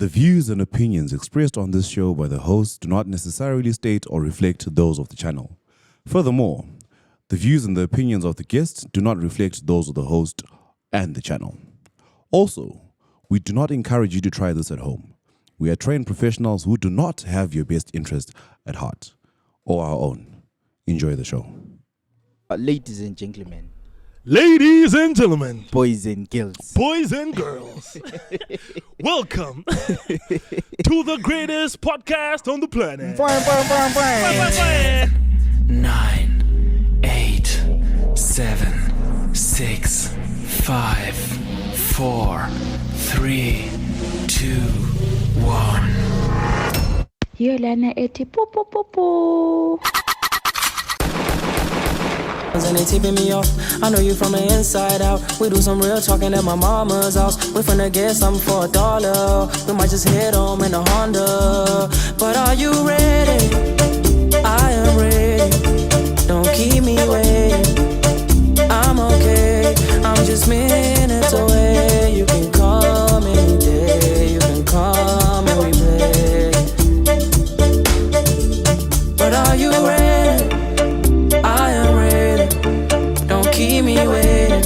The views and opinions expressed on this show by the hosts do not necessarily state or reflect those of the channel. Furthermore, the views and the opinions of the guests do not reflect those of the host and the channel. Also, we do not encourage you to try this at home. We are trained professionals who do not have your best interest at heart or our own. Enjoy the show. Ladies and gentlemen, boys and girls, welcome to the greatest podcast on the planet. 9, 8, 7, 6, 5, 4, 3, 2, 1. Yolana eti po po po po. And they tipping me off. I know you from the inside out. We do some real talking at my mama's house. We finna get something for $1. We might just hit home in a Honda. But are you ready? I am ready. Don't keep me waiting. I'm okay. I'm just minutes away. You can call me any day. You can call me we play. But are you ready? I am ready. Don't keep me waiting.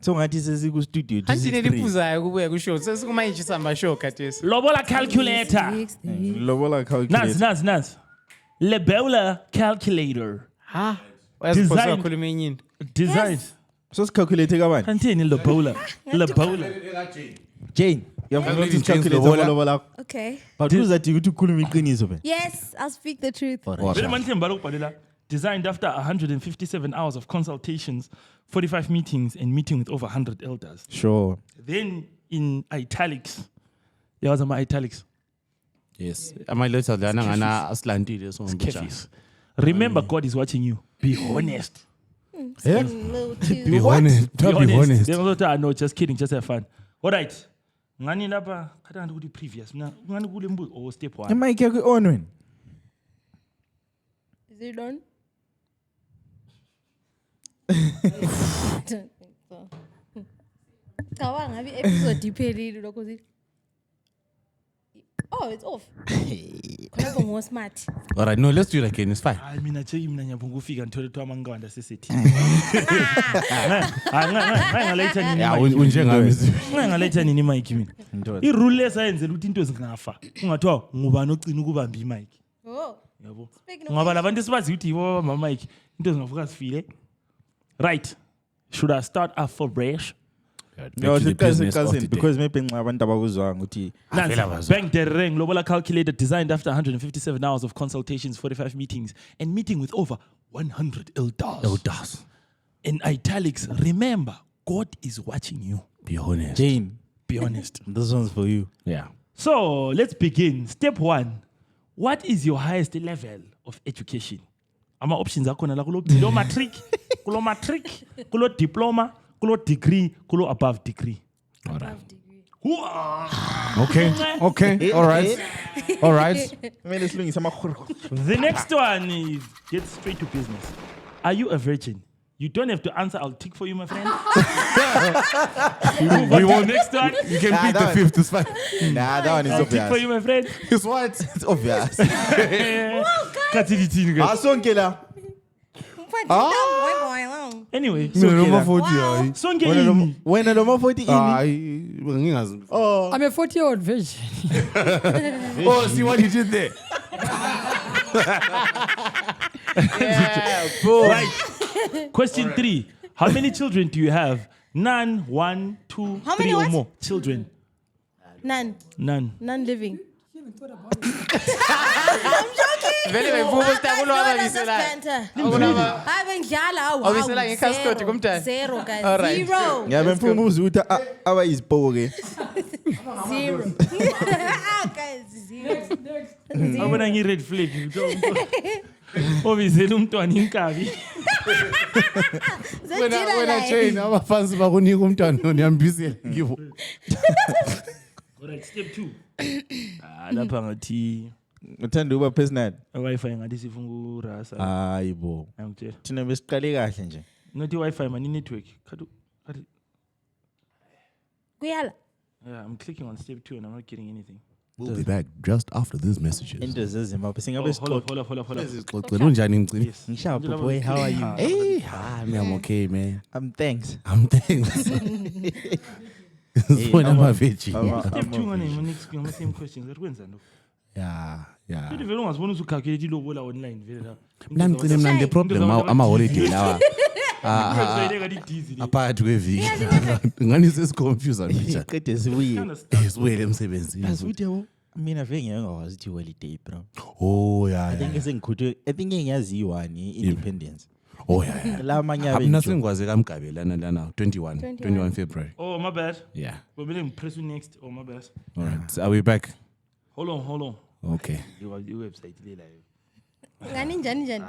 so ngathi sesiku studio Handine liphuzayo kubuya kushow sesikumanje sihamba show khathesi. Lobola calculator. lobola calculate Nasi. Lobola calculator. Ha? Uyaziphosa Design. kakhuluma enyini. Design. so sicalculate kabani Kanthini lobola? Lobola. Jane uyafuna Jane's ukuthi calculate lobola. lobola Okay. but uzathi ukuthi ukhuluma iqiniso phela Yes, I'll speak the truth. Vele manithemba lokubhalela. Designed after 157 hours of consultations, 45 meetings, and meeting with over 100 elders. sure Then in italics. Yazi ama-italics. Yes. Ama-letters lana ngana asilandile so Kefis. Remember, God is watching you. Be honest. A little too. Be honest. Be honest. Then also, no, just kidding, just have fun. All right. Ngani lapha khathanda ukuthi previous mina ngani kule mbuzo or step 1. mic yakho on wena Is it done? I don't think so. Cabanga ngabe episode iphelile lokho zithi. Oh, it's off. Khona ngo smart. All right, no, let's do it again. It's fine. Hayi mina cheki mina ngiyaphunga ukufika ngithole to amangqanda sesethi. Hayi ngaletha nini Yeah, mic? unjengami. Ngaletha nini mic mina? I-rule lesayenzela ukuthi into zingafa. Ungathiwa ngubani ocina ukubamba i-mic. Oh. Yabo. Speaking of Ngoba labantu sibazi ukuthi yibo mama mic into zingavuka sifile. Right. Should I start off for fresh? no siqase because maybe nxa abantu abakuzwanga ukuthi Bang the ring, Lobola calculator designed after 157 hours of consultations, 45 meetings, and meeting with over 100 elders. In italics, remember, God is watching you. Be honest. Jane Be honest. this one's for you Yeah. So let's begin. Step 1. What is your highest level of education? Ama options akhona la kulo matric, kulo matric, kulo diploma, kulo degree, kulo above degree. Okay. Okay. All right. All right. kumele silungise The next one is get straight to business. Are you a virgin? You don't have to answer. I'll tick for you, my friend. We want Next one. You can pick the fifth. It's fine. nah that one is I'll tick for obvious you, my friend. It's what? it's obvious Kathini guys. sonke la Anyway, No, okay, number then. 40. Hayi. sonke yini? wena lo ma 40 ini Hayi, ngingazi. I'm a 40-year-old virgin. Oh, see what he did there. Right. Question 3. How many children do you have? None, 1, 2, How 3 many or what? more. Children. None. None. None living. Vele beyivuka usitakulo wababisela. Awubisela ngekhascode kumntana? Zero, guys. All right. Zero. ngabe mfuna ubuza ukuthi aba izipoko ke Zero. Guys, zero. Abona ngi-red flag. Obizela umntwana inkabi. Wena Jane abafansi bakunika umntwana uniyambisela ngibo. Alright, step 2. Lapha ngathi uthanda ukuba personal i-Wi-Fi ngathi sifuna urasa. hayibo Angitshela. thina besiqale kahle nje Ngathi i-Wi-Fi mani network. Khathi Kuyala. Yeah, I'm clicking on step 2 and I'm not getting anything. We'll be back just after these messages. into zezimbabwe Oh, singabe hold up. Xixele unjani Mgcini? Yes. Ngishapho boy, how are you? Hey, I'm okay, man. Thanks. I'm thanks. When I'm a veggie. Step 2 next same questions. That wins and Yeah. Vele vele ungazibona usucalculate ilobola online vele la. Mina Mgcini mina the problem ama-holiday lawa. Dizzy. Aphakathi kweviki. Ngani sesiconfuse picture. Qede sibuye. Sibuyele emsebenzini. Asithi yabo mina vele ngiyakwazi ukuthi holiday bro. Oh yeah. I think sengikhuthe I think engiyazi yi1 independence. Oh yeah. La manye Mina sengikwazi kaMgabe lana 21 February. Oh, my bad. Yeah. We're going to press you next. Oh, my bad. All right. So are we back? Hold on. Okay. Your website. Ngani njani.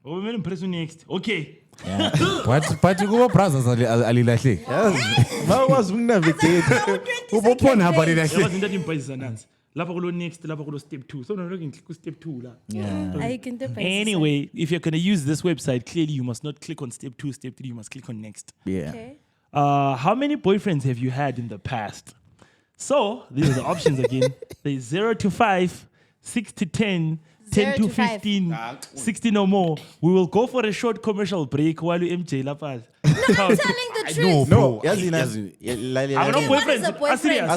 Oh, we're going to press you next. Okay. But you go brothers alilahle. Bakwazi ukunavigate. Ubopona hapa That alilahle. was in that impression. Lapha kulo next, lapha kulo step 2. So now we're going to click step 2 la. I can do Anyway, if you're going to use this website, clearly you must not click on step 2, step 3. You must click on next. Yeah. Okay. How many boyfriends have you had in the past? So these are the options again. There's 0 to 5, 6 to 10, 10 to 15, 16 or more. We will go for a short commercial break while you MJ La Paz. Telling the truth. No, yazi I'm not Okay, what is boyfriends. a boyfriend?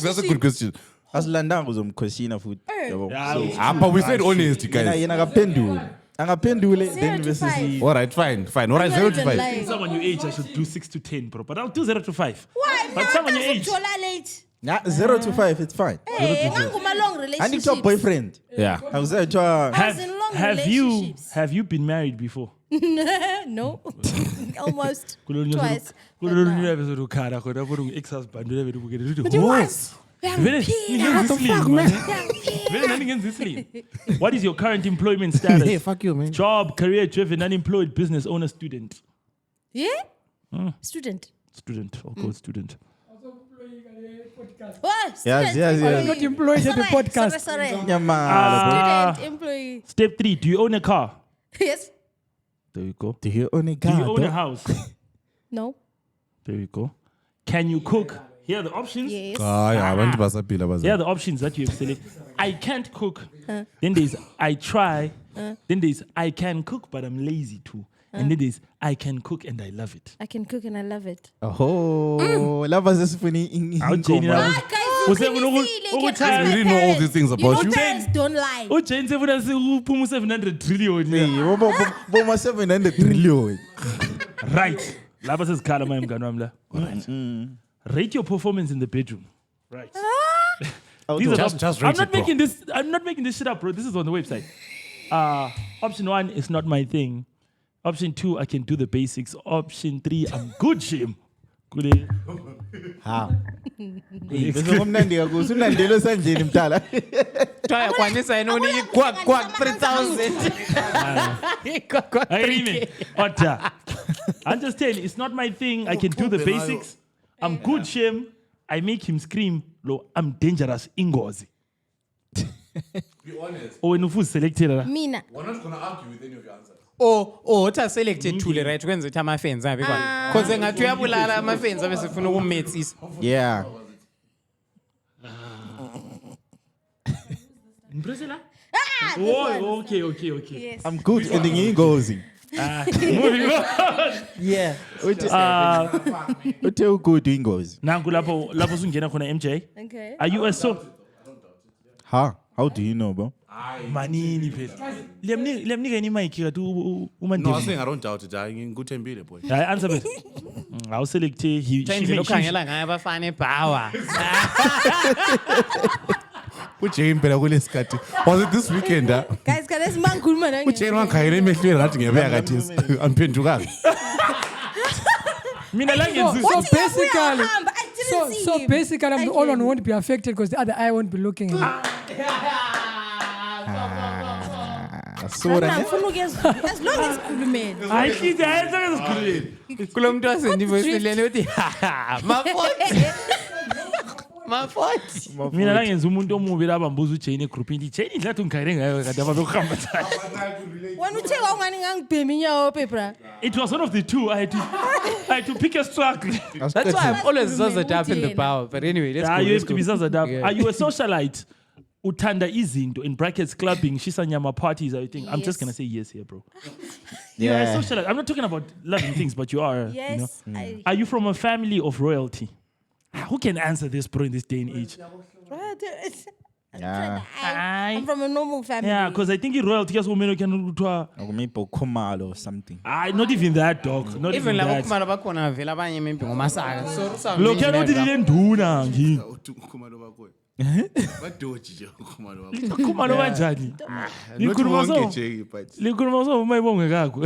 That's a good question. asilandanga uzomkhosina futhi. Yeah, But we said honest, Yena guys. yena akaphendule then 0 to versus 5. All right, fine. All right, 0 to 5. someone your age, I should do 6 to 10, bro. But I'll do 0 to 5. Why? But someone your age. Late. 0 to 5 it's fine. Hey, nganguma long Andikuthiwa relationship. boyfriend. Yeah. Akuzathiwa I was in long relationships. Have you been married before? No. Almost. Twice. But you was. What is your current employment status? Hey, fuck you, man. Job, career driven, unemployed, business owner, student. Yeah? Student. Student, I'll call student. What? Yes. I'm not employed at the podcast. Sorry. Nyamala. Student, employee. Step 3, do you own a car? Yes. There you go. Do you own a Do you own a car? house? No. There you go. Can you cook? Here are the options. Yes. Abantu basaphila Here are the options that you have selected. I can't cook. Then there's I try. Then there's I can cook, but I'm lazy too. And then there's I can cook and I love it. I can cook and I love it. Oh, lava sesifuni Awujeni Guys, Use you unoku- can uku- ask my You really know all parents. these things about you? Parents don't lie. Jane sevuna uphuma 700 trillion. boma 700 trillion. Right. Lapha sesikhala manje mngani wami la. Right. Rate your performance in the bedroom. Right. These are the Just I'm rate not it, bro. making this. I'm not making this shit up, bro. This is on the website. Option 1 is not my thing. Option 2, I can do the basics. Option 3, I'm good, Shim. Good. Bese kumnandi kakhulu usunandelo sanjeni mtala. Try kwanisa yena uniki kwak 3000. Irene, Otta. I'm just telling you, it's not my thing. I can do the basics. I'm good, Shim. I make him scream. Lo, I'm dangerous. Ingozi. Be honest. Oh, when you selected. Mina. We're not going to argue with any of your answers. Uthi selected tool right kwenza ukuthi ama-fans abe khona. Cause ngathi uyabulala ama-fans abe sefuna ukumethisa. Yeah. Oh, okay. Yes. I'm good and ngiyingozi. Moving on. Yeah. Uthe ugood ingozi. Nangu lapho sungena khona MJ. Okay. Are you a so? How do you know, bro? Manini phela. Liyamnika ini mic kathi No, I uMandeni. think I don't doubt it. Ngikuthembile boy. Hayi answer phela. Awu select he Indlela okhangela ngayo abafana ebhawa. Ujane phela kulesikhathi. Was it this weekend? Guys, can I simangikhuluma nange? Ujane wangikhangela emehlweni ngathi ngebeya kathesi. Angiphendukanga. Mina la ngenzi. So basically, I didn't see so him. basically, I'm the only one who won't be affected because the other eye won't be looking. Sora ne? Ngifuna ukuyezwa. As long as khulumeni. Hayi kithi ayenza ngesikhululeni. Kulo muntu wasendi voice leni uthi mafoti. Ma-40. mina la ngenza umuntu omubi la bambuza uJane egroupini Jane idlathi ungikayire ngayo kade abazokuhamba thana. Wena uthe wawungani ngangibhema inyawo phepha. It was one of the two. I had to pick a struggle. That's why I'm always zazzed up in the power. But anyway, let's go. You let's have to go. be zazzed up. Yeah. Are you a socialite? Utanda izinto in brackets clubbing, shisanyama parties, everything. I'm just gonna say yes here, bro. You're a socialite. I'm not talking about loving things, but you are. Yes. You know? Are you from a family of royalty? Who can answer this, bro, in this day and age? I'm from a normal family. Yeah, because I think royalty is women can do. Maybe Khumalo or something. Not even that, dog. Not Even even like that. ukumala bakhona vela abanye maybe ngomasaga. So Look at what didn't do now. Kumalo banjani? Likhuluma so mayibonge kakho.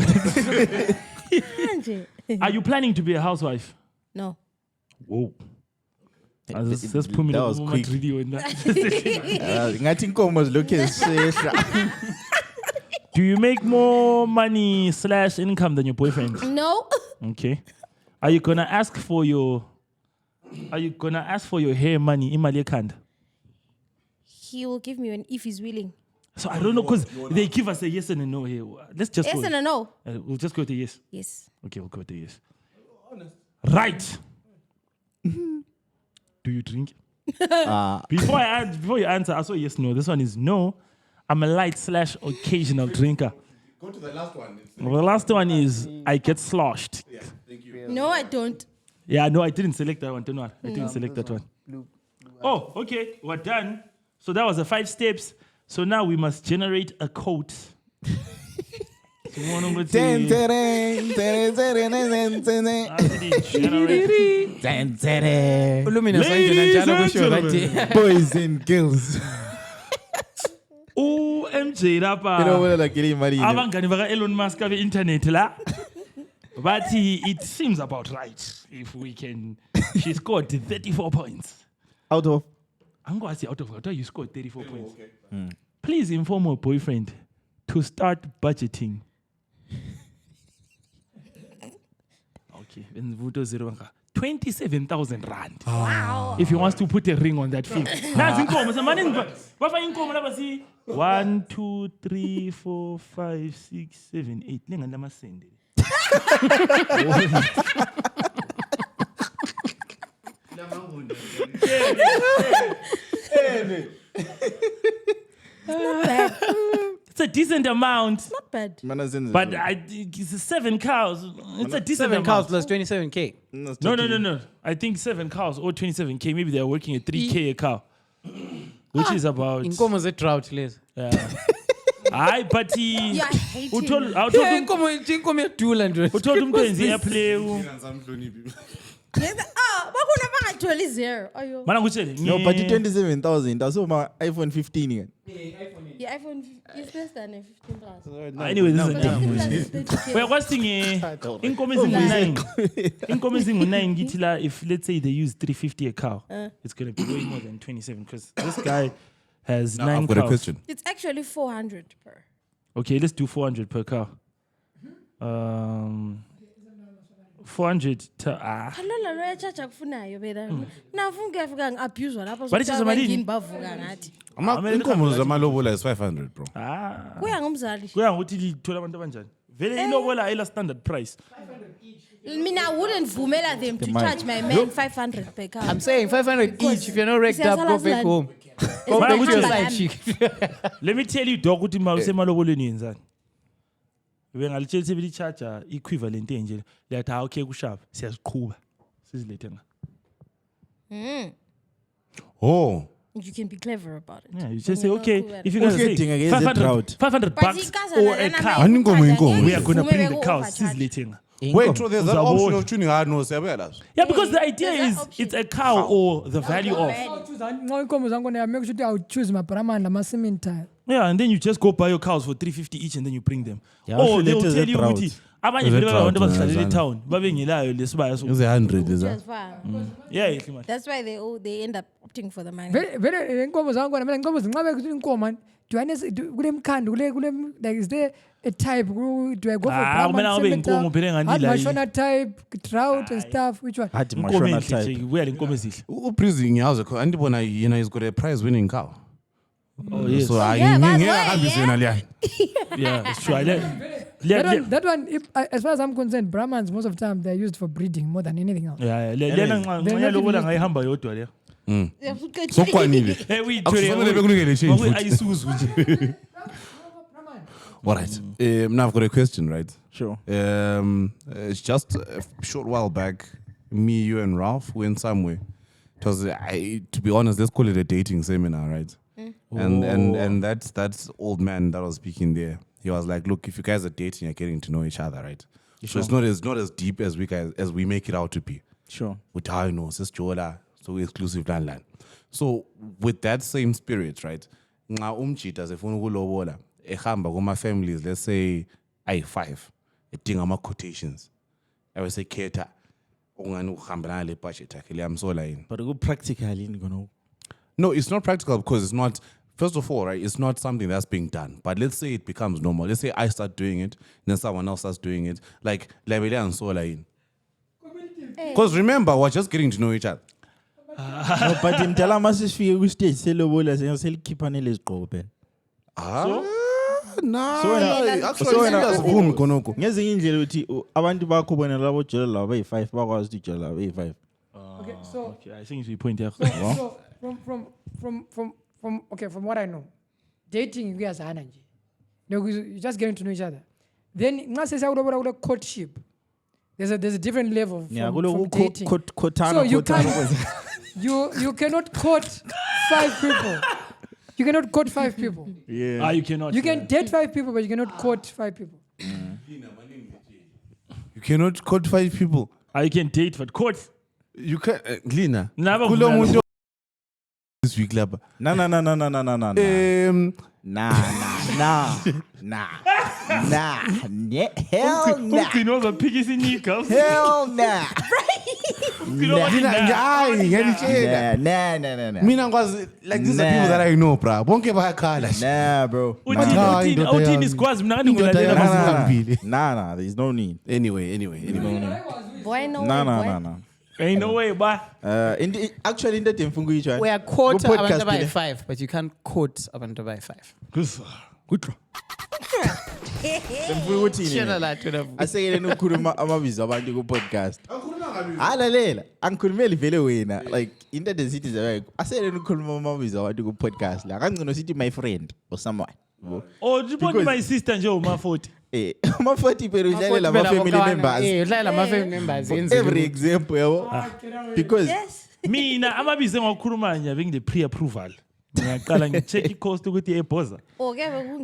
Are you planning to be a housewife? No. Whoa. That was quick. Ngathi inkomo zilokhu zishesha. Do you make more money / income than your boyfriend? No. Okay. Are you gonna ask for your hair money imali ekhanda? He will give me one if he's willing. So I don't know because they give us a yes and a no here. Let's just Yes go. and a no. We'll just go with the yes. Yes. Okay, we'll go with the yes. Right. Do you drink? Before you answer, I saw yes, no. This one is no. I'm a light / occasional drinker. Go to the last one. The last one is I get sloshed. Yeah, thank you. No, I don't. Yeah, no, I didn't select that one. Don't know. I didn't select that one. Oh, okay. We're done. So that was the 5 steps. So now we must generate a quote. Ulumina sanjena njalo kusho bathi. Boys and girls. MJ lapha. Abangani baka Elon Musk abe internet la. But it seems about right if we can. She scored 34 points. Out of? I'm going to say out of what you scored 34 points. Okay. Please inform your boyfriend to start budgeting. Okay. 27,000 rand. Wow. If he wants to put a ring on that field. Now, 1, 2, 3, 4, 5, 6, 7, 8. Lenga nama sende. It's a decent amount. Not bad. But it's 7 cows. It's a decent 7 cows amount. plus 27K. No. I think 7 cows or 27K. Maybe they're working at 3K a cow. Which is about... Inkomo ze drought les. Hayi but Yeah, I hate him. Inkomo yadula nje. utold umntu enze airplay bakhona bangatholi 0. Ayo. mana ngutshele No, but 27,000. That's my iPhone 15 again. The iPhone is less than a 15,000. anyway this is a But damn 15,000 is 30K. uyakwazi inkomo ezingu-9 inkomo ezingu-9 ngithi la if let's say they use 350 a cow it's going to be way more than 27 because this guy has 9 I've got cows. a question. It's actually 400 per. Okay, let's do 400 per cow. 400 to Kalola lo yachacha kufunayo bela. Nafunga ngiyafika ngiabuse lapha But it's just malini? ngini bavuka ngathi. Inkomo zamalobola is 500, bro. Kuya ngumzali. kuya ngokuthi lithola abantu abanjani vele ilobola ayila standard price. Mina I wouldn't vumela them to charge my man 500 per cow. I'm saying 500 each. If you're not raked up, go back home. Go back to your side chick. Let me tell you dog ukuthi usemalobolweni yenzani bengalitshela ukuthi beli-charger equivalent enje liyathi okay kushap siyaziqhuba sizilethe nga. Oh. You can be clever about it. Yeah, you just say okay if you guys say Ukuyedinga ke drought. 500 But bucks ikaza or la a na cow mayi Inkomo. we are going to Vume bring the beku cows overcharge. sizilethe nga. Wait, so there's that Uzabona. option of tuning hard nose. Yeah, because the idea There's is that option. it's a cow or the value of. Nxa inkomo zangu ne make sure I would choose mabrahman nama-cement tile. Yeah, and then you just go buy your cows for 350 each and then you bring them. Yeah, Or actually, they will it is tell a you drought. ukuthi abanye It's a vele babantu drought, abazihlalele yeah. etown babengelayo lesibaya so. It's 100, is that? Just fine. Yeah, ihle manje. That's why they end up opting for the money. Vele inkomo zangu mina inkomo zinqabe ukuthi inkomo man do kule mkhandlo kule like is there a type? Do I go for Ah, kumele abe Brahman, inkomo phela Semeta, enganila yini. Mashona type, drought and stuff? Which one? Hathi Inkomo mashona enhle type. nje, kuya le nkomo ezihle. Uprizi ngiyazi andibona yena he's got a prize winning cow. Oh yes. So yeah, ngeke that's why, ahambise yena liyani. Yeah, it's true. That one, as far as I'm concerned, Brahmans most of the time they're used for breeding more than anything else. Yeah, lena nxa lobola ngayihamba yodwa le. Sokwanile. Eh uyithwele. Akufanele bekunike change futhi. Ayisuzu nje. All right. Now I've got a question, right? Sure. It's just a short while back, me, you, and Ralph went somewhere. It was, to be honest, let's call it a dating seminar, right? And that's old man that was speaking there. He was like, "Look, if you guys are dating, you're getting to know each other, right? So it's not as deep as we make it out to be. Sure. With how you know, sis Jola, so exclusive land. So with that same spirit, right? Nga umchita sefuna ukulobola ehamba kuma families, let's say I5, edinga ama quotations. I say khetha ungani ukuhambelana le budget yakhe liyamsola yini. But go practically ngono. No, it's not practical because it's not. First of all, right, it's not something that's being done. But let's say it becomes normal. Let's say I start doing it, then someone else starts doing it. Like labele and sola in. Because remember, we're just getting to know each other. No, but imtala masifike ku stage selobola selikhipha lezigqoko phela. Actually, konoko. Ngezinye indlela uthi abantu bakho bona labo jela labo bayi5 bakwazi ukuthi jela labo bayi5. Okay, so Okay, I think you point out. so from what I know, dating kuyazana nje. You're just getting to know each other. Then nxa sesiyakubona kule courtship, there's a different level from dating. So you cannot court 5 people. You cannot court 5 people. Yeah. You cannot. You can date 5 people, but you cannot court 5 people. You cannot court 5 people. You can date, but court. You can Lina. Never Kulo mind. muntu this week laba. No. Hell nah. Umgcini wazophikisa ineagles. Hell nah. Nah. Mina ngwazi like these are people that I know, bra. Bonke bayakhala. Nah, bro. Uthini isikwazi mina ngani ngulalela. Nah, there's no need. Anyway. Boy, no. No. Ain't no way, boy. Actually, into demfungu yicho. We are quote Go podcast abantu ile. abayi-5, but you can't quote abantu abayi-5. Good. Demfungu uthini? Shona la tuna. Asekele ukukhuluma amabizo abantu ku podcast. Halalela, angikhulumeli vele wena. Like into the cities away. Asekele ukukhuluma amabizo abantu ku podcast la. Kangcono sithi my friend or someone. Oh, you my sister nje uma 40. Ama 40 pero udlalela ama family members. Udlalela ama family members. Every example yabo. Because Mina amabizo engakhuluma nje bengile pre-approval. Ngiyaqala ngicheck i-cost ukuthi iyebhoza.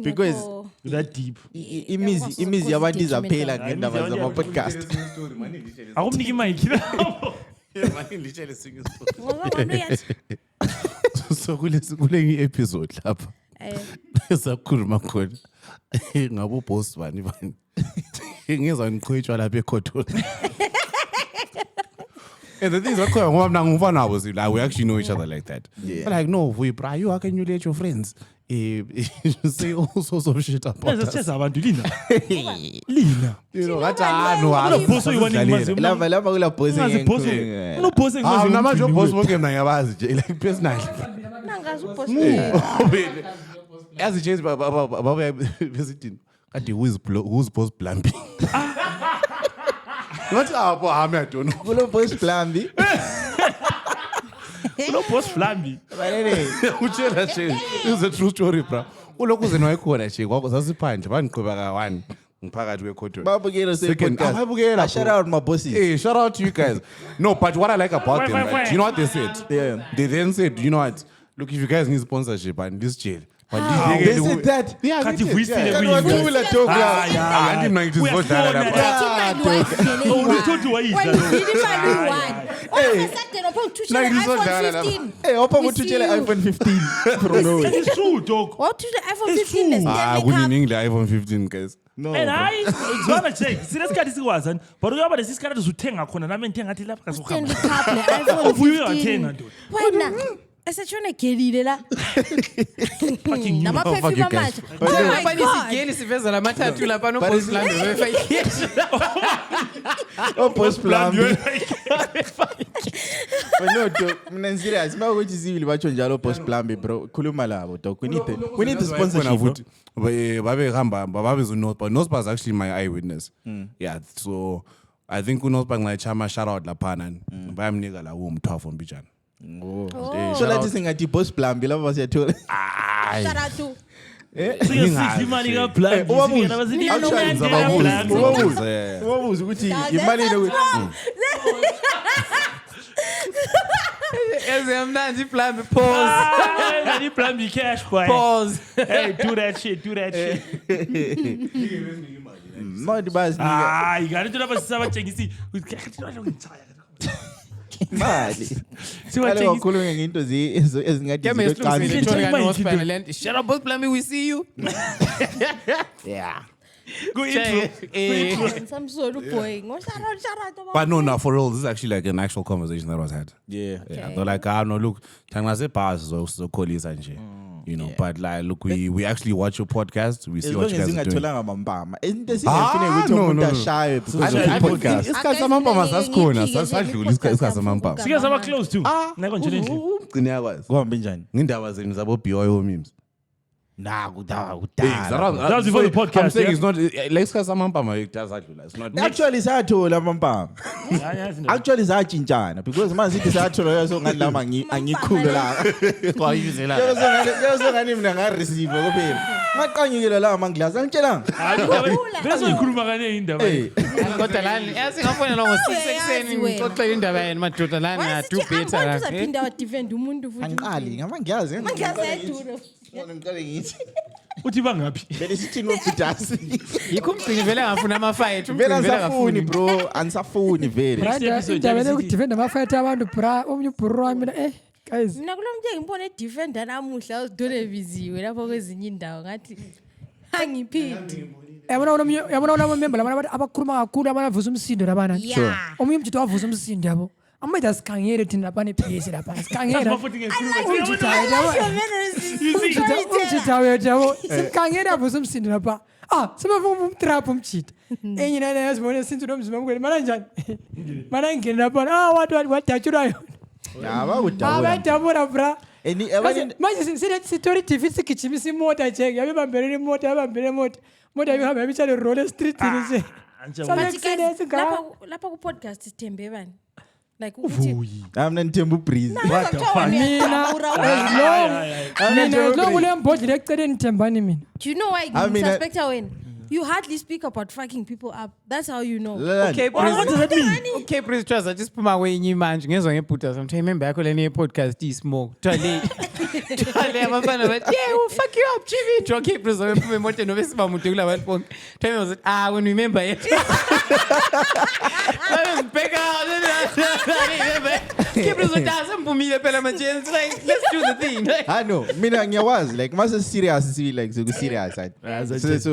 Because That deep. imizi yabantu izaphela ngendaba zama podcast. Akumniki mic. So kule episode lapha. Sakhuluma khona. Ngabo boss bani. Ngeza ngiqhwetshwa lapha ekhotoni. And the things are quite like we actually know each other like that. Yeah. But like, no, bro, how can you let your friends say all sorts of shit about us? Just abantu Lina. You know, that's no boss oyiwaningi Lava kula boss boss. No boss namanje boss bonke mina ngiyabazi nje like personally. Nangazi uboss. As it changes baba besithini. Kade who's boss plumbing? What up, I don't know. Kulo boss Flambi. No boss Flambi. Uchela nje. This is a true story, bro. Ulokhu zeno ayikhona nje kwakho sasiphanje bangiqhubeka ka1 ngiphakathi kwekhotho. Babukela Second, podcast. Shout out my bosses. Hey, shout out to you guys. No, but what I like about them, Wait. right? You know what they said? Yeah. They then said, you know what? Look, if you guys need sponsorship and this jail. But They said that. Yeah, Kanti they did, vuyisile yeah. kuyini? I didn't know it was so that. Hey, opa kuthutshela iPhone 15 from nowhere. It's true, dog. What to the iPhone It's 15? Let's true. get Good make evening, the iPhone 15, guys. No. And I ngizona check. Sinesikhathi sikwazani. But uyaba lesikhathi uzuthenga khona nami ngithenga ngathi lapha Stanley kasohamba. Cup le iPhone Uvuye 15. wathenga ndoda. Wena. Esetshone gelile la. Fucking Nama fuck perfume you guys. amasha. Oh my Lapha God. isigeli siveza lamathathu lapha no Boss Blambi befake. Boss Blambi. No, mina serious. Makuthi sibili batsho njalo Boss Blambi bro. Khuluma labo dog. We need the sponsorship. But Nospa is actually my eyewitness. Yeah, so I think Nospa ngai chama shout out lapana. Bayamnika la umthwafo mbijana. So let's singathi Boss Blambi laba basiyathola. Shout out to. Imali kaBlambi. Ubabuza ukuthi imali Ezemnandi Blambi pause. Nani Blambi cash boy. Pause. Hey, do that shit. Manje bazi You got to do that for sabatshengisi. imali. Siwatshengisi. Kaloku khuluma ngento ezingathi Keme ziqala. isihloko Nospa land. Shut up Boss Blambi, we see you. Yeah. Go intro. Some sort of boy. Shout out. But no, for real, this is actually like an actual conversation that was had. Yeah. They're like, no, look, Tangase pass so call is and you know, but like, look, we actually watch your podcast, we see As what long you as guys are doing. ingatholanga mambama. Into esingafune ukuthi no, umuntu no. ashaye because of I the think podcast. isikhathi samampama sasikhona sasadlula isikhathi samampama. Sike saba close too. Nako nje endlini. Ugcine yakwazi. Kuhambe njani? Ngindaba zenu zabo BYO memes. Nah, kudala. That was before the podcast. I'm saying yeah? it's not like isikhathi samampama it does adlula. It's not Actually sathola amambama. Yeah, Actually satshintshana because manje sithi sathola yaso ngani lama angikhulu la. Kwayizela. Yaso ngani mina nga receive kuphela. Maqanyukela la amanglass angitshelanga. Bese uyikhuluma kanye indaba. Kodwa lani yasingafonela ngo6 ekseni ngixoxela indaba yenu madoda lani nga do better la. Uzaphinda wa defend umuntu futhi. Angiqali ngamangiyazi. Mangiyazi ayiduro. Ngiqale ngithi. Uthi bangaphi? Bele sithini wobudasi. Yikho umgcini vele ngafuna ama-fight. Vele ansafuni bro, ansafuni vele. episode indaba yami lokudefenda amafight abantu bra omnye ubhuru wami mina guys Mina kulo mntu ngimbone defender namuhla uzidole biziwe lapho kwezinye indawo ngathi angiphindi. yabona unamamember labana abakhuluma kakhulu abanavusa umsindo labana Yeah. omunye umjito wavusa umsindo yabo amade asikhangele thina lapha nephesi lapha asikhangele Bafuthi ngekhuluma. umjita wethu yabo simkhangele avusa umsindo lapha sebefuna umtrap umjita enye nana yazibone sintu nomzimba mkweli mana njani mana ngene lapha wadachura yona Yaba kudala. abadabura bra Abanye manje sitori TV sigijimisa imota nje yabebambelele imota yabambele imota imota ibihamba yabitshale roll street nje Lapha ku podcast sithembe bani? Like ukuthi amna nithemba ubreeze. mina lokule mbodlela eceleni thembani mina do you know why I mean, suspect when you hardly speak about fucking people up. That's how you know. Okay, What does that mean? Okay, Prince Charles, I just put my way in your man. Ngezwe ngephutha sometimes remember yakho leni podcast smoke. Tale abafana bathi, "Yeah, we'll fuck you up, Jimmy." Okay, Prince, wephume emote nobe sibamuntu kula bantu bonke. Tell me was it when remember it. Let's pick out. Okay, Prince, asamphumile phela manje. It's like let's do the thing. I know. Mina ngiyawazi like mase serious like so serious.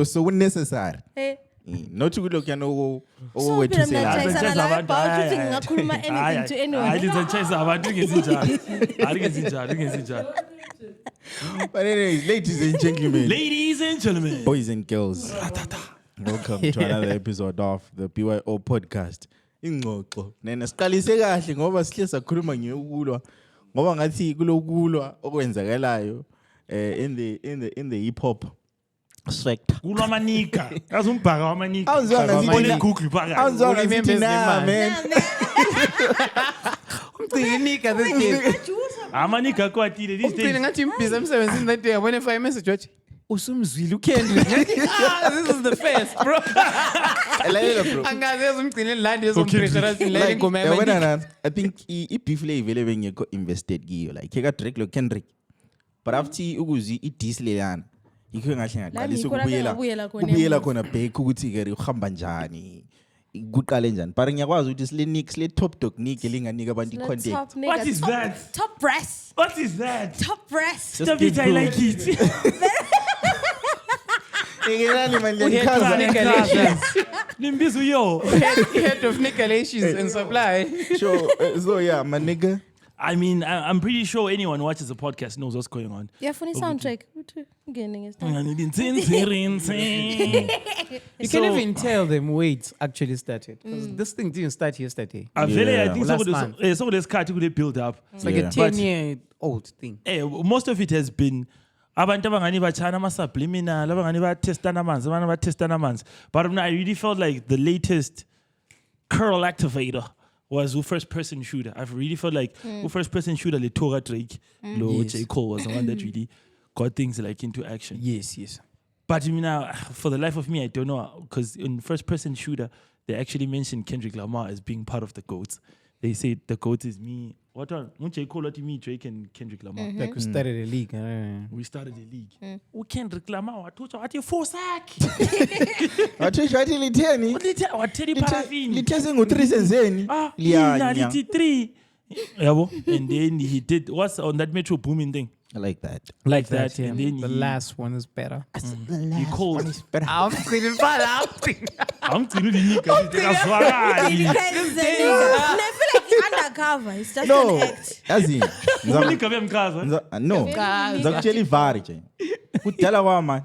So unnecessary. Hey. Not kulokhu yana Phela mina owethu Jason alaba uthi ngingakhuluma anything to anyone. Hayi lizenchesa abantu ngezinjalo. Alingezinjalo. But anyways, ladies and gentlemen, Ladies and gentlemen. boys and girls, welcome to another episode of the BYO podcast. Ingxoxo. Nena siqalise kahle ngoba sihle sakhuluma ngeyokulwa ngoba ngathi kulokulwa okwenzakalayo in the hip hop sector. Kulwa amanika. Yazi umbhaka wamanika. Awuzwanga Ubone Google phakathi. Awuzwanga Remember zithi na man. man. Umgcini this day. Amanika kwatile these Umgcini days. ngathi imbiza emsebenzini that day yabona efake message wathi usumzwile uKendrick. This is the first bro. Lalela bro. Angazi umgcini landi ezompressure la ingoma yami. Yabona I think i-beef le ivele bengekho invested kiyo like ke ka Drake lo Kendrick. But after ukuzi i-diss leyana yikho ngahle ngaqalisa ukubuyela khona back ukuthi ke uhamba njani kuqale njani but ngiyakwazi ukuthi sile top dog Nick elinganika abantu i-contact. What is that? Top breast. What is that? Top breast. Stop it, I like it. Ngikelani manje ngikhaza. Nimbizo yo. Head of nickel issues and supply. So yeah my nigga I mean, I'm pretty sure anyone who watches the podcast knows what's going on. Yeah, funny soundtrack. Beginning is You can even tell them weights actually started. 'Cause this thing didn't start yesterday. I think Last some month. of this car they build up. It's like a 10-year-old thing. Most of it has been abantu abangani bachana ama-subliminal, abangani batestana amanzi, abanye batestana amanzi. But I really felt like the latest curl activator was who first person shooter. I've really felt like who first person shooter le Tora Drake, lo J. Cole was the one that really got things like into action. Yes. But I mean, for the life of me, I don't know, because in first person shooter, they actually mentioned Kendrick Lamar as being part of the GOATs. They say the GOAT is me. What one? J. Cole, me, Drake, and Kendrick Lamar. Like we started a league. We started a league. Oh, Kendrick Lamar, what you force sack? Wathi litheni? What Teddy Parafini? Lithese ngo3 senzeni? Lithi 3. Yabo. And then he did what's on that Metro Boomin thing. I like that. Like that. Yeah. And then The last one is better. he called. I'm feeling bad. I'm telling you, that's why. I feel like undercover. It's just No, an act. as in. Unika bemchaza. No. Ngizakutshela ivari nje. Kudala kwama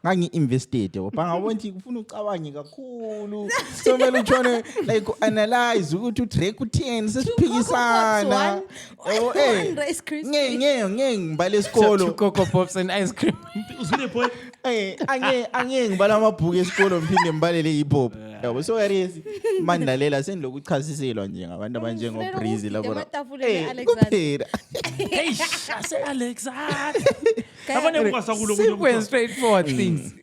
ngangi-invested yabo bangabona kufuna ucabange kakhulu somele utshone like analyze ukuthi uDrake utheni sesiphikisana ngeke ngibale isikolo Cocoa Pops and ice cream. Uzule boy. angeke ngibala amabhuku esikolo ngiphinde ngibalele hip hop yabo so yaresi mandalela sendilokuchasiselwa nje ngabantu abanjengoBreezy labo kuphela Hey, say Alexander. Abanye kwasakulo Simple and straightforward things.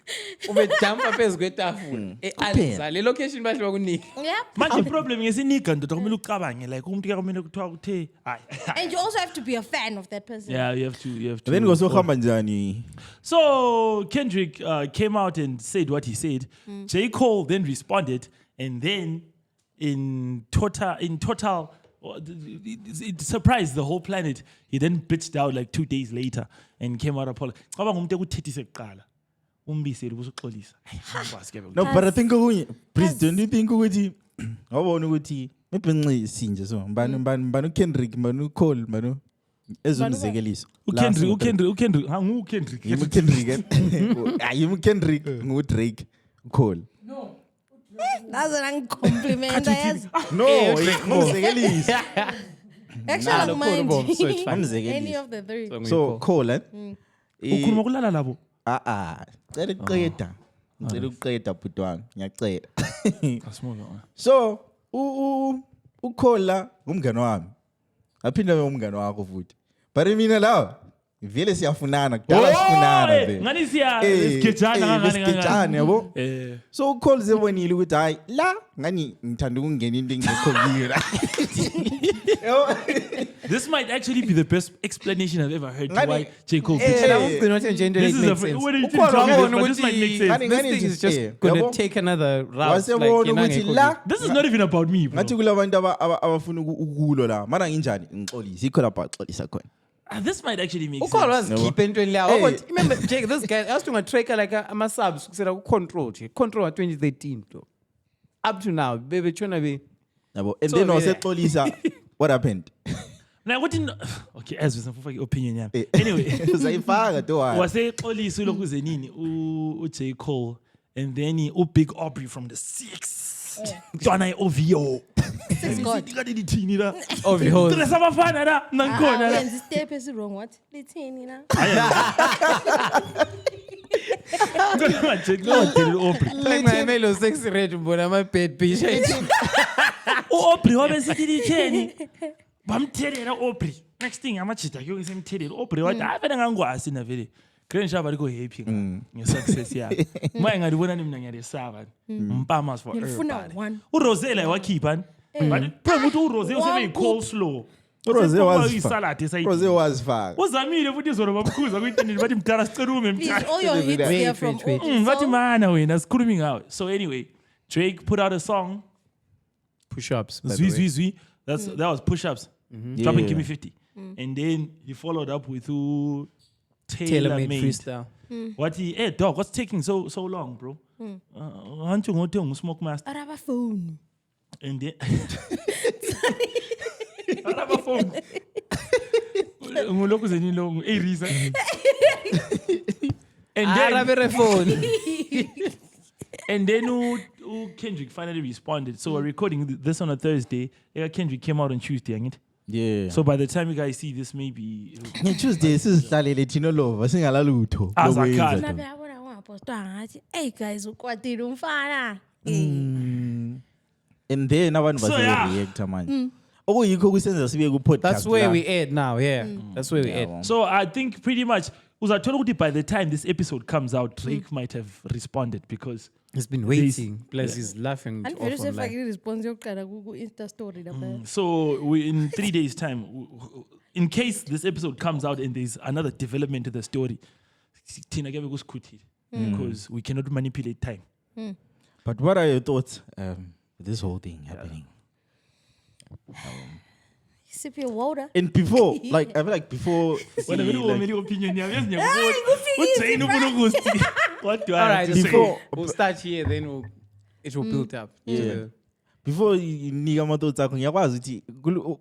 Ubejumpa phezu kwetafula. Alza le location bahle bakunika. Yeah. Manje problem ngesinika ndoda kumele ucabange like umuntu ke kumele kuthiwa kuthe hayi. And you also have to be a fan of that person. Yeah, you have to. then ngosohamba njani So Kendrick came out and said what he said. J. Cole then responded, and then in total, it surprised the whole planet. He then bitched out like 2 days later and came out apologizing. Cabanga umuntu ekuthethise kuqala. Umbisele ubusuxolisa. no but I think Breezy don't you think ukuthi wabona ukuthi mebhenxisi nje so mbani uKendrick mbani uCole mbani ezomzekeliso uKendrick hayi uKendrick nguDrake uCole That's an compliment. Yes. no ngizekeliso Actually, I don't mind. So it's fine. Any of the three. so Cole ukhuluma kulala labo. cela uqeda bhuti wami ngiyacela Asimoza. so uCole ngumngane wami aphinda umngane wakho futhi but mina la vele siyafunana kudala sifunana vele Ngani sigejana ngani yabo Eh. so uCole zebonile ukuthi hayi la ngani ngithanda ukungena into engekho kira This might actually be the best explanation I've ever heard to Ngani- why J. Cole Eh, bitched. And I'm going to change This is makes a sense. when you Ukhona tell me this, wabona but this might make ukuthi sense. this thing is just going to take another route. wasebona like, ukuthi la This is not even about me, bro. ngathi kulabantu abafuna ukulo la mana nginjani ngixolisa ikho lapha axolisa khona This might actually make Ukhona sense. wazikhipha entweni leyo. Hey. But remember Jake, this guy I was doing a tracker like ama-subs kusela ku-Control nje. Control 2013 though. Up to now bebetshona be yabo and So, then yeah. wasexolisa what happened Now, what didn't okay, as with some opinion, yeah. Anyway, uzayifaka to was a xolisa lokhu zenini uJ. Cole, and then Big Aubrey from the Six. Dwana OVO. God. Ngani la? OVO. Tres abafana la nakhona la. Wenza step is wrong. What? Lithini na? Ngani Jake lo wadela Aubrey. like my melo sexy red mbona ama-bad bitch. Aubrey wabe sithi litheni. Bamthelela Aubrey. Next thing amajita ke ngisemthelela Aubrey wathi avele ngangwazi na vele. Grand Shaba liko happy ngesuccess yakhe. Manje ngalibona mina ngiyalesaba. Mpamas for Ngifuna everybody. one. uRosella wakhipha. But pho ukuthi uRose usebe coleslaw. Rose was isalad Rose wasifaka uzamile futhi izolo bamkhuza ku-internet bathi mdala sicela ume Please, mdala. all your hits here from wait. Bathi mana wena sikhulumi ngawe. So anyway, Drake put out a song Push-ups. by the Zwi way. Zwi Zwi. That was push-ups. Dropping Give Me 50. And then he followed up with Tailor-made Tailor-made. freestyle. What hey dog, what's taking so long, bro? Aren't you going to smoke master? Araba phone. And then Rubber phone. Ngulokhu zenilongo. Hey, Risa. And then Kendrick finally responded. So we're recording this on a Thursday. Kendrick came out on Tuesday, ain't it? Yeah. So by the time you guys see this, maybe Tuesday sizihlalele thina lova singalalutho. Hey guys, ukwatile umfana. And then abantu bazoreact manje. Okuyikho kusenza sibe ku podcast. That's where we at now, yeah. That's where we at. So I think pretty much by the time this episode comes out, Drake might have responded because he's been waiting. Plus he's laughing. And very safe response Insta story. So in 3 days' time, in case this episode comes out and there's another development to the story, because we cannot manipulate time. But what are your thoughts this whole thing happening? Sip your water. And before, like I feel like before. What do I have to before say? We'll start here, then it will build up. Yeah. Before niga amathoughts akho ngiyakwazi ukuthi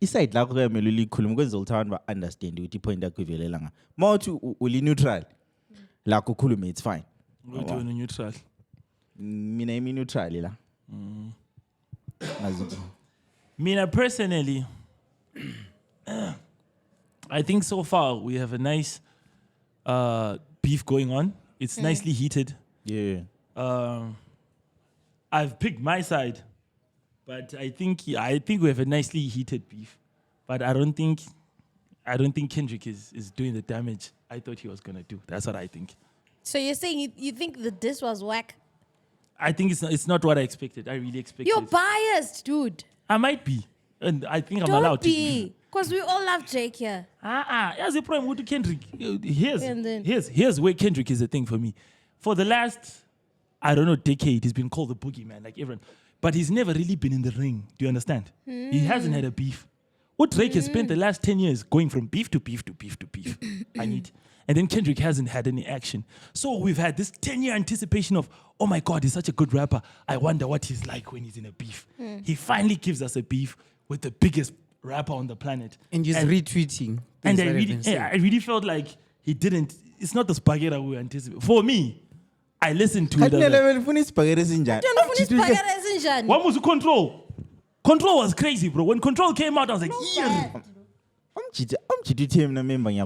iside lakho kuyamele ulikhuluma kwenza ukuthi ba understand ukuthi point yakho ivelela nga. Mawuthi uli neutral. Lakho ukhulume it's fine. Uthi wena neutral. Mina imi neutral la. Mina personally, I think so far we have a nice beef going on. It's nicely heated. Yeah. I've picked my side, but I think we have a nicely heated beef. But I don't think Kendrick is doing the damage I thought he was gonna do. That's what I think. So you're saying you think the diss was whack? I think it's not what I expected. I really expected. You're biased, dude. I might be, and I think I'm Don't allowed be, because we all love Drake here. Here's the problem with Kendrick. Here's where Kendrick is a thing for me. For the last, I don't know, decade, he's been called the boogeyman, like everyone. But he's never really been in the ring. Do you understand? He hasn't had a beef. What Drake has spent the last 10 years going from beef to beef to beef to beef. And then Kendrick hasn't had any action. So we've had this 10-year anticipation of, oh my God, he's such a good rapper. I wonder what he's like when he's in a beef. He finally gives us a beef with the biggest rapper on the planet. And he's retweeting. And I really felt like he didn't. It's not the spaghetti we anticipated. For me, I listened to What was Control? Control was crazy, bro. When Control came out, I was like, yeah.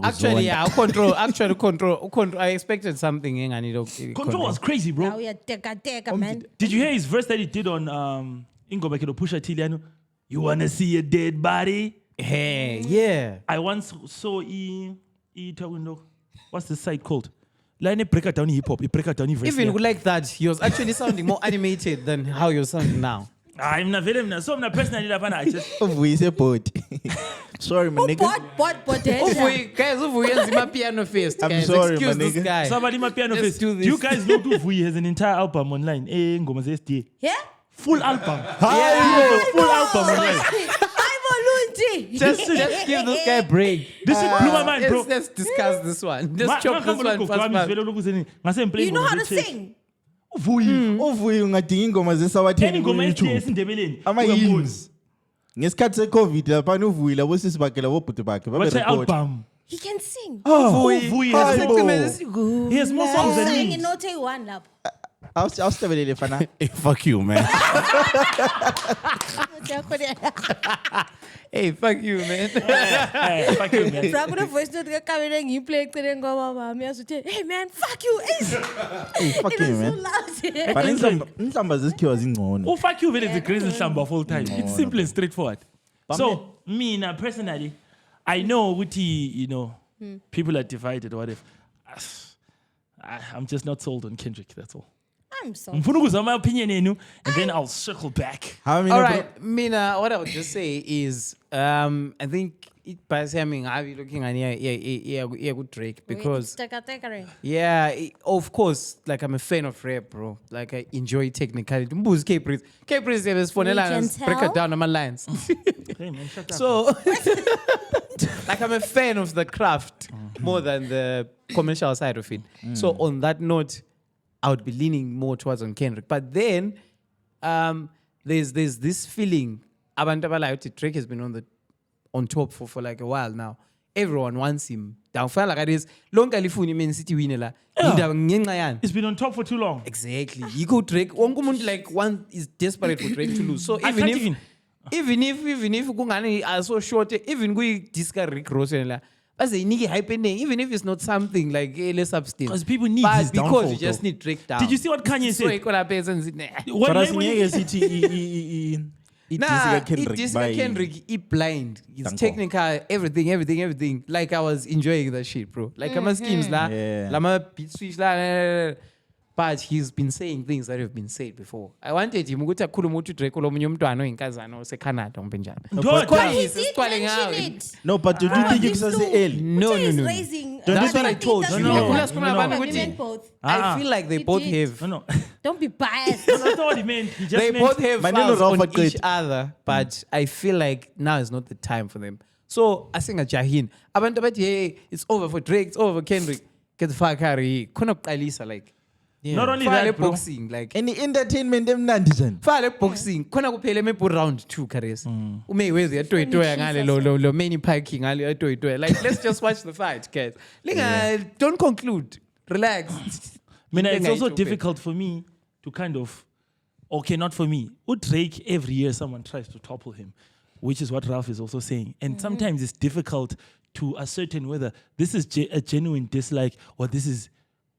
Actually, yeah, Control. I expected something. Control was crazy, bro. Man. Did you hear his verse that he did on Ingo Bakero Pusha Tiliano? You wanna see a dead body? Hey, yeah. I once saw what's the site called? Line break it down hip hop, break it down verse. Even like that, he was actually sounding more animated than how you're sounding now. I'm not very so I'm not personally I just sorry, my nigga. Guys, my piano first. I'm sorry, excuse my this nigga. guy. Somebody my piano Let's face. do this. You guys know Vui has an entire album online. Ngoma SDA. Yeah? Full album. Yeah. Full album online. Just give this guy a break. This blew my mind, bro. Let's discuss this one. Just chop this one fast. You know how to sing? Uvuyi ungadinga ingoma zesawatheni ku YouTube. Ama-hymns. Ngesikhathi se-COVID lapha uvuyi labo sisi bakhe labo bhuti bakhe What's the album? He can sing. Vui he has more songs than Sing me. in Note 1 lap. awusitebelele fana. Fuck you, man. Hey, fuck you, man. Hey, fuck you, man. From the voice note coming and you play hey man, fuck you. Hey, fuck you, man. Loud. But inhlamba zesikhiwa zingcono. Oh, fuck you, is the greatest samba of all time. It's simple and straightforward. So, me, personally, I know people are divided or whatever. I'm just not sold on Kendrick, that's all. I'm sorry. My opinion, and then I'll circle back. All right, Mina, what I would just say is, I think by saying I'll be looking at good Drake because of course, like I'm a fan of rap, bro. Like I enjoy technicality. Mbuz K-Prince is for break it down on my lines. Hey man, shut up. So, like I'm a fan of the craft more than the commercial side of it. So on that note, I would be leaning more towards on Kendrick. But then there's this feeling. Drake has been on the on top for like a while now. Everyone wants him. Down feel like it is long California Man City winner la. It's been on top for too long. Exactly. You go Drake. One like one is desperate for Drake to lose. So even if kungani are so short, even we discuss Rick Ross and la. As a nigga hype even if it's not something like less substance. Because people need but his because downfall, you just need Drake down. Did you see what Kanye So said? Kendrick, he blind. He's technical, everything. Like I was enjoying that shit, bro. Like I'm schemes la, lama beat switch la. But he's been saying things that have been said before. I wanted him to khuluma uthi Drake lo munye umntwana oyinkazana oseCanada umbenjani. No, but do you think it's early? No. That's what I told you. I feel like they both have. No. Don't be biased. That's not what he meant. He just They meant both have fouls on each other, but I feel like now is not the time for them. So I think Jahin, abantu bathi hey, it's over for Drake, it's over for Kendrick. Get the fuck out of here. Khona ukuqalisa like. Not only File that, bro. boxing like Any entertainment emnandi njani? file boxing khona kuphela maybe round 2 Kares. Umayweather yatoyitoya ngale lo many packing ngale yatoyitoya. Like let's just watch the fight, guys. Don't conclude. Relax. It's also difficult for me to kind of, okay, not for me. With Drake, every year someone tries to topple him, which is what Ralph is also saying. And sometimes it's difficult to ascertain whether this is a genuine dislike or this is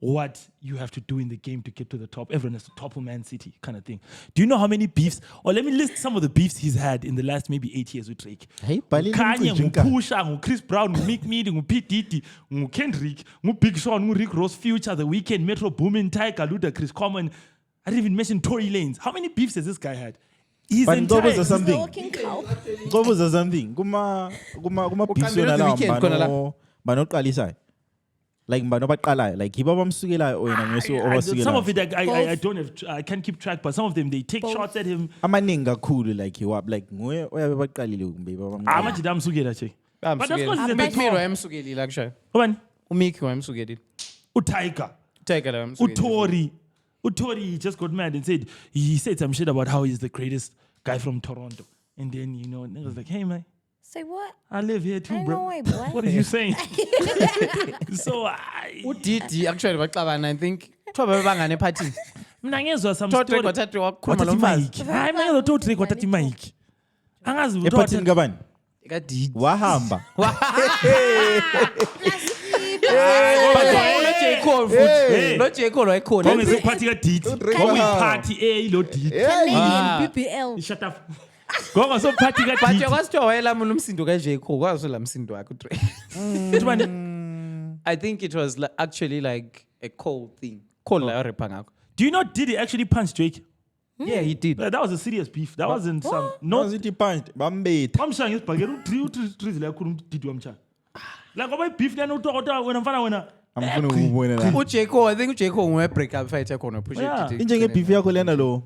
what you have to do in the game to get to the top. Everyone has to topple Man City kind of thing. Do you know how many beefs, or let me list some of the beefs he's had in the last maybe 8 years with Drake. Hey, Kanye, Pusha, Chris Brown, Meek Mill, P. Diddy, Kendrick, Big Sean, Rick Ross, Future, The Weeknd, Metro Boomin, Tyga, Ludacris, Common. I didn't even mention Tory Lanez. How many beefs has this guy had? He's entire. But something. Kuma beefs yona la like some of it I don't have I can't keep track, but some of them they take shots at him. Amaninga cool like you up like nguye oyabaqalile kumbe amathi damsukela che. But that's because he's a bit more wayemsukelile actually. Ubani? Umiki wayemsukelile. UTiger. Tiger la wayemsukelile. Utori he just got mad and he said some shit about how he's the greatest guy from Toronto. And then niggas was like, hey man. Say what? I live here too, bro. No way, boy. What are you saying? So Udidi actually baxabana I think thoba bangane party. Mina ngezwa some story. Drake wathathu wakhuluma lo mfazi. Hayi mina ngezwa Drake wathatha imic. Angazi ephathini kabani? Kadidi. Wahamba. Lo J Cole wayekhona. Konge party kaDidi. Konge party lo Didi. Canadian BBL. Shut up. Konga so party ka But yakwasithiwa wayelama umsindo ka J Cole kwazo la msindo wakhe Drake. I think it was actually like a Cole thing. Cole la rapper ngakho. Do you know Diddy actually punched Drake? Yeah, he did. That was a serious beef. That wasn't some No city punched bambetha. Bamshaya ngesibhakela u3 la khulu Diddy wamshaya. La ngoba beef lana utokota wena mfana wena. Angifuna ukubona la. uJ Cole, I think uJ Cole nguye break up fight yakhona push it. Injenge beef yakho lena lo.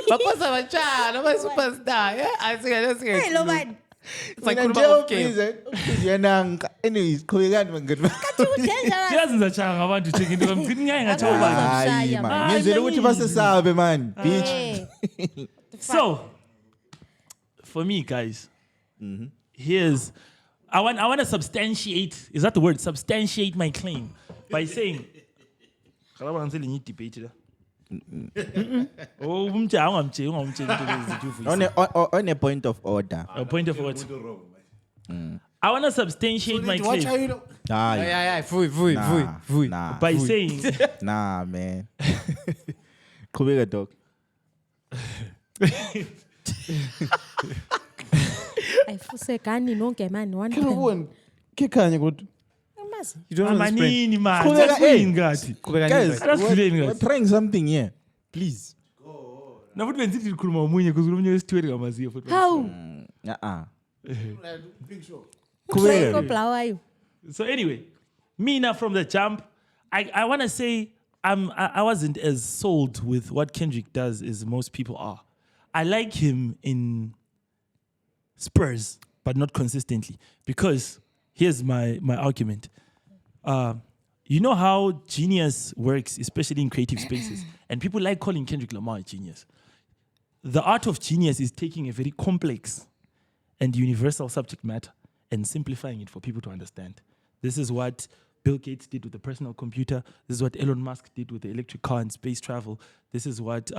Bakosa bachana ba superstar. Yeah, I see let's get. Hey, Loban. It's like kuruma game. Uyananga anyways qhubekani mangani. Siyazenza changa abantu check into ngicininya ngachoba. Hayi man. Ngenzela ukuthi basesabe man. Bitch. So for me guys, here's I want to substantiate, is that the word? Substantiate my claim by saying on a point of order. A point of order. I want to substantiate my claim. By saying nah man. Kubeka dog. Ayifusekani nonke man one time. Kikhanye kodwa. You don't Manini man. That's doing that. Guys, That's we're trying something here. Please. Na futhi benzithi likhuluma omunye kuze omunye wesithwele ngamaziyo futhi. How? So anyway, Mina from the jump, I want to say I wasn't as sold with what Kendrick does as most people are. I like him in spurs, but not consistently. Because here's my argument. You know how genius works, especially in creative spaces, and people like calling Kendrick Lamar a genius. the art of genius is taking a very complex and universal subject matter and simplifying it for people to understand. This is what Bill Gates did with the personal computer. This is what Elon Musk did with the electric car and space travel. This is what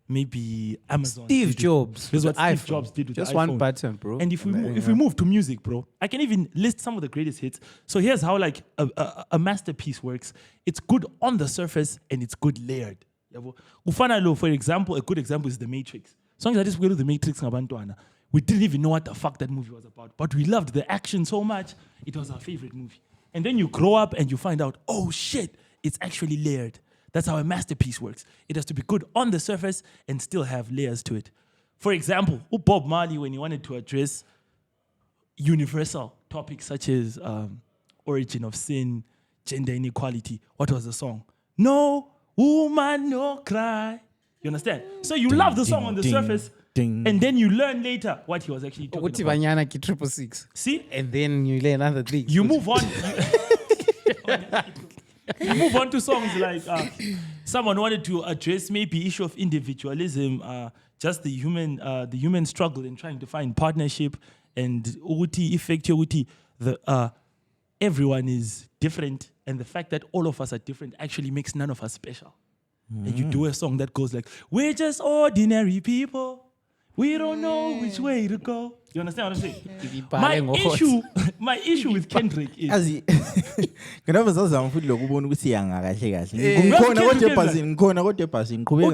maybe Amazon Steve Jobs. This is what iPhone. Steve Jobs did with Just the one iPhone. button, bro. And if we move to music, bro, I can even list some of the greatest hits. So here's how like a masterpiece works. It's good on the surface and it's good layered. Ufana, for example, a good example is The Matrix. Songs like this, we go to The Matrix ngabantwana. We didn't even know what the fuck that movie was about, but we loved the action so much. It was our favorite movie. And then you grow up and you find out, oh shit, it's actually layered. That's how a masterpiece works. It has to be good on the surface and still have layers to it. For example, Bob Marley, when he wanted to address universal topics such as origin of sin, gender inequality, what was the song? No woman, no cry. You understand? So you love the song on the surface, and then you learn later what he was actually talking about. Banyana ki 666. See? And then you learn other things. You move on. You move on to songs like someone wanted to address maybe issue of individualism, just the human struggle in trying to find partnership, and uti effect uti everyone is different, and the fact that all of us are different actually makes none of us special. And you do a song that goes like, we're just ordinary people. We don't know which way to go. You understand what I'm saying? My issue with Kendrick is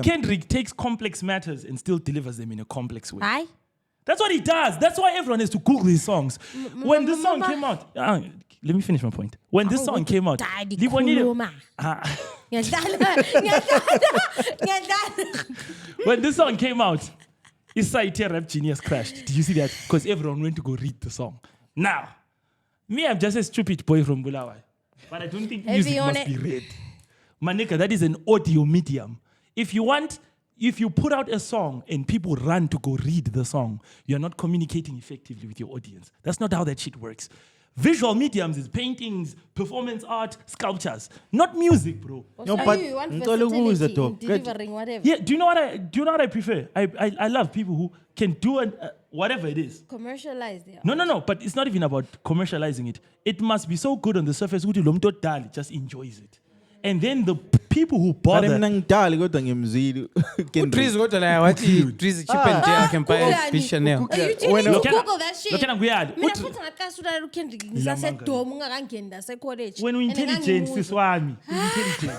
Kendrick takes complex matters and still delivers them in a complex way. Aye. That's what he does. That's why everyone has to Google his songs. When this song came out, let me finish my point. When this song came out, when this song came out, Isaiah Rap Genius crashed. Did you see that? Because everyone went to go read the song. Now, me, I'm just a stupid boy from Bulawayo. But I don't think music must be read. Maneka, that is an audio medium. If you put out a song and people run to go read the song, you're not communicating effectively with your audience. That's not how that shit works. Visual mediums is paintings, performance art, sculptures, not music, bro. No, but you want versatility in delivering whatever. Yeah, do you know what I prefer? I love people who can do whatever it is. Commercialize their No, but it's not even about commercializing it. It must be so good on the surface, just enjoys it. And then the people who bother. Trees got like trees cheap and I can buy a fish Chanel. You need to Google that shit. When we intelligent, this one. Intelligent.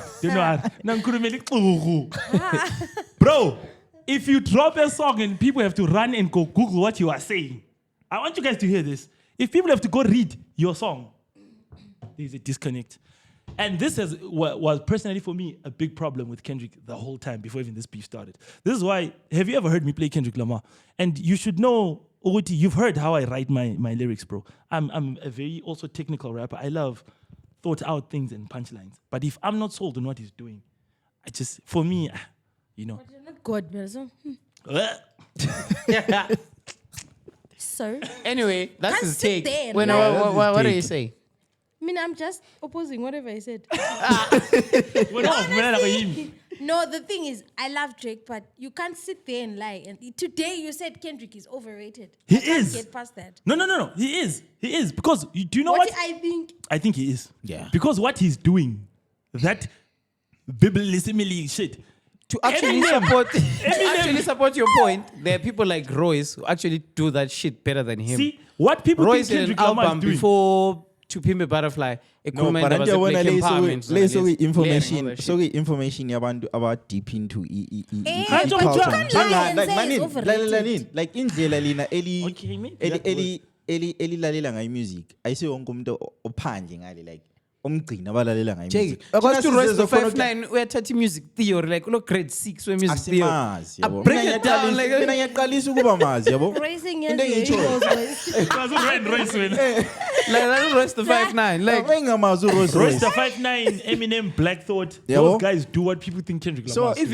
Bro, if you drop a song and people have to run and go Google what you are saying, I want you guys to hear this. If people have to go read your song, there's a disconnect. And this was personally for me a big problem with Kendrick the whole time before even this beef started. This is why, have you ever heard me play Kendrick Lamar? And you should know, Oti, you've heard how I write my lyrics, bro. I'm a very also technical rapper. I love thought out things and punchlines. But if I'm not sold on what he's doing, for me, you know. But you're not God, Melzo. So. Anyway, that's his take. What do you say? I mean, I'm just opposing whatever I said. No, the thing is, I love Drake, but you can't sit there and lie. And today you said Kendrick is overrated. He I can't is. get past that. No. He is. Because do you know what? I think. I think he is. Yeah. Because what he's doing, that biblically shit. To actually support your point, there are people like Royce who actually do that shit better than him. See, what people Royce think did an Kendrick Lamar album is doing. before To Pimp a Butterfly. No, but information yabantu about deep into but you can't lie and say it's overrated. like indlela lina elilalela ngayo music ayise wonke umuntu ophandle ngale like umgcina abalalela ngayo music. Because to Royce the 5'9" we are 30 music theory like look grade 6 we music theory. I break it down like mina ngiyaqalisa ukuba mazi yabo. Raising Into your like Royce the 5'9" like ngamazi Royce Royce the 5'9", Eminem, Black Thought. Those guys do what people think Kendrick Lamar is doing.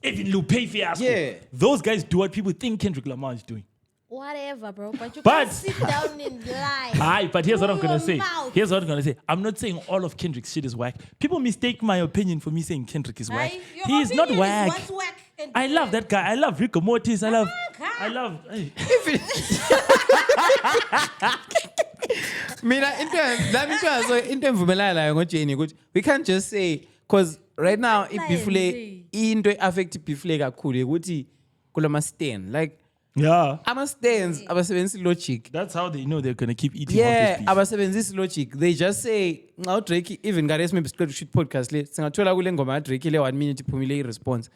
even Lupe Fiasco. Yeah. Those guys do what people think Kendrick Lamar is doing. whatever, bro. But you But- can't sit down and lie. Aye, but here's what I'm gonna say. Mouth. Here's what I'm gonna say. I'm not saying all of Kendrick's shit is whack. People mistake my opinion for me saying Kendrick is whack. Aye, your He is not opinion whack. What's whack? I love that guy. I love Rico Mortis. I love. Hey. Mina into envumelana nayo ngoJenny ukuthi we can't just say because right now ibifule into affect ibifule kakhulu ukuthi kulama stand like Yeah. ama stands abasebenzisa logic. That's how they know they're going to keep eating Yeah, all this beef. abasebenzisa logic. They just say now Drake even got maybe to shoot podcast le singathola kule ngoma Drake le 1 minute iphumile response.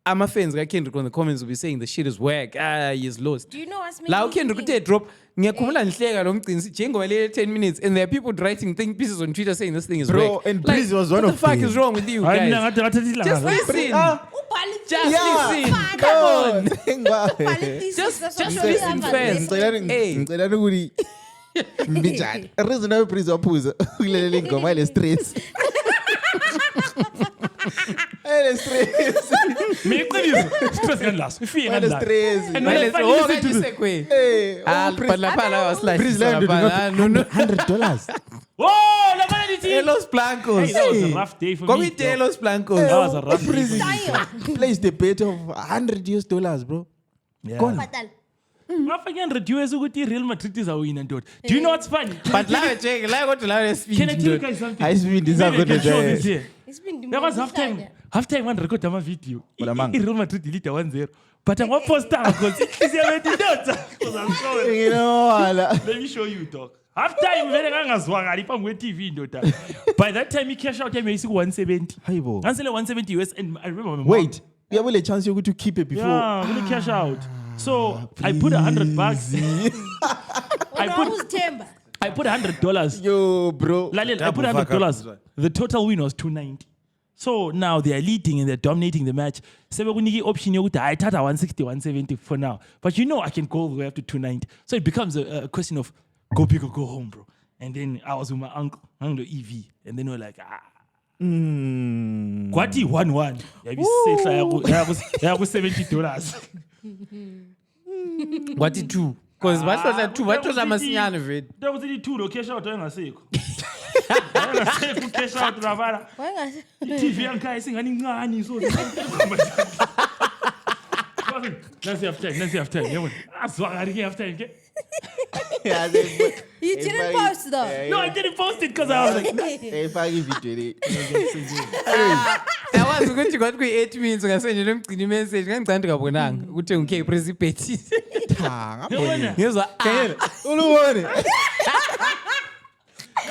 Ama fans ka Kendrick on the comments will be saying the shit is whack. He's lost. Do you know what's La Kendrick uthe drop ngiyakhumula ngihleka lo mgcini njengoba le 10 minutes and there are people writing think pieces on Twitter saying this thing is Bro, whack. and Breezy was one what of the fuck them. is wrong with you guys? Just listen. Just listen. Come on. Just listen first. Hey. Ngicela ukuthi mbijani. Reason why Breezy waphuza ukulelela ingoma le stress. Ele stress. Miqiniso. Stress kanlaso. Ifike Ele kanlaso. stress. And when I finally listen to this, Hey, Lapha was like Breezy land $100. oh, la mali team. Los Blancos. Hey, that was a rough day for me. Komite Los Blancos. That was a rough day. Breezy placed the bet of $100, bro. Yeah. Fatal. $500 ukuthi Real Madrid izawina ndoda. Do you know what's funny? But la check, la got la speed. Can I tell you guys something? High speed is Maybe I can show good. this here. It's been There was halftime one record ama video. Ulamanga. Real Madrid ilita 1-0. But I'm poster because it's a because I'm sorry. You know, Let me show you dog. Halftime vele ngangazwakali phambi kwe-TV ndoda. By that time cash out yami yayisiku 170. Hayibo. Ngansele 170 US and I remember my mom. Wait, you have a chance you to keep it before. Yeah, I'm gonna cash out. So I put $100. I put $100. Yo, bro. Lalel, I put $100. The total win was $290. So now they are leading and they're dominating the match. Sebekuniki option yokuthi I thatha 160, 170 for now. But you know I can go all the way up to 290. So it becomes a question of go big or go home, bro. And then I was with my uncle EV, and then we're like, Kwati 1-1. Yaku $70. What did you? Because what was amasinyane vedi? That was the 2 cash out engasekho. Engasekho cash out ravara. TV yankhaya singani incane so. Nansi after. Yabona. Azwakali ke after ke. You didn't post though. No, I didn't post it because I was like, Hey, fagi video. I was going to go 8 minutes ngasendle lomgcini message ngangicanda kabonanga ukuthi ngike precipitate. yabona. Ngizwa Ulubone.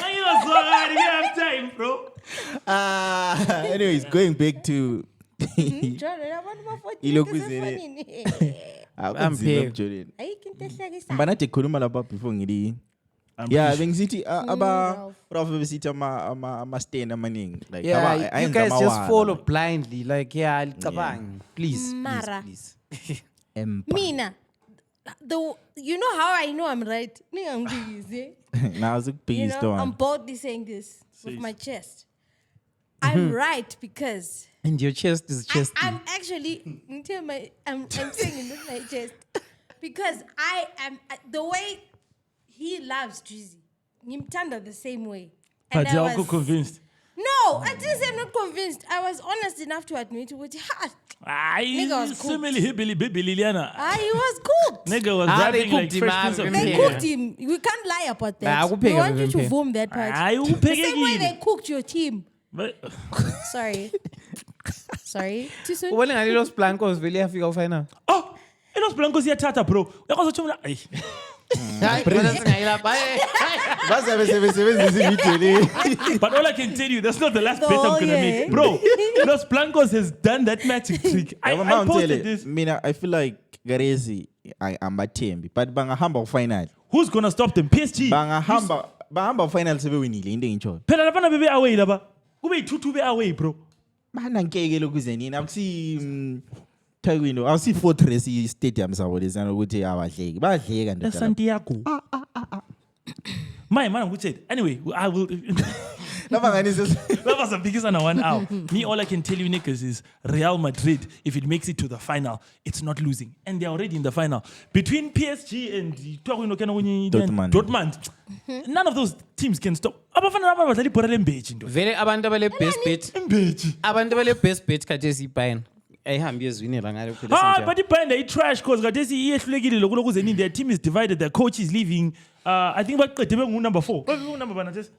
Ayizwakali ke after him, bro. Anyways, going back to Jordan. Mbanate khuluma lapha before ngili. Yeah, bengisithi aba besithi ama stand amaningi like yeah, you guys just follow blindly like alicabangi please. Mina, you know how I know I'm right? Now it's a big story. I'm boldly saying this with my chest. I'm right because. And your chest is chest. I'm actually, I'm saying it with my chest because I am the way he loves Drizzy. Nimtanda the same way. But you're also convinced. No, I didn't say I'm not convinced. I was honest enough to admit it. Nigga was cooked. He was cooked. Nigga was rapping like Fresh Prince of They cooked him. We can't lie about that. We want you to boom that part. The same way they cooked your team. Sorry. Too soon? Ubone ngani Los Blancos vele yafika final. Oh, Los Blancos iyathatha bro. Yakwazothumela. But all I can tell you, that's not the last bet I'm gonna make, bro. Los Blancos has done that magic trick. I posted this. I feel like Garezi, I'm a team, but bangahamba final. Who's gonna stop them? PSG. Bangahamba final sebe winile into enjoy. Phela labana bebe away laba. Kube 2-2 be away, bro. Mana ngeke lokuze nini akusi Takwino awusi Fortress Stadium sabo lesana ukuthi abadleki badleka ndoda Santiago. My man would say anyway, I will That was the biggest on 1 hour. Me, all I can tell you, niggas, is Real Madrid, if it makes it to the final, it's not losing. And they're already in the final. Between PSG and Dortmund, none of those teams can stop. Vele abantu abale best bet. Abantu abale best bet khathesi ibayini. ayihambi ezwinela ngalo but ibhand ayi-trash because kathesi iyehlulekile lokuloku zenini. Their team is divided, their coach is leaving. I think baqede bengu-number 4. Number bana thesi.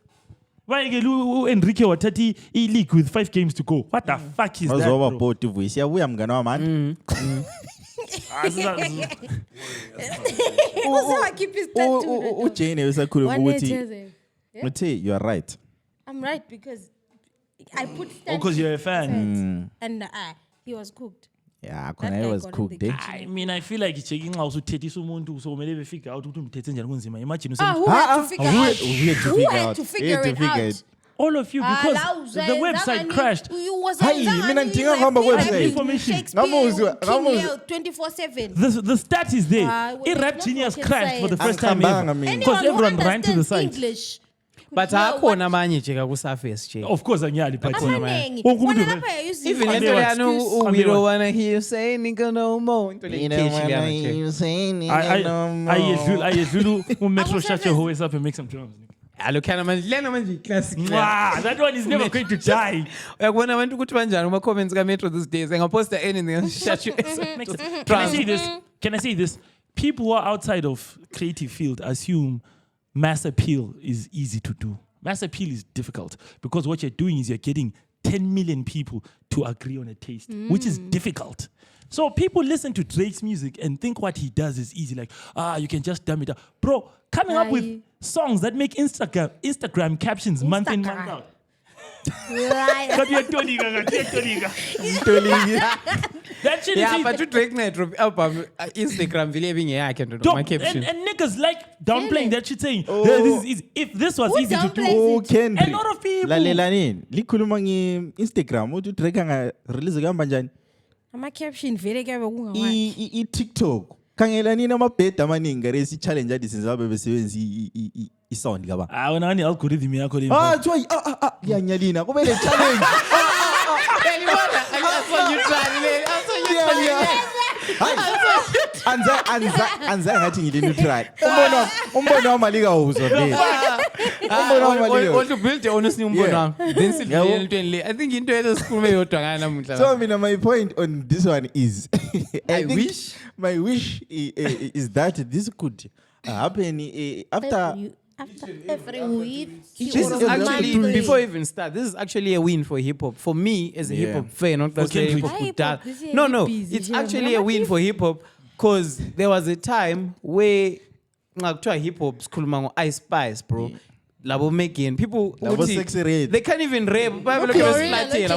Bayekele u-Enrique wathatha i-league with 5 games to go. What the fuck is that, Wazoba bro? bhoti voice yabuya mngani wami. Uzawakhipha isitatula. uJane usakhuluma One ukuthi day, uthe you are right. I'm right because I put because you're a fan. and he was cooked. Yeah, That khona guy he was got in cooked. the Eh? I mean, I feel like checking out uthethisa umuntu so kumele befigure out ukuthi umthethe njani kunzima. Imagine Who had to figure out? Who had to figure it out? all of you because the website crashed. Mina ngidinga ngihamba website. Information. Ngamuzwa. 24/7. The stat is there. Rap Genius crashed for the first time ever because everyone ran to the site. English. but akhona amanye nje kaku-surface nje. Of course, anyali but Amaningi. wonke Wona umuntu lapha using Even Kambe into what? leyana Kambe we don't what? wanna hear you say nigga no more. Into le catchy leyana nje. ayedlula umetro Akusafezi. shut your hoe up and make some drums. Alo khana manje lena manje i-classic. Mwah, that one is never going to die. Uyakubona abantu ukuthi banjani kuma comments ka Metro these days. Engaposta anything and shut you. Can I say this? Can I say this? People who are outside of creative field assume mass appeal is easy to do. Mass appeal is difficult because what you're doing is you're getting 10 million people to agree on a taste, which is difficult. So people listen to Drake's music and think what he does is easy. Like, you can just dumb it down. Bro, coming up with songs that make Instagram captions month in, month out. That shit Yeah, is but you Drake Metro album Instagram vile bingeyakhe ndo Dog, my caption. and niggas like downplaying that shit saying, Oh. this is easy. If this was Who easy to do, downplays it? Kendrick. a lot of people. Lalela nini? Likhuluma nge-Instagram uthi uDrake anga release kamba njani? ama caption vele kuyabe kungawani. I-TikTok. Khangela nini amabhedi amaningi ngaresi challenge adi since babe besebenzisa i-sound kaba. Wena ngani algorithm yakho le. Thiwa liyanyalina kumele challenge. Anza ngathi ngilini try. Umbono wami alikawuzwa vele. Umbono wami alikawuzwa. What to build your honest umbono Yeah. wami. Then sit Yabo. entweni le. I think into esikhulume yodwa ngana namuhla. So mina my point on this one is I think wish. my wish is that this could happen after After every week, This is actually before I even start. This is actually a win for hip hop. For me as a hip hop fan, not that Kendrick. hip hop Hip would die. hop, this is No, busy, it's yeah. actually a win for hip hop because there was a time where ngakuthiwa hip hop sikhuluma ngo Ice Spice, bro. Labo Megan, people Labo ukuthi Sexy Red. they can't even rap. Bible Glorilla, like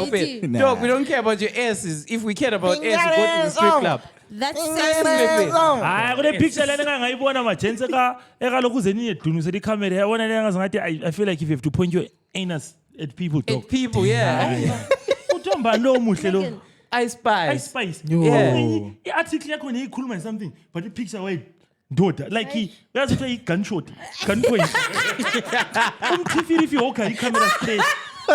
no Dog, JT. we don't care about your asses. If we cared about asses, we go to the strip club. that's Hayi kule picture lena ngangayibona majense ekalokhu zenini edunise icamera yabona le ngazathi I feel like if you have to point your anus at people dog. At people, yeah. Uthomba lo muhle lo. Ice Spice. Ice Spice. Yeah. I-article yakho neyikhuluma in something but i-picture wide ndoda like yazi kuthiwa i-gunshot gunpoint umthifile if iwokha i-camera straight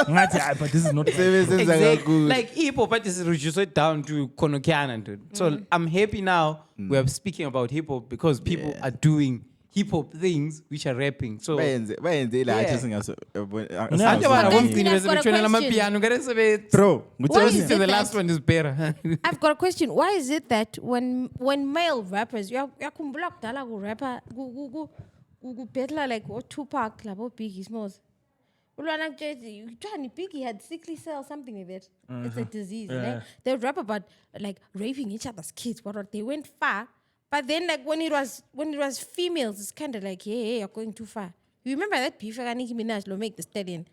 ngathi but this is not sebenza Exactly. kakhulu. Like hip hop is reduced it down to Konokiana, dude. So I'm happy now we are speaking about hip hop because people are doing hip hop things which are rapping. So bayenze ila Yeah. athi singaso Anje bana But bomgcini then I've got a besebetshonela question. amapiano ngare sebe bro Why is the it last that- one is better. I've got a question. Why is it that when male rappers, yakhumbula kudala ku-rapper ku-battler like Tupac labo Biggie Smalls. Ulwana kutshela Johnny Biggie had sickly cell, something like that. It's a disease. Right? They would rap about like raping each other's kids, but they went far. But then like when it was females, it's kind of like, hey, you're going too far. You remember that beef Nicki Minaj lo Make the Stallion?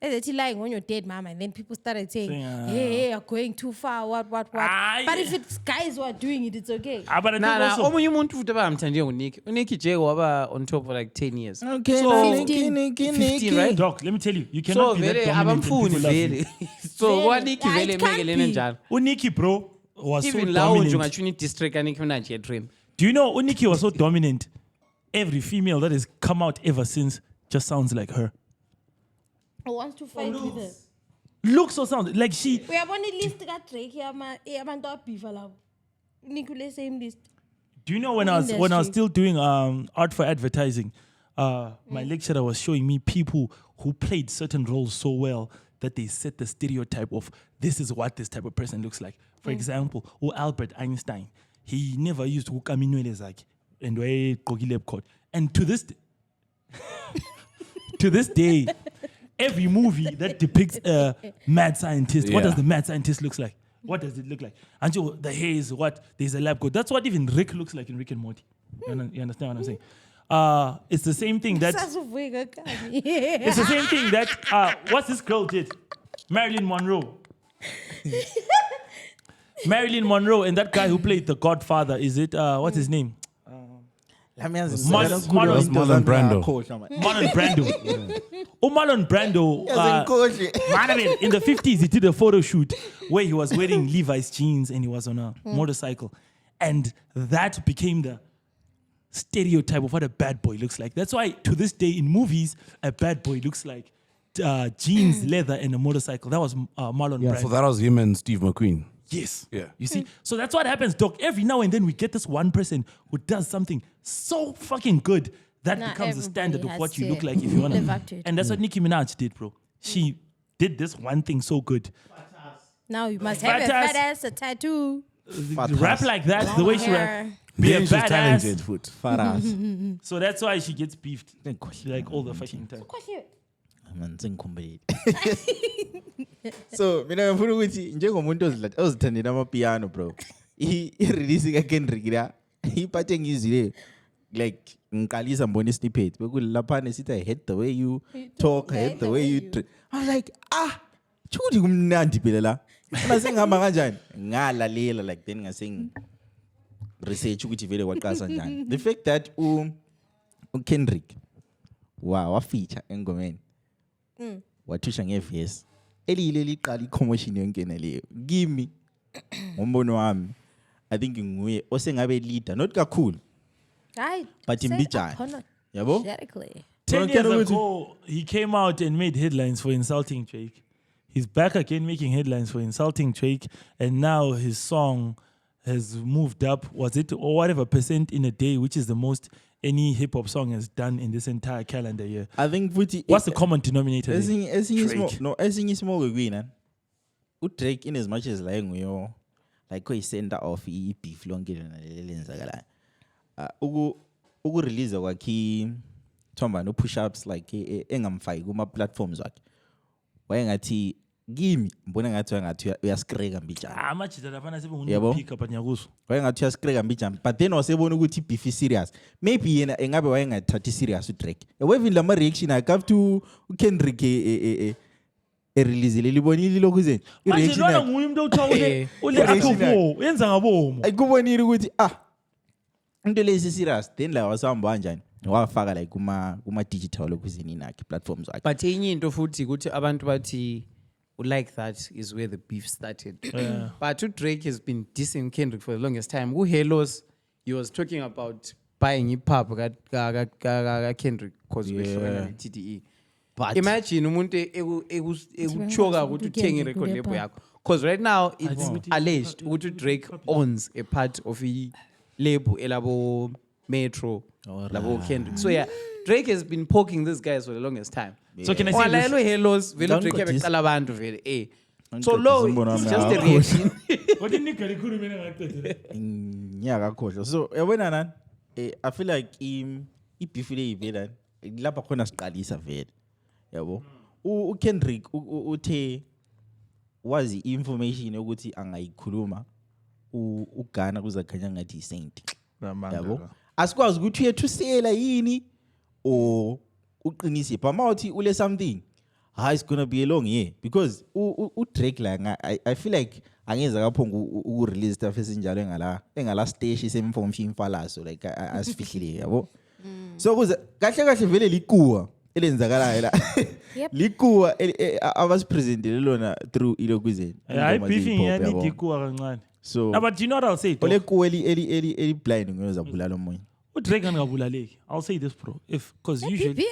Is he lying on your dead mama? And then people started saying, hey, you're going too far, what. Ah, But yeah. if it's guys who are doing it, it's okay. but I think Nah, also omunye umuntu futhi abamthandiye uNicky. uNicky J waba on top for like 10 years. Okay, So, 15 right? Doc, let me tell you, you So cannot be that vele dominant and abamfuni people love you. vele. So Vele. waNicky Yeah, vele it can't mekelene be. njalo. Uniki bro was so Even lawo nje dominant. ungathi uni-district kaNicki Minaj yedream. Do you know Uniki was so dominant? Every female that has come out ever since just sounds like her. Who wants to fight with her? Looks or sounds like she. Uyabona ilist kaDrake yabantu abhiva labo. Nikule same list. Do you know when I was Industry. still doing art for advertising, my lecturer was showing me people who played certain roles so well that they set the stereotype of this is what this type of person looks like. For example, Albert Einstein, he never used ukaminwele zakhe and wayegqokile coat. And to this day, every movie that depicts a mad scientist, what does the mad scientist look like? What does it look like? Until the hair is what? There's a lab coat. That's what even Rick looks like in Rick and Morty. You understand what I'm saying? It's the same thing that... It's the same thing that... what's this girl did? Marilyn Monroe. Marilyn Monroe and that guy who played the Godfather. Is it... what's his name? Marlon Brando. Marlon Brando. Marlon Brando. In the 50s, he did a photo shoot where he was wearing Levi's jeans and he was on a motorcycle. And that became the stereotype of what a bad boy looks like. That's why to this day in movies, a bad boy looks like jeans, leather, and a motorcycle. That was Marlon Brando. So that was him and Steve McQueen. Yes. Yeah. You see? So that's what happens, Doc. Every now and then we get this one person who does something so fucking good that becomes the standard of what you look like if you want to. And that's what Nicki Minaj did, bro. She did this one thing so good. Now you must have a fat ass, a tattoo. Rap like that, the way she rap. Be a badass. Talented foot. Fat ass. So that's why she gets beefed like all the fucking time. So mina ngifuna ukuthi njengomuntu ozithandela amapiano bro i-release kaKendrick la iphathe ngizile like ngiqalisa mbona isnippet bekulaphana sithi I hate the way you talk, I hate the way you I was like chuthi kumnandi phela la mase ngihamba kanjani ngalalela like then ngase research ukuthi vele kwaqasa njani the fact that uKendrick wafeature engomeni wathusha ngeverse elile liqala icommotion yonkena leyo kimi ngombono wami I think nguye osengabe leader not kakhulu but imbijana yabo 10 years ago he came out and made headlines for insulting Drake. He's back again making headlines for insulting Drake, and now his song has moved up, was it or whatever percent in a day, which is the most any hip hop song has done in this entire calendar year. I think what's the common denominator? Esinye small kwina. Drake in as much as like nguyo like ko center of beef lonke lenzakala. Uku release kwakhe thomba no push ups like engamfaki kuma platforms wakhe. Wayengathi kimi mbona ngathi uyaskreka mbijana amajita lapha sebengunu pick up nyakuso wayengathi uyaskreka mbijana but then wasebona ukuthi beef is serious maybe yena engabe wayengathathi serious uDrake wevini lama reaction akave to uKendrick release libonile lokhu zenje ireaction manje nguye umuntu othiwa ule yenza ngabomo ayikubonile ukuthi into lesi serious then la wasihamba kanjani wafaka like kuma digital lokuzini nakhe platforms wakhe but enye into futhi ukuthi abantu bathi like that is where the beef started. But Drake has been dissing Kendrick for the longest time. Who Halos, he was talking about buying hip hop Kendrick because we're showing TDE. But imagine umuntu ekuchoka ukuthi uthenge record label yakho. Because right now it's alleged ukuthi Drake owns a part of a label elabo Metro, labo Kendrick. So yeah, Drake has been poking these guys for the longest time. So can I say this? Halos, Drake ebecala abantu vele so low, it's just a reaction. What did Nick Alikhulumela ngaqedela? Ngiyakakhohlwa. So yabona nani? I feel like ibeef le ivela lapha khona siqalisa vele. Yabo. uKendrick uthe wazi information ukuthi angayikhuluma uGhana kuzakhanya ngathi iSaint. Yabo. Asikwazi ukuthi uyethusela yini or uqinise but mawuthi ule something it's going to be a long year because uDrake la I feel like angeza kaphonga uku-release stuff esinjalo engala stage semfomfi imfalaso like asifihlile yabo so kuze kahle vele likuwa elenzakalayo la likuwa abasipresentele lona through ilokuzeni hayi beefing yani dikuwa kancane so but you know what I'll say ole kuwa eli blind ngoza bulala omunye uDrake angabulaleki. I'll say this bro because usually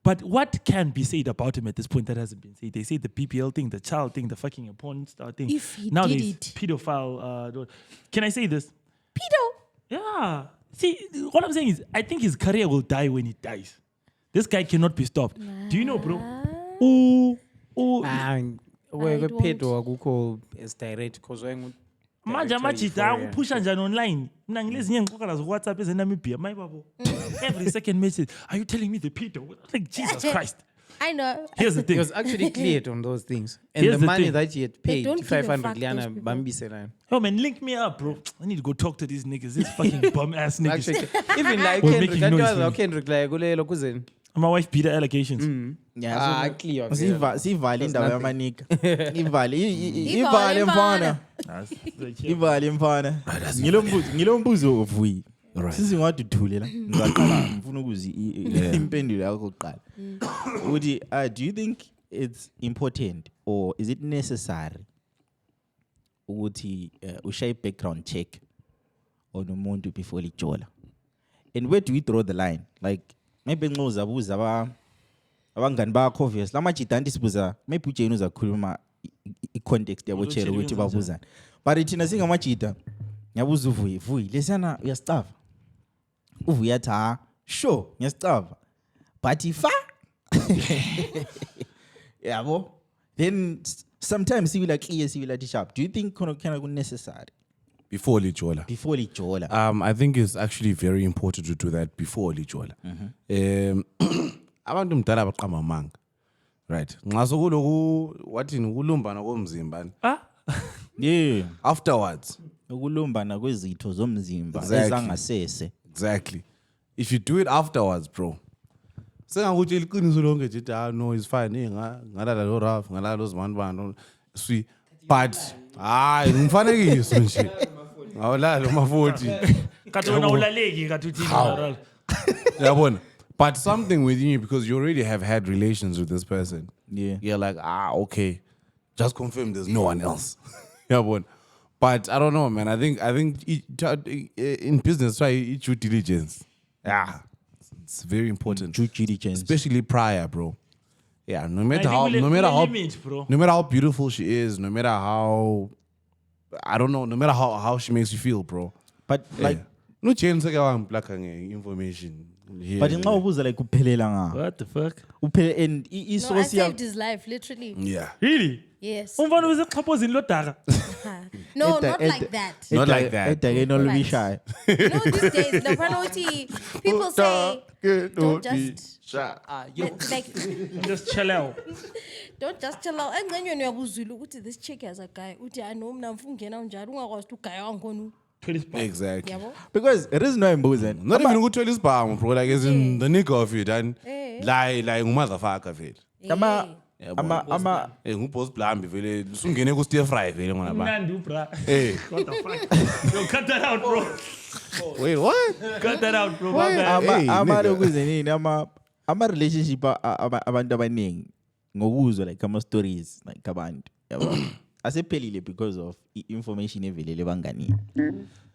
but what can be said about him at this point that hasn't been said? They say the PPL thing, the child thing, the fucking porn star thing. If he now did there's it. pedophile. Can I say this? Pedo? Yeah. See, what I'm saying is, I think his career will die when he dies. This guy cannot be stopped. Do you know, bro? Wephedo akukho as direct because manje amajita akuphusha njani online mina ngilezinye ngixoxa lazo WhatsApp ezeNamibia mayibabo every second message are you telling me the pedo like Jesus Christ. I know. Here's the thing. He was actually cleared on those things. And Here's the the money thing. that he had paid, don't give a 500 fuck, Liana those people. Bambisela. Yo man, link me up, bro. I need to go talk to these niggas. These fucking bum ass niggas. Actually, even like We're Kendrick, making that noise was for how me. Kendrick like kulelo kuzeni. My wife beat the allegations. Yeah, Clear. sivale indaba yamanika. Ivale Ivale mfana. That's Ivale mfana. Ngilombuzo ovuyi. Sisi ngwaduthule la. Ngizaqala ngifuna ukuzi impendulo yakho kuqala. Uthi do you think it's important or is it necessary ukuthi ushaye background check on umuntu before lijola? And where do we draw the line? Like maybe nxoza buza abangani bakho obvious lamajita antisibuza maybe uJane uzakhuluma icontext yabo chero ukuthi babuzana. But thina singamajita ngiyabuza uvuyi lesana uyasicava. Uvuyi athi sure ngiyasicava. But ifa yabo then sometimes sibila clear sibila sharp. Do you think kana necessary Before lijola. before lijola? I think it's actually very important to do that before lijola. Abantu mdala baqamba amanga. Right. Nxa sokuloku wathini ukulumbana komzimba. Yeah, Afterwards. ukulumbana kwezitho zomzimba Exactly. ezangasese. Exactly. If you do it afterwards, bro. Sengakuthi iqiniso lonke nje no it's fine ngalala lo Ralph ngalala lo Zimandbana sweet but ngimfanekiso nje. Awulala lo ma40. Kathi wena ulaleki kathi uthini. Yabona. But something within you because you already have had relations with this person. Yeah. You're like, okay. Just confirm there's no one else. Yabona. But I don't know, man. I think in business try due diligence. Yeah. It's very important. Due diligence. Especially prior, bro. Yeah, no I matter think how we'll no matter how limit, bro. no matter how beautiful she is, no matter how I don't know, no matter how she makes you feel, bro. But like no chance black information. Here but and nxa there. ubuza like uphelela nga. What the fuck? Uphele and No, I isource saved his life, literally. Yeah. Really? Yes. Umfana usexhaphozini lo daka. No, not like that. Not like that. Edake nolubishayo. No, these days, the penalty, people say, don't just, like, Just chill out. don't just chill out. And then you're uti this chick has a guy. Uti I know mna mfungena unjari ungakwazi to guy wangonu. Exactly. Yabo? Because there is no embuzen. Not even go to this palm, bro. Like as in the nigga of it and lie motherfucker of it. Ama Ngupost blambi vele sungene ku stir fry vele ngona ba. Mnandi bra. Hey. What the fuck? Yo, cut that out, bro. Wait, what? Cut that out, bro. My bad. ama lokuzenini ama relationship abantu abaningi ngokuzwa like ama stories like abantu yabo asephelile because of information evelele bangani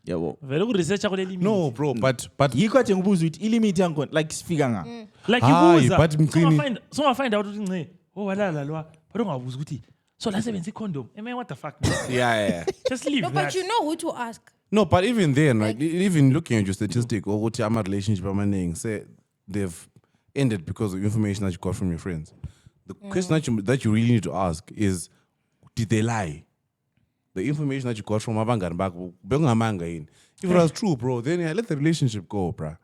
yabo Vele ku research akule limit. No, bro, but yikho athi ngibuza ukuthi ilimit yakhona like sifika nga Like Hayi, ibuza. but Mqini- So find out ukuthi nce. Oh walala lwa. But ungabuza ukuthi so la sebenza condom. Man, what the fuck? yeah. Just leave No, that. but you know who to ask. No, but even then, like even looking at your statistic or what your relationship amaning say they've ended because of information that you got from your friends. The question that you really need to ask is, did they lie? The information that you got from abangani bakho bengamanga yini. If it was true, bro, then yeah, let the relationship go, bro.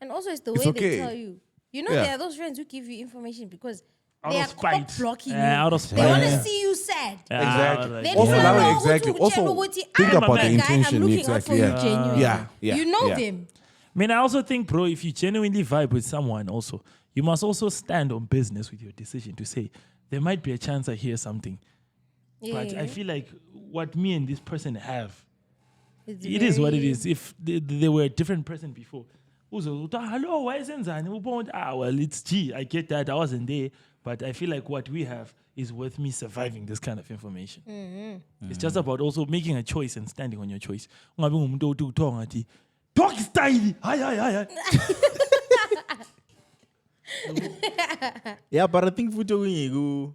And also, it's the It's way okay. they tell you. You know, Yeah. there are those friends who give you information because Out they of are spite. blocking you. Out of They spite. want to see you sad. Exactly. They Also, don't now know exactly. who to Also, tell you, think I'm about a the guy, intention. I'm looking Exactly. out for you genuinely. Yeah. You know yeah. them. I mean, I also think, bro, if you genuinely vibe with someone, also, you must also stand on business with your decision to say, there might be a chance I hear something. But I feel like what me and this person have, it is what it is. If they were a different person before, hello, why isn't that? Well, it's G. I get that. I wasn't there. But I feel like what we have is worth me surviving this kind of information. It's just about also making a choice and standing on your choice. Dog style. Hi. yeah but I think futhi okunye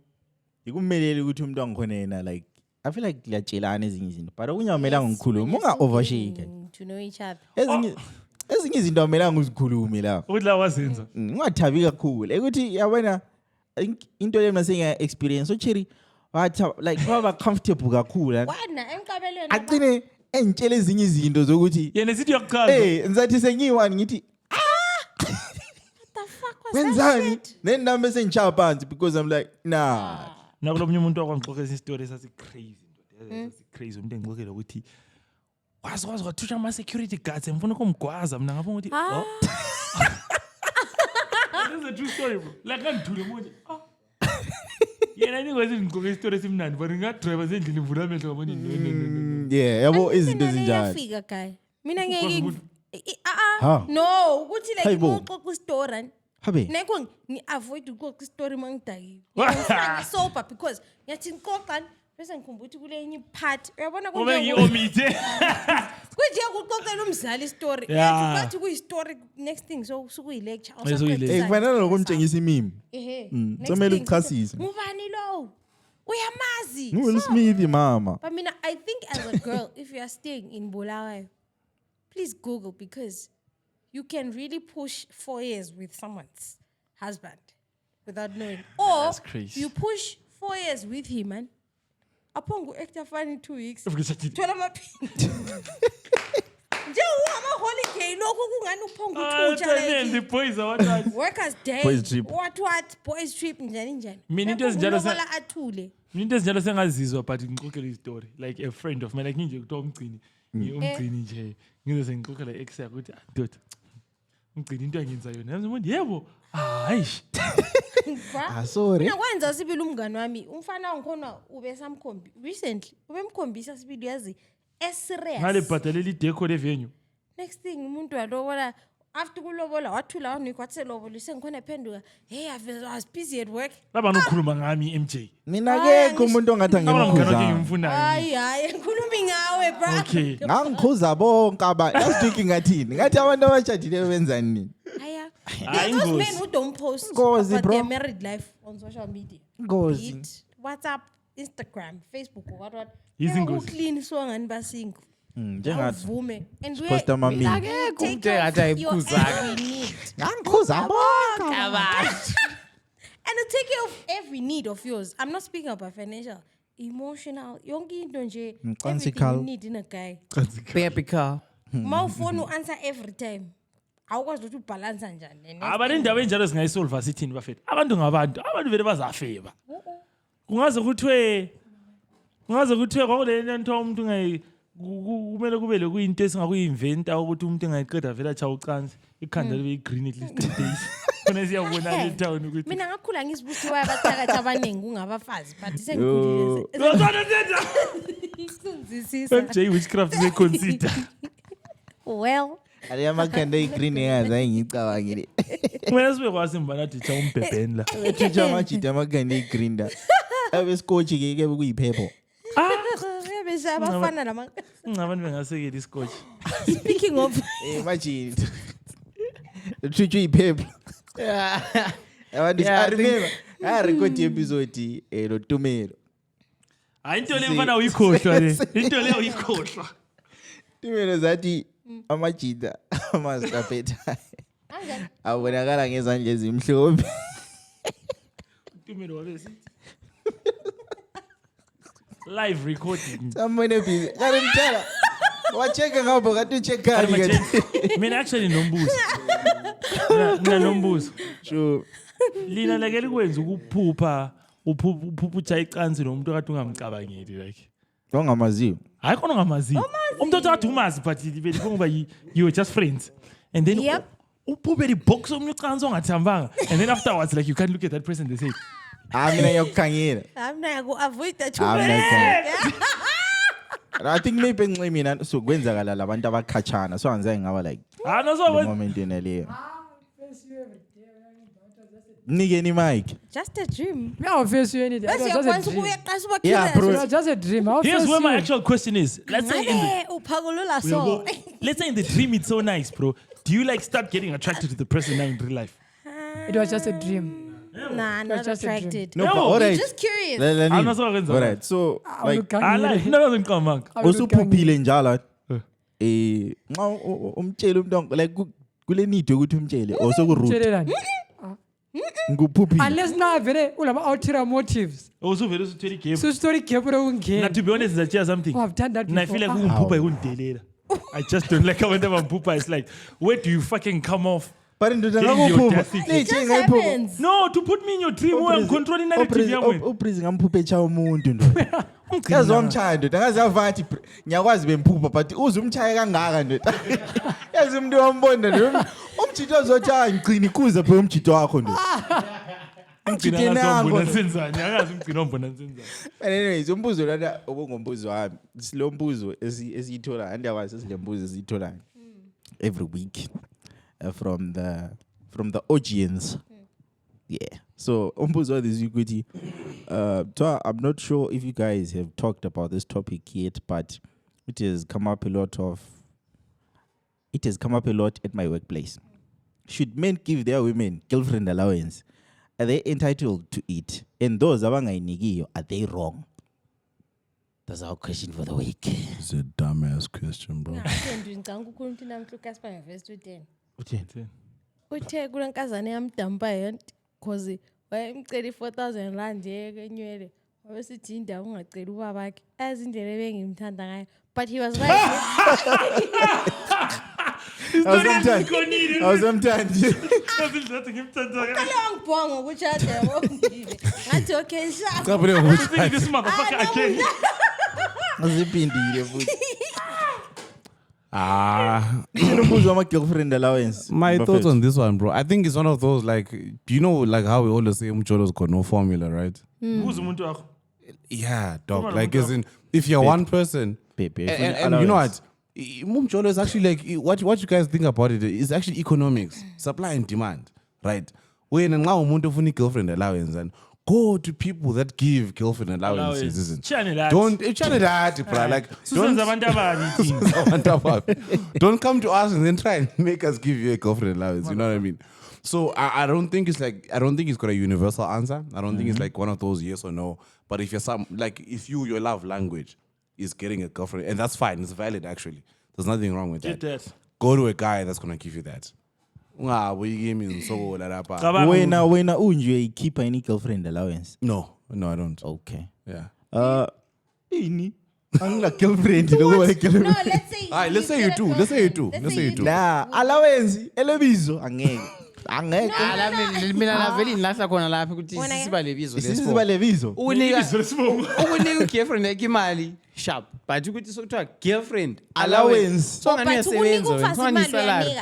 ikumelele ukuthi umuntu angikhona yena like I feel like liyatshelana ezinye izinto but okunyamelanga ngikhulume unga overshake To know each other. ezinye izinto amelanga uzikhulume la What la wazenza? ungathabi kakhulu ukuthi yabona into le mina sengiya experience so Cherry wathi like baba comfortable kakhulu wena emkabelweni agcine engitshela ezinye izinto zokuthi yena sithi uyakuchaza ngizathi sengiyiwani ngithi what the fuck was wenzani then nami sengitshaya phansi because I'm like nah nakulomnye umuntu wakwangixoxela isistory esasi crazy ndoda crazy umuntu engixoxela ukuthi wazi wathusha ama security guards ngifuna ukumgwaza mina ngabona ukuthi this is a true story bro like ngithule manje yena nikwazi ngixoxe isistory simnandi but ngadriver sendlini ivula amehlo ngabona no yeah yabo izinto ezinjalo yafika guy mina ngeke no ukuthi like uxoxa istory habe neko ngi-avoid ukuxoxa istory mangidakiwe sober because ngiyathi ngixoxa bese ngikhumbula ukuthi kule enye part uyabona kunje kuxoxela umzali istory yathi kuyistory next thing so kuyi-lecture kufanele nokumtshengisa imimi somele ukuchasise ngubani lo uyamazi Will Smith mama but mina I think as a girl if you are staying in Bulawayo please Google because you can really push 4 years with someone's husband without knowing or you push 4 years with him man upon go actor funny 2 weeks thola amaphini nje holiday lokho kungani uphonga uthutsha the boys are what workers day what boys trip njani mina into ezinjalo athule mina into ezinjalo sengazizwa but ngixoxela istory like a friend of mine like nje kuthiwa umgcini nje ngize sengixoxela ex yakhe ukuthi ndoda umgcini into engenza yona yazi yebo hayish sorry mina kwenza sibili umngani wami umfana wangikhona ube samkhombi recently ubemkhombisa sibili yazi serious ngale bhadalela ideco le venue next thing umuntu walobola after kulobola wathula wanikho wathi lobola sengikhona phenduka hey I was busy at work laba nokhuluma ngami MJ mina ke umuntu ongathi ngimfunayo hayi ngikhuluma ngawe bro okay ngangikhuza bonke abantu yasitiki ngathini ngathi abantu abashadile benzani nini those men who don't post about their married life on social media WhatsApp Instagram Facebook or what clean so ngani basingle njengathi uvume and we post ama meme ngangikhuza bonke abantu and to take care of every need of yours. I'm not speaking about financial, emotional. Yonke into nje everything you need in a guy. Babical. My phone will answer every time. Awukwazi ukuthi ubalance njani. Abanindawo enjalo singayisolve sithini bafethu. Abantu ngabantu, abantu vele bazafeba. Kungaze kuthiwe kwakule nto umuntu ngayi kumele kube le kuyinto esingakuyinventa ukuthi umuntu engayiqeda vela cha ucansi ikhanda libe green at least 3 days. Khona siyabona le town ukuthi mina ngakhula ngisibuthi wayabathakathi abaningi kungabafazi but sengikhulile. MJ witchcraft is consider. Well, ale amakhanda igreen yazi ayingicabangile. Mina sibe kwasimba nathi cha umbhebheni la. Ethutsha amajita amakhanda igreen da. Abe scotch ke kuyiphepho. Abafana nama ngabantu bengasekela isikotshi. Speaking of imagine ethutsha iphepho. I remember I record episode lo Tumelo. Hayi into le mfana uyikhohlwa le. Into le uyikhohlwa. Tumelo zathi amajita amazikaphetha. Abonakala ngezandla ezimhlophe. Tumelo wabesithi live recording. Someone busy. Ngarimtshela. Wacheka ngabo kathi ucheckani ke. Mina actually nombuzo. Mina nombuzo. Sure. Lina lekele kwenza ukuphupha uphupha icansi nomuntu kade ungamcabangeli like. Ongamaziyo. Hayi khona ongamaziyo. Umuntu othi umazi but livele ngoba you were just friends. And then uphuphe ibox omnye ucansi ongathambanga and then afterwards like you can't look at that person they say mina yakukhangela. Mina ku avoid that. I think maybe mina so kwenzakala labantu abakhatshana so angaze ngaba like no so moment eneleyo. Nigeni mic. Just a dream. Me I'll face you any day. Yeah, bro. Just a dream. Here's where my actual question is. Let's say let's say in the dream it's so nice, bro. Do you like start getting attracted to the person now in real life? It was just a dream. Nah, not attracted. No, but all right. You're just curious. I'm not so all right. So like I like no come on. Usuphuphile njalo. Nxa umtshela umuntu like kule need ukuthi umtshele or soku root. nguphuphile unless now vele ulama ulterior motives usuvele usuthwele igame so story gap na to be honest ngizatshela something Oh, I've done that and I feel like before. ungiphupha ikungidelela I just don't like whenever ngipupha it's like where do you fucking come off but ndoda Getting the ngakuphupha audacity. It just happens. no to put me in your dream where I'm controlling narrative yami uprizi ngamphupha echa umuntu ndoda yazwa umchaya ndoda angazava athi ngiyakwazi bemphupha but uze umchaye kangaka ndoda yazi umuntu wambona ndoda umjito ozothi ngicina ikuza phela umjito wakho ndoda ngicina ngazombona senzani akazi ngicina ombona senzani but anyways umbuzo lana obongombuzo wami silombuzo esiyithola andiyawazi silembuzo esiyithola every week from the audience. Yeah. So umbuzo this equity. So I'm not sure if you guys have talked about this topic yet, but it has come up a lot at my workplace. Should men give their women girlfriend allowance? Are they entitled to it? And those abangayinigiyo, are they wrong? That's our question for the week. It's a dumbass question, bro. Uthe kule nkazana yamdampa yonke cause wayemcela 4,000 rand yenywele wabesithi indawo ungacela ubabakhe azi indlela ebengimthanda ngayo but he was right. Awuzamthandi. Kale wangibhonga ngokushada yabongile ngathi okay sharp Cabule ngokuthi this motherfucker again Aziphindile futhi. Umbuzo wama girlfriend allowance. my thoughts on this one, bro. I think it's one of those like, do you know like how we always say umcholo's got no formula, right? who's umuntu wakho Yeah, dog. Like as in, if you're one person, Pepe, and you know what? Mumcholo is actually like what you guys think about it is actually economics, supply and demand, right? When now umuntu ufuna girlfriend allowance and go to people that give girlfriend allowances, isn't? Don't channel that, bro. Like don't come to us and then try and make us give you a girlfriend allowance. You know what I mean? So I don't think it's got a universal answer. I don't think it's like one of those yes or no. But if you're if your love language is getting a girlfriend, and that's fine, it's valid actually. There's nothing wrong with that. Go to a guy that's gonna give you that. Wena unje keep any girlfriend allowance? No, I don't. Okay. Yeah. Ini. Angla girlfriend no let's say let's say you do. Let's say you do. Nah, allowance elebizo angeke. Angeke. Mina na vele inlahla khona lapha ukuthi sisibalebizo lesifo. Sisibalebizo. Unika girlfriend yakhe imali sharp. But ukuthi sokuthiwa girlfriend allowance. So ngani salary.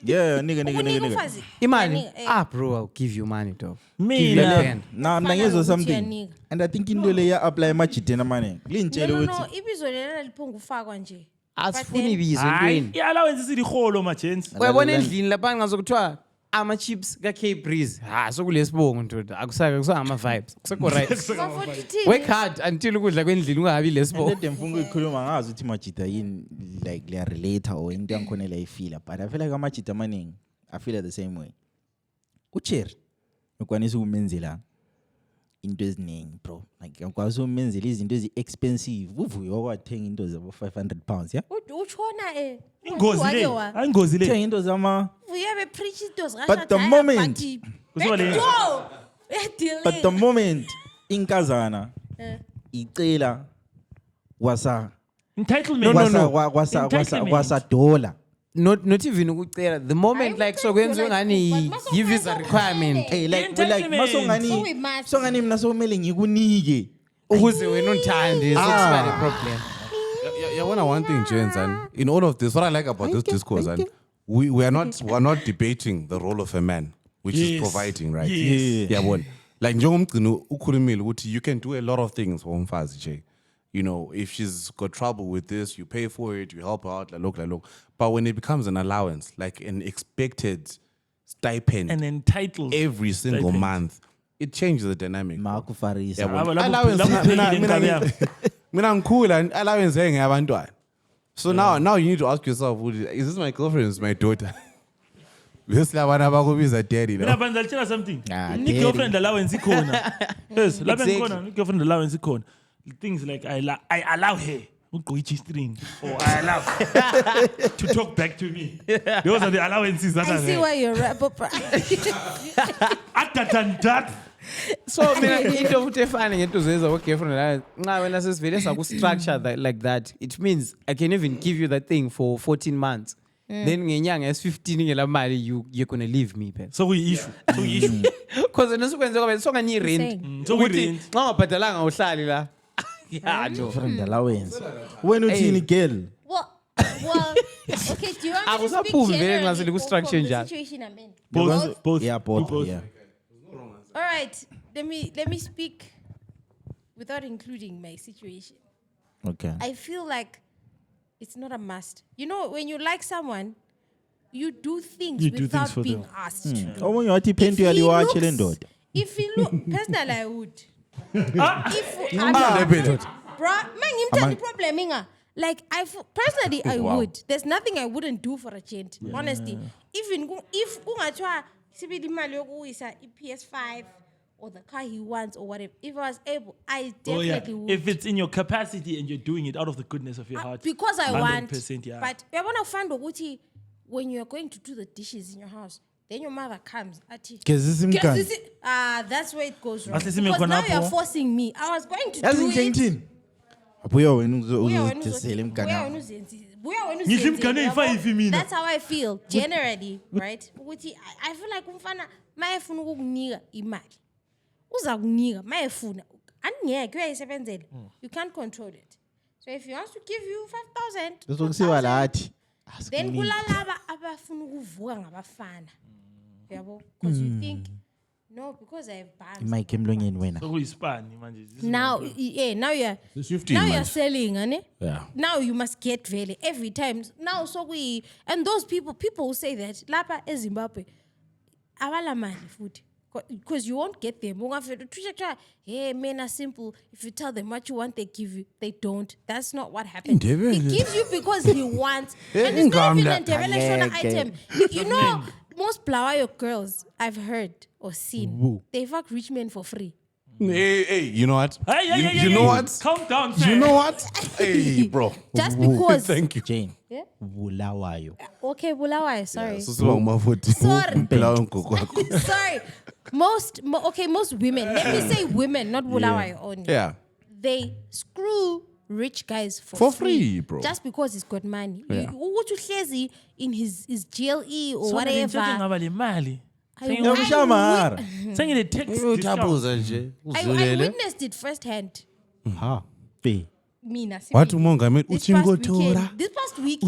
Yeah, nigga. Imali. Bro, I'll give you money, dog. Nah, ngizwe something. And I think into le ya apply majite na money. Lintshele ukuthi. No, ibizo lena liphunga ufakwa nje. Asifuni ibizo entweni. i-allowance isilikolo ma gents Uyabona endlini lapha ngazokuthiwa ama chips ka Cape Breeze. Sokulesibongo ndoda. Akusanga vibes. Kuseko right. Work hard until ukudla kwendlini ungabi lesibongo. Let them funga ikhuluma ngazi ukuthi majita yini like they are related or into yankhona la ifila, but I feel like amajita amaningi I feel the same way. Ucherry ukwanisa ukumenzela into eziningi bro, like ukwanisa ukumenzela izinto ezi-expensive uvuye wakwathenga into zabo £500 yeah utshona ingozi le thenga into zama uye bepreach into zikasha but the moment inkazana icela wasa entitlement wasa dollar Not even ukucela. The moment like so kwenziwe ngani give is a requirement. Hey like masongani mina somele ngikunike Ukuze wena unthande sokusiba le problem. Yeah, one thing, James, and in all of this, what I like about this discourse, and we're not debating the role of a man, which is providing, right? Yeah, well, like you can do a lot of things for umfazi, Jay. You know, if she's got trouble with this, you pay for it, you help her out, look. But when it becomes an allowance, like an expected stipend, an entitled every single month, it changes the dynamic. Marco Faris. Allowance, so now you need to ask yourself, is this my girlfriend or is my daughter? This is daddy. I'll tell you something. Girlfriend allowance ikhona. Yes, girlfriend allowance ikhona. Things like I allow her string or I allow her to talk back to me. Those are the allowances that I see why you're a rapper. At that than that. So mina into futhi efana ngento zeza wo girlfriend la nxa wena sesivele saku-structure that, like that, it means I can even give you that thing for 14 months. Then ngenyanga es-15 ngela mali you're gonna leave me phela. So issue. Because nesukwenze kwabe songa rent. So Ukuthi nxa ungabhadalanga uhlali la. Yeah, no. Friend allowance. When uthini girl? Well, okay, do you want me to speak Akusaphumi vele nxa generally seliku-structure or from the njalo. situation I'm in? Both. Yeah, both. Yeah. All right, let me speak without including my situation. Okay. I feel like it's not a must. You know, when you like someone, you do things without for being them. asked to. Oh, when you are If he looks- If he look, personally, I would. Bro, man, problem inga. Like personally, I would. There's nothing I wouldn't do for a gent. Honestly, even if ungatwa sibili imali yokuyisa PS5 or the car he wants or whatever, if I was able, I definitely would. If it's in your capacity and you're doing it out of the goodness of your heart. Because I want. 100%, yeah. But I want to find ukuthi when you're going to do the dishes in your house, then your mother comes at you. That's where it goes wrong. Because now you're forcing me. I was going to do it. That's how I feel generally, right? I feel like umfana mayefuna ukukunika imali uza kunika mayefuna angeke uyayisebenzela, you can't control it. So if he wants to give you 5,000 then kulalaba abafuna ukuvuka ngabafana yabo, because you think no, because I have bands. My emlonyeni wena. So uyispani manje. Now you're selling, ane? Yeah. Now you must get value every time. Now so and those people who say that lapa eZimbabwe abala mali futhi, because you won't get them. Hey, men are simple. If you tell them what you want, they give you. They don't. That's not what happens. He gives you because he wants. And it's not even a development item. You know, most Blawayo girls I've heard or seen, they fuck rich men for free. Hey, you know what? Hey, you know what? Calm down, You know what? Hey, bro. Just because. Thank you. Jane. Yeah? Bulawayo. Okay, Bulawayo, sorry. Sorry. Sorry. Most women, let me say women, not Bulawayo only. Yeah. They screw rich guys For free, bro. Just because he's got money. Yeah. What you lazy in his GLE or So whatever. ngaba le mali. I Sengile text. I witnessed it firsthand. Ha. Be. Mina. What umongameli This past uchingotora? weekend, this past week,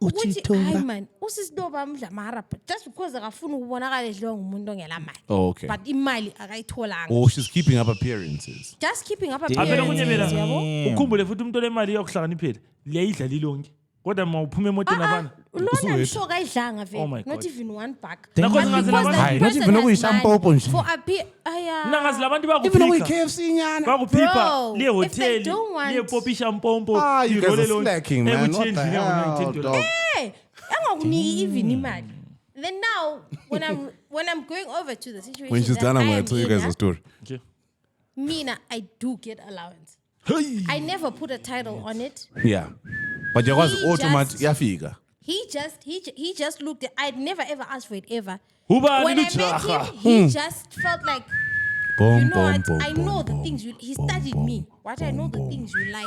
Uchitora. hayi man, usisidoba amdla mara just because akafuna ukubonakala edliwa ngumuntu ongela mali. Oh, okay. But imali akayitholanga. Oh, she's keeping up appearances. Just keeping up Avela appearances, kunyebela. yabo. Ukhumbule futhi umuntu olemali yokuhlakaniphela. Liyayidla lilonke. Kodwa mawuphuma emotweni abana. Lona I'm sure kayidlanga vele. Oh my God. Not even one pack. Nakho But singazi because labantu- that Hayi, person not even has okuyishampopo money nje. for appear. Mina ngazi labantu Even though we bakuphika. KFC nyana. Bakuphipha Bro, liye if they hotel, don't want- liye popisha mpompo. Ah, you guys are irole lonke. slacking, man. What the Ekutshentshini hell, yango-$19. dog? Hey, angakuniki even imali. Then now, when I'm going over to the situation, When she's that done, I'm I going am to tell you in, guys a story. Okay. Mina, I do get allowance. I never put a title on it. Yeah. But you was He automatic just- yafika. He just looked at, I'd never ever asked for it ever. Ubani When I met lujaha? him, he just felt like, Boom, you know boom, what, boom, I know boom, the things you, he boom, studied boom, me. What I know the boom, things you like.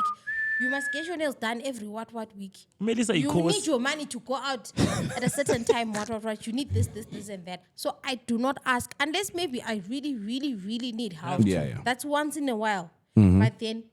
You must get your nails done every what week. Melissa You Ikosi. need your money to go out at a certain time, what. You need this, and that. So I do not ask, unless maybe I really, really, really need help. Yeah. That's once in a while. But then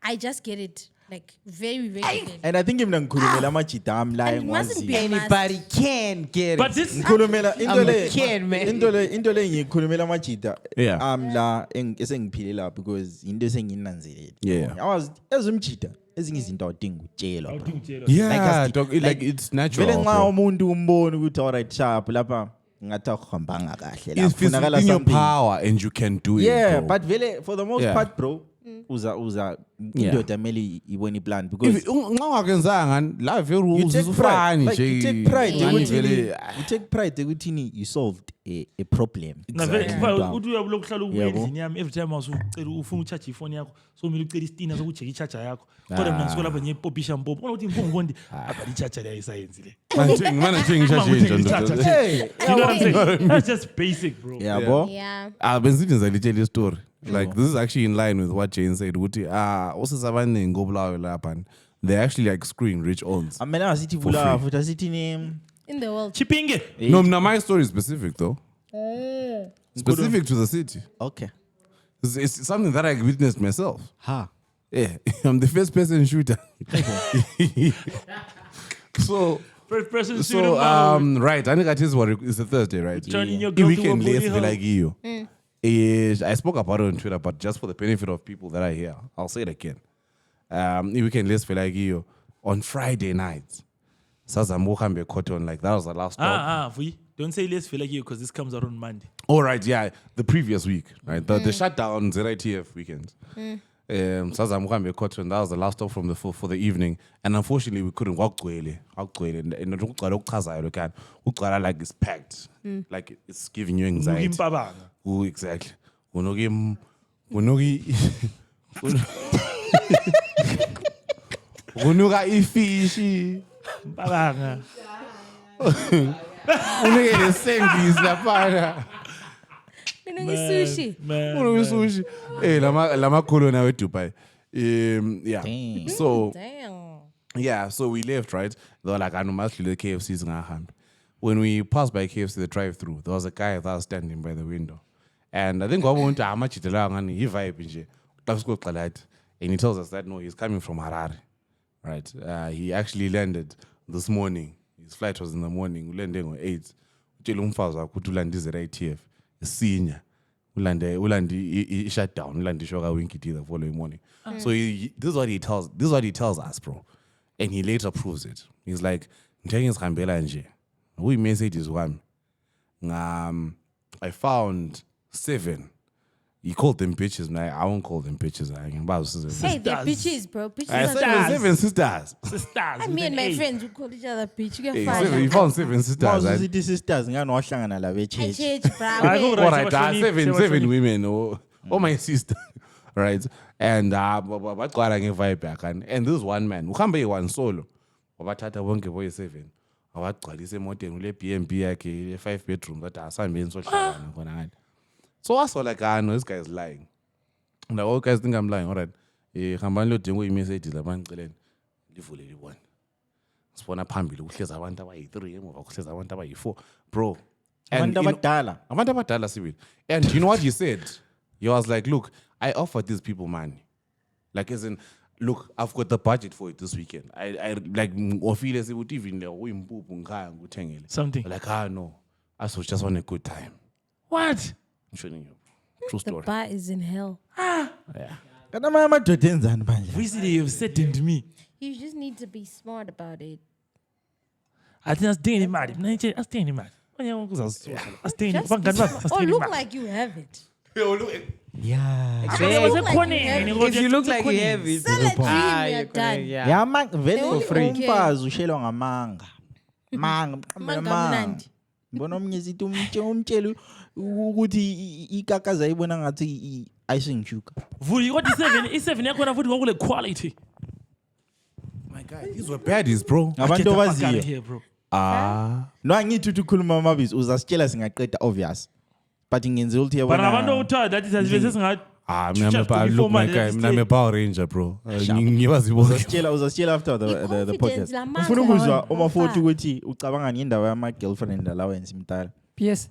I just get it. Like, very, very clearly. And I think even ngikhulumela amajita And amlaye it mustn't be ngwazi. a must. Anybody can get But it. this Ngikhulumela into le a kid, man. into le ngikhulumela amajita Yeah. amla esengiphile lapha because into esenginanzelele. Yeah. I was ezimjita ezinye izinto awudingi ukutshelwa. bro. Yeah, Like, dog, like it's Vele natural. nxa bro. umuntu umbona ukuthi alright sharp lapha ngathi akuhambanga kahle It's lapha in your something. power and you can do it. Yeah, bro. but vele for the most Yeah. part bro uza indoda mele ibone iplan because If ungakenzanga la vele you rules take pride, usufani like, you nje. take pride Ngani ekuthini vele- you take pride ekuthini you solved a problem. Na vele Yeah. uthi uyabuloku hlala ubuye Yabo. endlini yami every time usucela ufuna ucharge ifone yakho so kumele ucela istina sokujeka i-charger yakho kodwa mina ngisuka lapha ngiyepopisha mpopo bona ukuthi ngibongondi abali i-charger le ayisayenzi le Ngimane nje ngishashe nje. Hey, you know what I'm saying that's just basic bro yabo. Yeah. Benzithi ngizalitshela story. Like this is actually in line with what Jane said. Ukuthi usisi abaningi kobulawe lapha. They're actually like screwing rich owns. Amela asithi For vula free. futhi asithi ni In the world. chipinge No, my story is specific though. Specific to the city. okay. It's something that I witnessed myself. Ha. Yeah, I'm the first person shooter. so first person so right, I think that is what it's a Thursday, right? Turning your girl to a weekend booty less hole. like you. I spoke about it on Twitter, but just for the benefit of people that are here, I'll say it again. Weekend less like you on Friday night. Sazambuhambe Cotton, like that was the last stop. Vuyi, don't say let's feel like you because this comes out on Monday. All right, yeah, the previous week, right? The shutdown ZITF weekend. Sazambuhambe Cotton, that was the last stop from the for the evening, and unfortunately we couldn't walk like it's packed, like it's giving you anxiety. Ukimpabanga. Ooh, exactly. Unuka ifishi. Mpabanga. Unuke nesengis lapha. Sushi. Unuke sushi. Lama colonna we Dubai. Yeah. Damn. So Damn. yeah, so we left, right? They were like, I know the KFC's in our hand. When we passed by KFC, the drive-through, there was a guy that was standing by the window. And I think I went to Amachitela and he vibe and he tells us that no, he's coming from Harare. Right. He actually landed this morning. His flight was in the morning. Landing on 8. Uchelumfaza kutulandize ITF. Senior. Ulandi shut down. Ulandi shoga winky the following morning. So this is what he tells. This is what he tells us, bro. And he later proves it. He's like, "Njengis khambela nje. We message is one. I found 7. He called them bitches, man. I won't call them bitches. Hey, they're bitches, bro. Bitches I are said 7 sisters. Sisters. Me and my with an A. friends who call each other bitch. You Hey, get fired. he found 7 sisters. Mawuzi Right? sithi sisters ngani wahlangana la I bechechi. change, bro. I go Wait. right. All right, 7 women or my sister, right? And but vibe back and this one man uhambe one solo wabathatha bonke boy 7 awagcwalisa emoteni ule B&B yakhe 5 bedroom that asambe ensohlala khona ngani. So I saw like no, this guy is lying. And all guys think I'm lying. All right, hambani lo dingo i-message labani celeni livule libone. Sibona phambili kuhleza abantu abayi3 emuva kuhleza abantu abayi4 bro. And Abantu you know- abadala. Abantu abadala sibili. And you know what he said? He was like, look, I offered these people money. Like as in, look, I've got the budget for it this weekend. I like ofile sibuthi even le uyimpuphu ngikhaya ngikuthengele. Something. Like, no. I just want a good time. What? I'm showing you. True The story. bar is in hell. Yeah. Kana amadoda enzani manje? Recently you've saddened me. You just need to be smart about it. I think that's staying mad. I'm staying mad. I'm staying Just mad. be smart. Oh, look mad. like you have it. Yeah. Look like you have it. If you look like you have it, Sell a dream, you're you're done. yeah. Ya vele only free. okay. Umfazi ushelwa ngamanga. Manga, Manga manga. mnandi. Mbona omnye sithi umtshela ukuthi ikakaza ayibona ngathi icing sugar. Vuyi, you got i7 yakhona futhi ngokule quality. My guy, these were baddies, bro. Ngabantu Get the fuck out of abaziyo. here, bro. No angithi uthi ukhuluma amabizo uzasitshela singaqeda obvious. But ngenzela ukuthi But abantu yabona. uthanda that is as singathi Mina look, my guy, I'm a Power Ranger, bro. Ngibazi bonke. Uzasitshela after the I-confidence podcast. lamanga Ufuna ukuzwa wona uma futhi ngofana. ukuthi ucabanga ngendaba yama girlfriend allowance mtala. PS,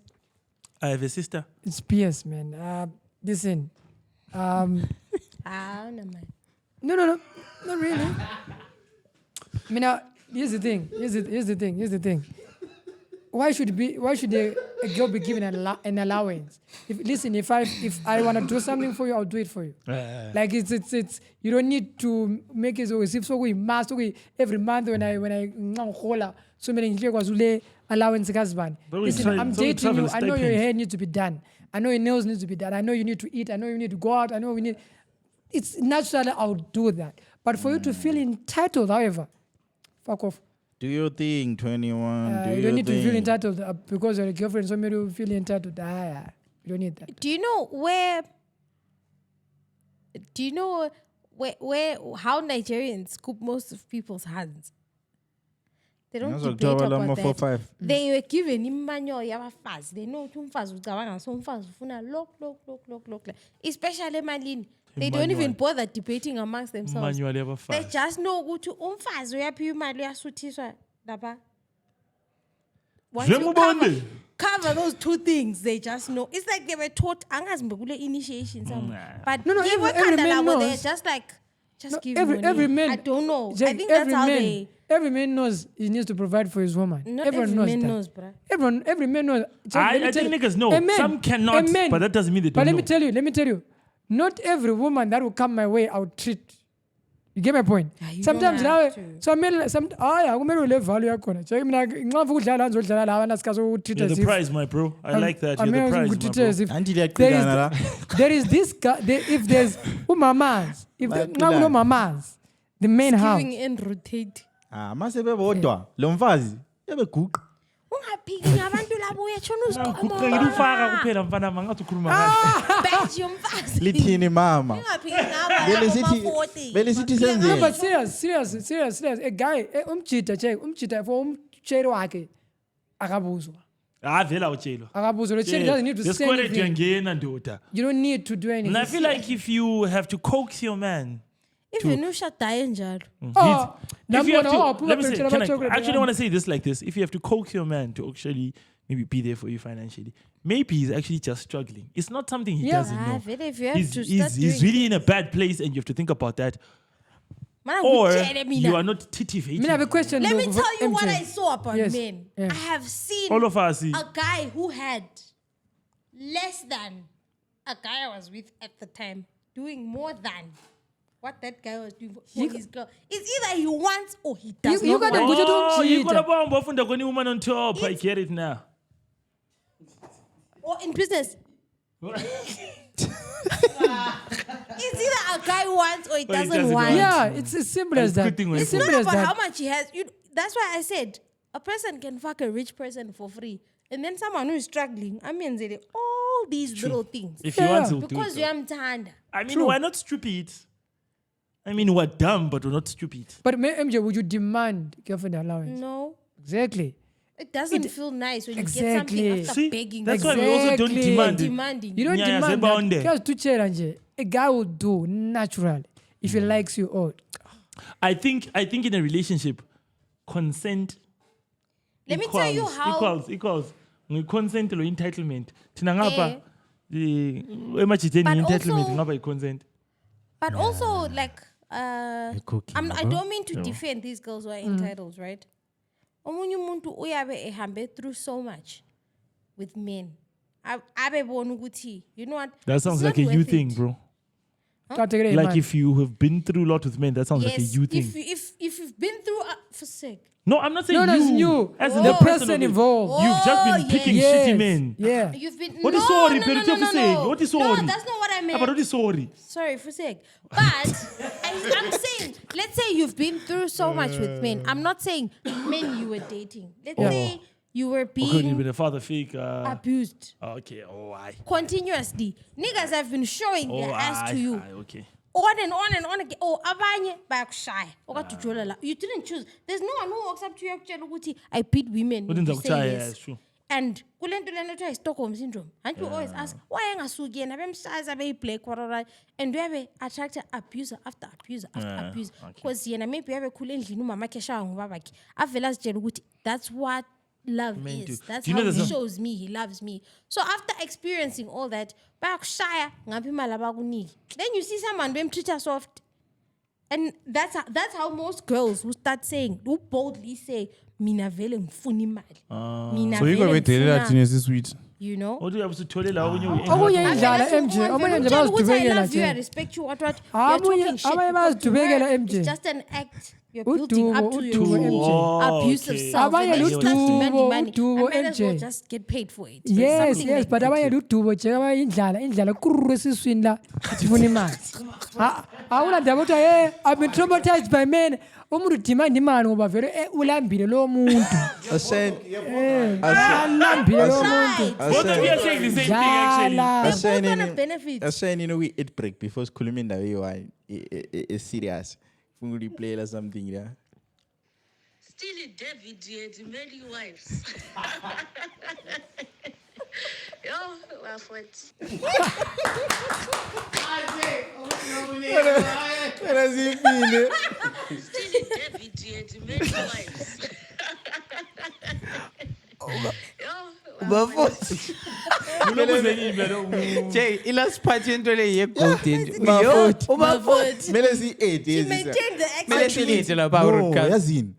I have a sister. it's PS, man. Listen. Ah, no, man. No, not really. I mean, here's the thing. Why should a girl be given an allowance? If I want to do something for you, I'll do it for you. Like it's you don't need to make it as if so we must every month when I call so many allowance husband. But we Listen, try- I'm so we dating travel you. I know your stipends. hair needs to be done. I know your nails need to be done. I know you need to eat. I know you need to go out. I know we need. it's naturally I would do that. But for you to feel entitled, however, fuck off. Do your thing, 21. You don't need to feel entitled because you're a girlfriend. So maybe you feel entitled. You don't need that. Do you know where how Nigerians scoop most of people's hands? They don't debate about that. They were given immanual yabafazi. They know umfazi ucabanga so umfazi ufuna look. Especially emalini. They don't even bother debating amongst themselves. They just know ukuthi umfazi uyaphiwa imali uyasuthiswa lapha. Once you cover those two things, they just know. It's like they were taught angazi mbekule initiation somewhere. But no, every man knows. They're just like give every man. I don't know. Jack, I think that's how they. Every man knows he needs to provide for his woman. Not Everyone every man knows, bruh. Every man knows. Jack, I think niggas know. Some cannot, but that doesn't mean they don't know. But let me tell you, not every woman that will come my way, I'll treat. You get my point? Sometimes now, so I mean, kumele value yakona. So mina ngicafa ukudlala ngizodlala la abana sikazo utreat as the prize, my bro. I like that. You're the prize, my bro. There is this guy. If there's umamas, if no mamas, the main house. Giving and rotate. Masebe bodwa. Lo mfazi ebeguqa. Ungaphiki ngabantu labo uyatshona Kuqela ufaka kuphela mfana mangathi ukhuluma ngathi. Bench yomfazi. Lithini mama? Ungaphiki ngaba Bele sithi senze. No, but serious. A guy, umjita for umtsheri wakhe akabuzwa. Vela utshelo. Akabuzwa. The chair doesn't need to say anything. You don't need to do anything. And I feel like if you have to coax your man, even ushadaye njalo. If you have to, let me say, I actually want to say this like this. If you have to coax your man to actually maybe be there for you financially, maybe he's actually just struggling. It's not something he doesn't know. If you have He's really in a bad place and you have to think about that. Or you are not titivating. I have a question. Let me tell you what I saw about men. I have seen all of us a guy who had less than a guy I was with at the time doing more than what that guy was doing for his girl. It's either he wants or he doesn't. You got a bomb off and the woman on top. I get it now. Or in business. It's either a guy wants or he doesn't want. Yeah, it's as simple as that. It's not about how much he has. That's why I said a person can fuck a rich person for free. And then someone who is struggling, I mean, all these little things. If you want to because do you am tanda. I mean, we're not stupid. I mean, we're dumb, but we're not stupid. But MJ, would you demand girlfriend allowance? No. Exactly. It doesn't feel nice when you get something after begging. That's why we also don't demand it. Demanding. You don't demand that. A guy will do naturally if he likes you all. I think in a relationship, consent Let me tell you how equals consent or entitlement. Tinangapa the entitlement ngaba consent. But also like I don't mean to defend these girls who are entitled, right? Omunye umuntu uyabe ehambe through so much with men. Abebona ukuthi, you know what? That sounds like a you thing, bro. Huh? Like if you have been through a lot with men, that sounds like a you thing. If you've been through for sake. No, I'm not saying you. As the person involved. You've just been picking shitty men. Yeah. You've been. What is sorry? What is sorry? No, that's not what I meant. But what is sorry? Sorry for sake. But I'm saying, let's say you've been through so much with men. I'm not saying men you were dating. Let's say you were being a father figure abused. Okay. Oh, I. Continuously, niggas have been showing their ass to you. Okay. On and on again. Oh, abanye bayakushaya. Okatujola. You didn't choose. There's no one who walks up to you and I beat women. Yes, true. And kulento lento Stockholm syndrome. And you always ask, why angasuki yena bemsize abe black and we have attracted abuser after abuser after abuser. Because yena maybe have khule endlini umama kesha ngubabakhe. Avela sitshela ukuthi that's what love is. That's how he shows me he loves me. So after experiencing all that, bayakushaya ngaphi imali abakuniki. Then you see someone bem treat her soft. And that's how most girls will start saying, boldly say, mina vele ngifuna imali. So you got to tell that to sweet. you know. What do you have to tell la unye okunye indlala MJ abanye nje I bazidubekela love you, I nje respect you, what. You're talking shit. abanye because to bazidubekela her, MJ. It's just an act. You're building up to Udubo, your MJ. abusive okay. self. Abanye And then you start demanding money. ludubo, I might as well MJ. just get paid for it. yes Something yes like but that. abanye ludubo nje abanye indlala kururu esiswini la sifuna imali awula ndaba ukuthi I've been traumatized by men umuntu demand imali ngoba vele ulambile lo muntu alambile lo muntu Both of you are saying the same thing actually. They're both gonna benefit. Asaying we eat break before sikhuluma indaba eyi-one is serious. Funa ukuyiplayela something la. Still David yet many wives. Yo, wafowethu. Phela zipile. Still David yet many wives. Bafowethu. Jay ilast part yento le yegolden Bafowethu. Mele si-8 Maintain the mele accent. silithe lapha broadcast yazini.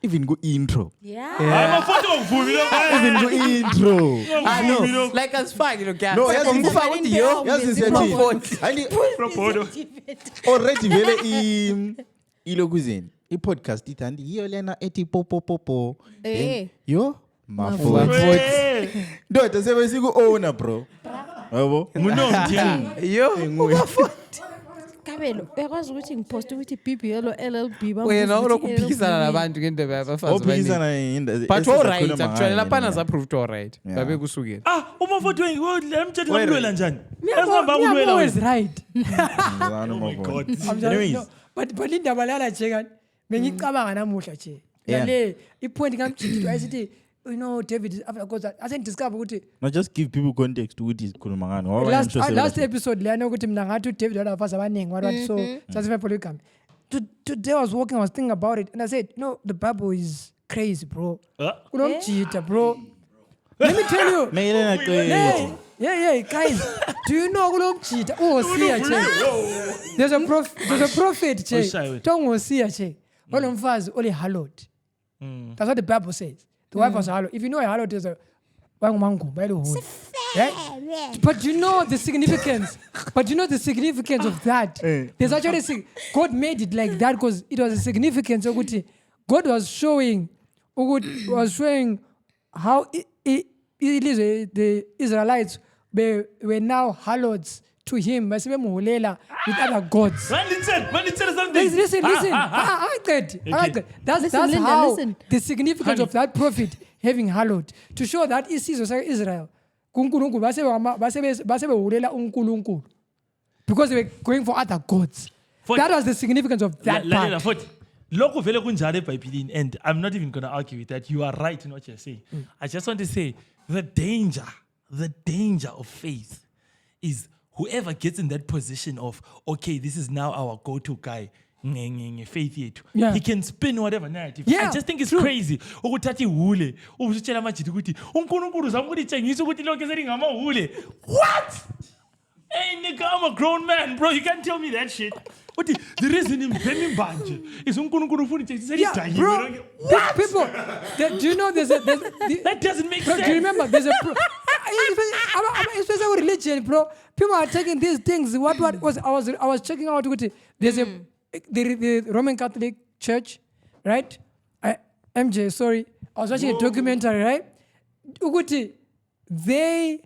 Even go-intro. Yeah. I'm a photo of Vumi. Even go-intro. no like asifaki lo guy No, yazi ngifaka ukuthi yo yazi siyathini. Hayi Propodo. already vele ilokuzeni. I-podcast ithandi yiyo lena ethi popopopo. Yo mafowethu. Ndoda sebe siku-owner bro. Yabo? Munomthi. yo Kabelo, uyakwazi ukuthi ngiposte ukuthi BBL LLB wena ulokuphikisana nabantu ngendaba yabafazi Ophikisana but all right actually lapha approved all right babe kusukela Uma photo emthetho ngamlwela njani? Miyabo always right God. No, but indaba lala nje kanti bengicabanga namuhla nje le ipoint kamjidi ayisithi you know David after because I think discover ukuthi Now just give people context ukuthi sikhuluma ngani. Ngoba last episode leyana ukuthi mina ngathi uDavid walafazi abaningi what so sasive polygamy today I was walking I was thinking about it and I said no the Bible is crazy bro kunomjida bro let me tell you Mayelena qe. yeah guys do you know kulomjida uHosea che there's a prophet che Hosea che olomfazi oli hallowed that's what the Bible says the wife was hallowed if you know a hallowed is a wangumangu by the hood right? But you know the significance of that there's actually God made it like that because it was a significance ukuthi God was showing how the Israelites were now hallowed to him base bemuhulela with other gods. Listen. That's how the significance of that prophet having hallowed to show that isizwe Israel kuNkulunkulu base behulela uNkulunkulu because they were going for other gods. That was the significance of that part. Lokho vele kunjalo eBhayibhelini and I'm not even going to argue with that. You are right in what you're saying. I just want to say the danger of faith is whoever gets in that position of okay, this is now our go-to guy. Faith yethu. Yeah. He can spin whatever narrative. Yeah, I just think it's true. crazy. Ukuthatha ihule, ubusitshela amajidi ukuthi uNkulunkulu zama ukutshengisa ukuthi lonke selingamahule. What? Hey nigga, I'm a grown man, bro. You can't tell me that shit. But the reason in Bemibanje is uNkulunkulu ufuna ukutshengisa Yeah, bro. People, do you know that doesn't make bro, sense. do you remember there's a especially with religion, bro. People are taking these things. What was I was checking out with there's the Roman Catholic Church, right? MJ, sorry. I was watching a documentary, right? Uguti, they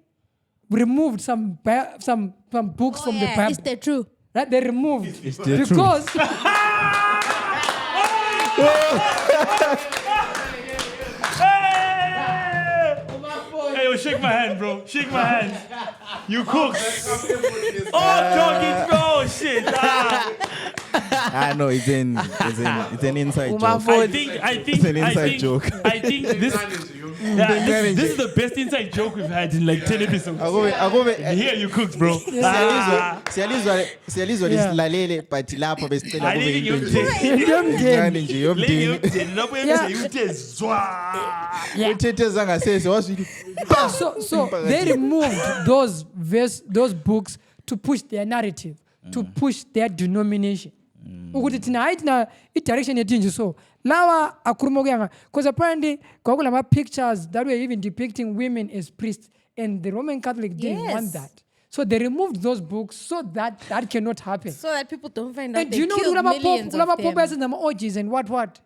removed some books from the Bible. Is that true? Right? They removed because Hey, yo, shake my hand, bro. Shake my hand. You cook. Doggy, bro. Shit. No, it's an inside joke. I think It's an inside joke. I think this is the best inside joke we've had in like 10 episodes. Here you cooked, bro. Siyalizwa lisilalele but lapho besicela kube into uthetheza ngasese washo so they removed those books to push their narrative, to push their denomination. Ukuthi thina hayi thina i-direction yethu nje so lawa akhuluma kuyanga because apparently kwakulama pictures that were even depicting women as priests and the Roman Catholic didn't want Yes. that. So they removed those books so that cannot happen. So that people don't find out And they do you know killed millions of them. Pope and orgies and what?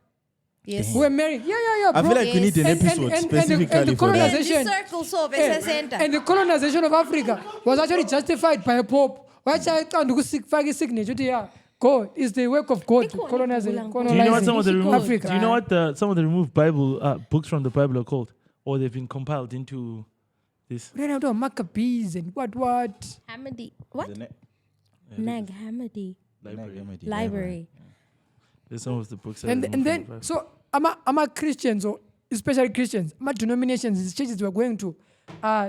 Yes. Who were married. Yeah, bro. I feel like we need an And- episode and specifically the for that. colonization. And the circle so Yeah. center. And the colonization of Africa was actually justified by a pope. Why I can't do signature? Yeah, God is the work of God. Colonizing. Do you know what some of the removed? Africa. Do you know what some of the removed Bible books from the Bible are called, or they've been compiled into this? Maccabees and what? Hamadi. What? Isn't it? Nag Hamadi. Library. There's some of the books. That are And removed from the then Bible. so I'm Christians, or especially Christians, my denominations, these churches were going to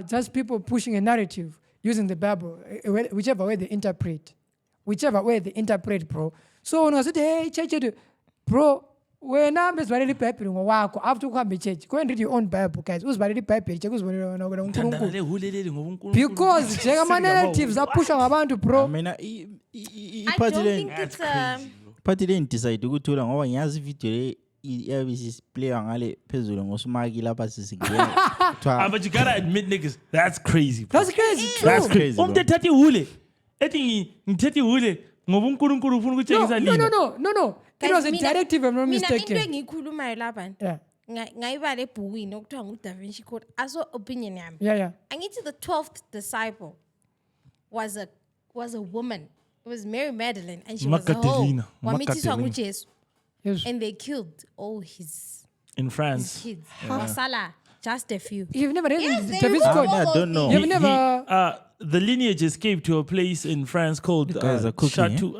just people pushing a narrative using the Bible, whichever way they interpret, bro. So when I said, hey, church, bro, when I'm just very Bible, after come church, go and read your own Bible, guys. Who's very Bible? Thandana lehulelele ngoba uNkulunkulu Because njengama narratives are pushing abantu, bro. Mina I iphathi don't le think it's iphathi le decide ukuthula ngoba ngiyazi video le iyabe sisiplaya ngale phezulu ngosumaki lapha Ah, but you gotta admit, niggas, that's crazy. Bro. That's crazy, true. That's crazy, bro. Umuntu ethatha ihule ethi ngithethe ihule ngoba uNkulunkulu ufuna ukutshengisa lina. No. It was a directive, if I'm not Mina into mistaken. engiyikhulumayo lapha Yeah. ngayibala ebhukwini okuthiwa ngu-Da Vinci Code aso opinion yami. Yeah. Angithi the 12th disciple was a woman. It was Mary Magdalene, and she was a hoe. Magdalena. Wamithiswa nguJesu. Yes. And they killed all his In France. kids. Wasala just a few. You've never read Yes, the they Da Vinci removed Code? I don't know. You've never. The lineage escaped to a place in France called guys are cooking,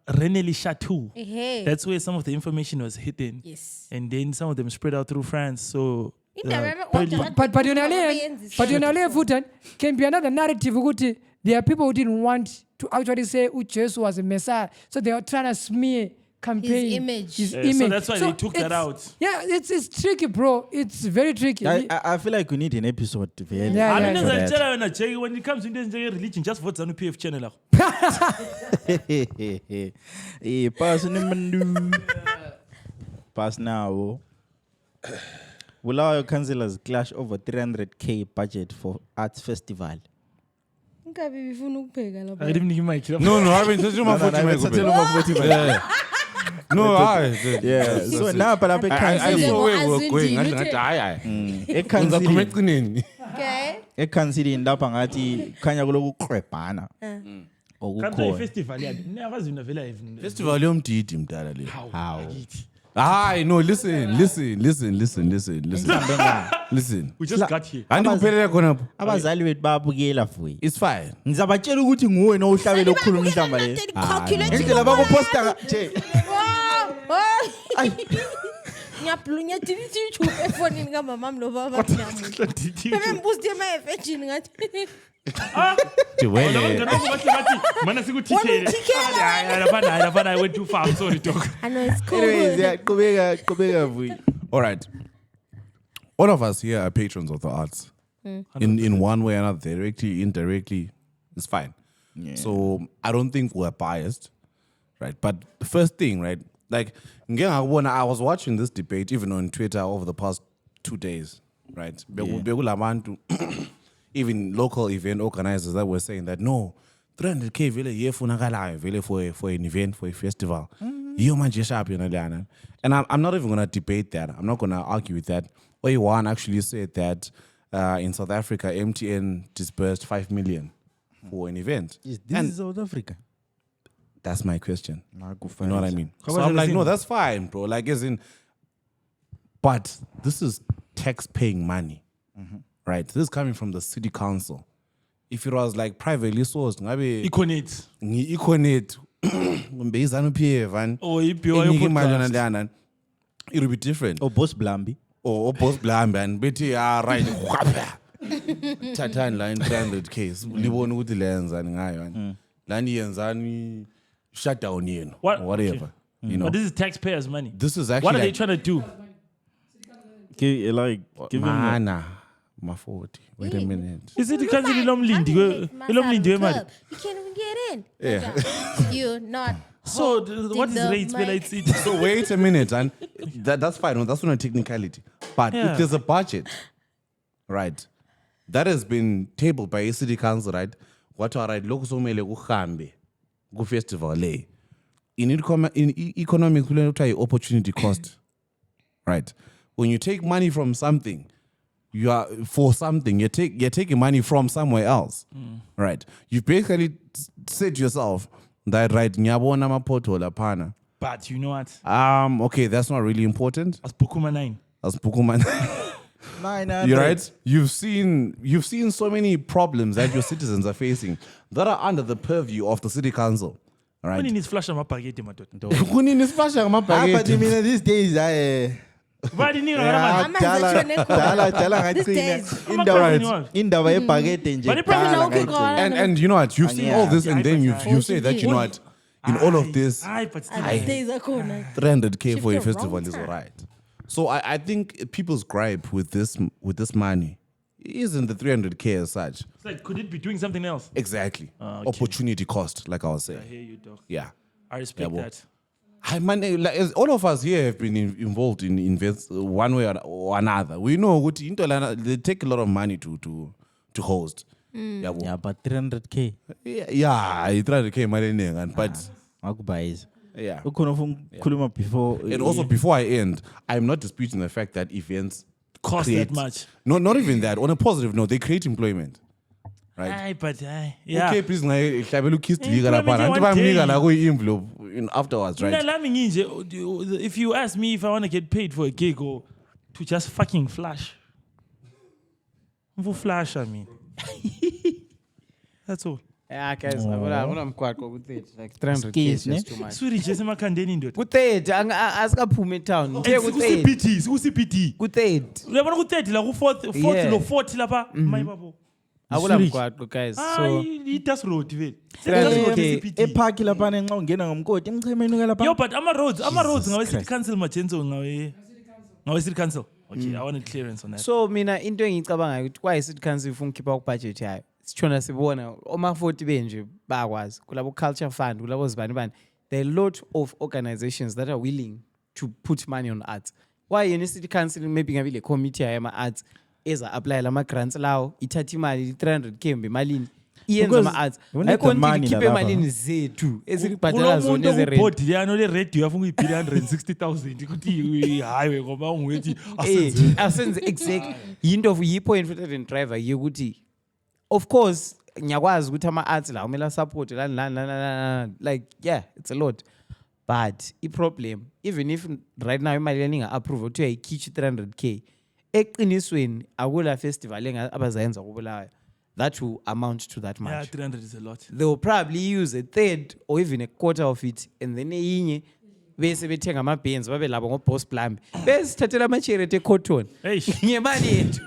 René Chateau. Hey. That's where some of the information was hidden. Yes. And then some of them spread out through France. So But Yonale Futan can be another narrative. Ukuthi there are people who didn't want to actually say Jesus was a Messiah, so they are trying to smear campaign image. His so image. that's why they took that it's- out. Yeah, it's tricky, bro. It's very tricky. I feel like we need an episode to be Yeah, I yeah, mean, yeah. tell you, Jay, when it comes to this religion, just vote on the PF channel. Pass now. Bulawayo councillors clash over 300k budget for arts festival. Ngabe bifuna ukupheka I lapha. didn't give my kid. No, I haven't touched my 40 No, Yeah. So now but I saw where we were As going. in, I you think I ekanzili Okay. ekanzili lapha ngathi khanya kulokuqhwebhana Kanti okukhona. festival yani never zina vela even. Festival yomdidi mdala le. How? Hayi no, listen. Listen. We just got here. Andikuphelele khona. Abazali bethu bayabukela fuyi. It's fine. Ngizabatshela ukuthi nguwe nohlabela ukukhuluma ihlamba le. Indlela bakuposta nje. Ngiyabhulunya tithu efonini kamama lo baba namuhla. Bembusti ema-virgin ngathi. Mana sikutithele. I went too far. I'm sorry, dog. I know it's cool. Anyways, yeah, qhubeka fuyi. All right. All of us here are patrons of the arts. In one way or another, directly, indirectly, it's fine. So I don't think we're biased, right? But the first thing, right? Like, when I was watching this debate, even on Twitter over the past 2 days, right? Even local event organizers that were saying that, no, 300k vele yefunakalayo vele for an event, for a festival. And I'm not even going to debate that. I'm not going to argue with that. Oyewan actually said that in South Africa, MTN disbursed 5 million for an event. This And is South Africa. that's my question. You You know what I mean? So I'm like, no, that's fine, bro. Like, as in, but this is tax-paying money, right? This is coming from the city council. If it was like privately sourced, ngabe Econet. Econet, Mbezanu PF, and Oh, podcast. it will be different. Oh, Boss Blambi. Or Boss Blambi and Betty are right. Tatan line 300k. Libon with the lens and ngayo. Lani yenzani shut down yenu. What? Whatever. You know. But this is taxpayers' money. This is actually What are they like, trying to do? Give him Mana, my 40. Wait a minute. Is it the country ilomlindi imali? You can't even get in. Yeah. You're not. So what is the rates? mic. So wait a minute, and that's fine. That's not a technicality. But Yeah. if there's a budget, right? That has been tabled by a city council, right? What are right? Loku somele kuhambe ku festival le. In economics, we try opportunity cost, right? When you take money from something, you're taking money from somewhere else, right? You basically said to yourself that right, nyabona mapoto pana. But you know what? Okay, that's not really important. As Pukuma 9. You're right. You've seen so many problems that your citizens are facing that are under the purview of the city council. Right. When is flash amapageti madoda? But you mean these days Badi ni indaba yebhakede nje. And you know what? You've seen all this and then you say that you know what? In all of this, days are cool. 300K for a festival is alright. So I think people's gripe with this money isn't the 300K as such. It's like, could it be doing something else? Exactly. Okay. Opportunity cost, like I was saying. I hear you, dog. Yeah. I respect that. All of us here have been involved in invest one way or another. We know they take a lot of money to host. Yeah, but 300K. Yeah, 300K money, but yeah. Before, and also before I end, I'm not disputing the fact that events cost that much. No, not even that. On a positive note, they create employment. Right? Yeah. Okay, please, afterwards, right? If you ask me if I want to get paid for a gig or to just fucking flash. For flash, I mean. That's all. Yeah, guys, I'm quite good with it. Like 300K is just too much. Suri Jesse Makandeni ndo. Good third, ask a Pume town. Who's PT? Good third. We have good third, like 40 lapa. My babo. I will have quite guys. So it does road. Okay. Epark lapha nxa ungena ngomkoti emchemeni lapha. Yo, but ama roads ngawe city council machenzo ngawe city council. Okay, I want clearance on that. So mina into engicabanga ukuthi why city council ifuna ukukhipha budget yayo. Sithona sibona oma 40 benje bakwazi kulabo culture fund kulabo zibani. There are a lot of organizations that are willing to put money on arts. Why in city council maybe ngabe le committee yama arts eza apply lama grants lawo ithatha imali 300K mbemalini iyenza ama arts ayikonti ikhiphe malini zethu ezilibhadala zona ezerent board liyano le radio yafuna uyibhila 160,000 ukuthi highway ngoba unguthi asenze exact into of yipoint for the driver ukuthi of course ngiyakwazi ukuthi ama arts la kumele support like yeah it's a lot but the problem even if right now imali leninga approve ukuthi uyayikhitha 300K eqinisweni akula festival abazayenza kubulawayo that will amount to that much. Yeah, 300 is a lot. They will probably use a third or even a quarter of it and then eyinye bese bethenga ama bands babe labo ngo Boss Plumb besithathela ama charity cotton ngemali yethu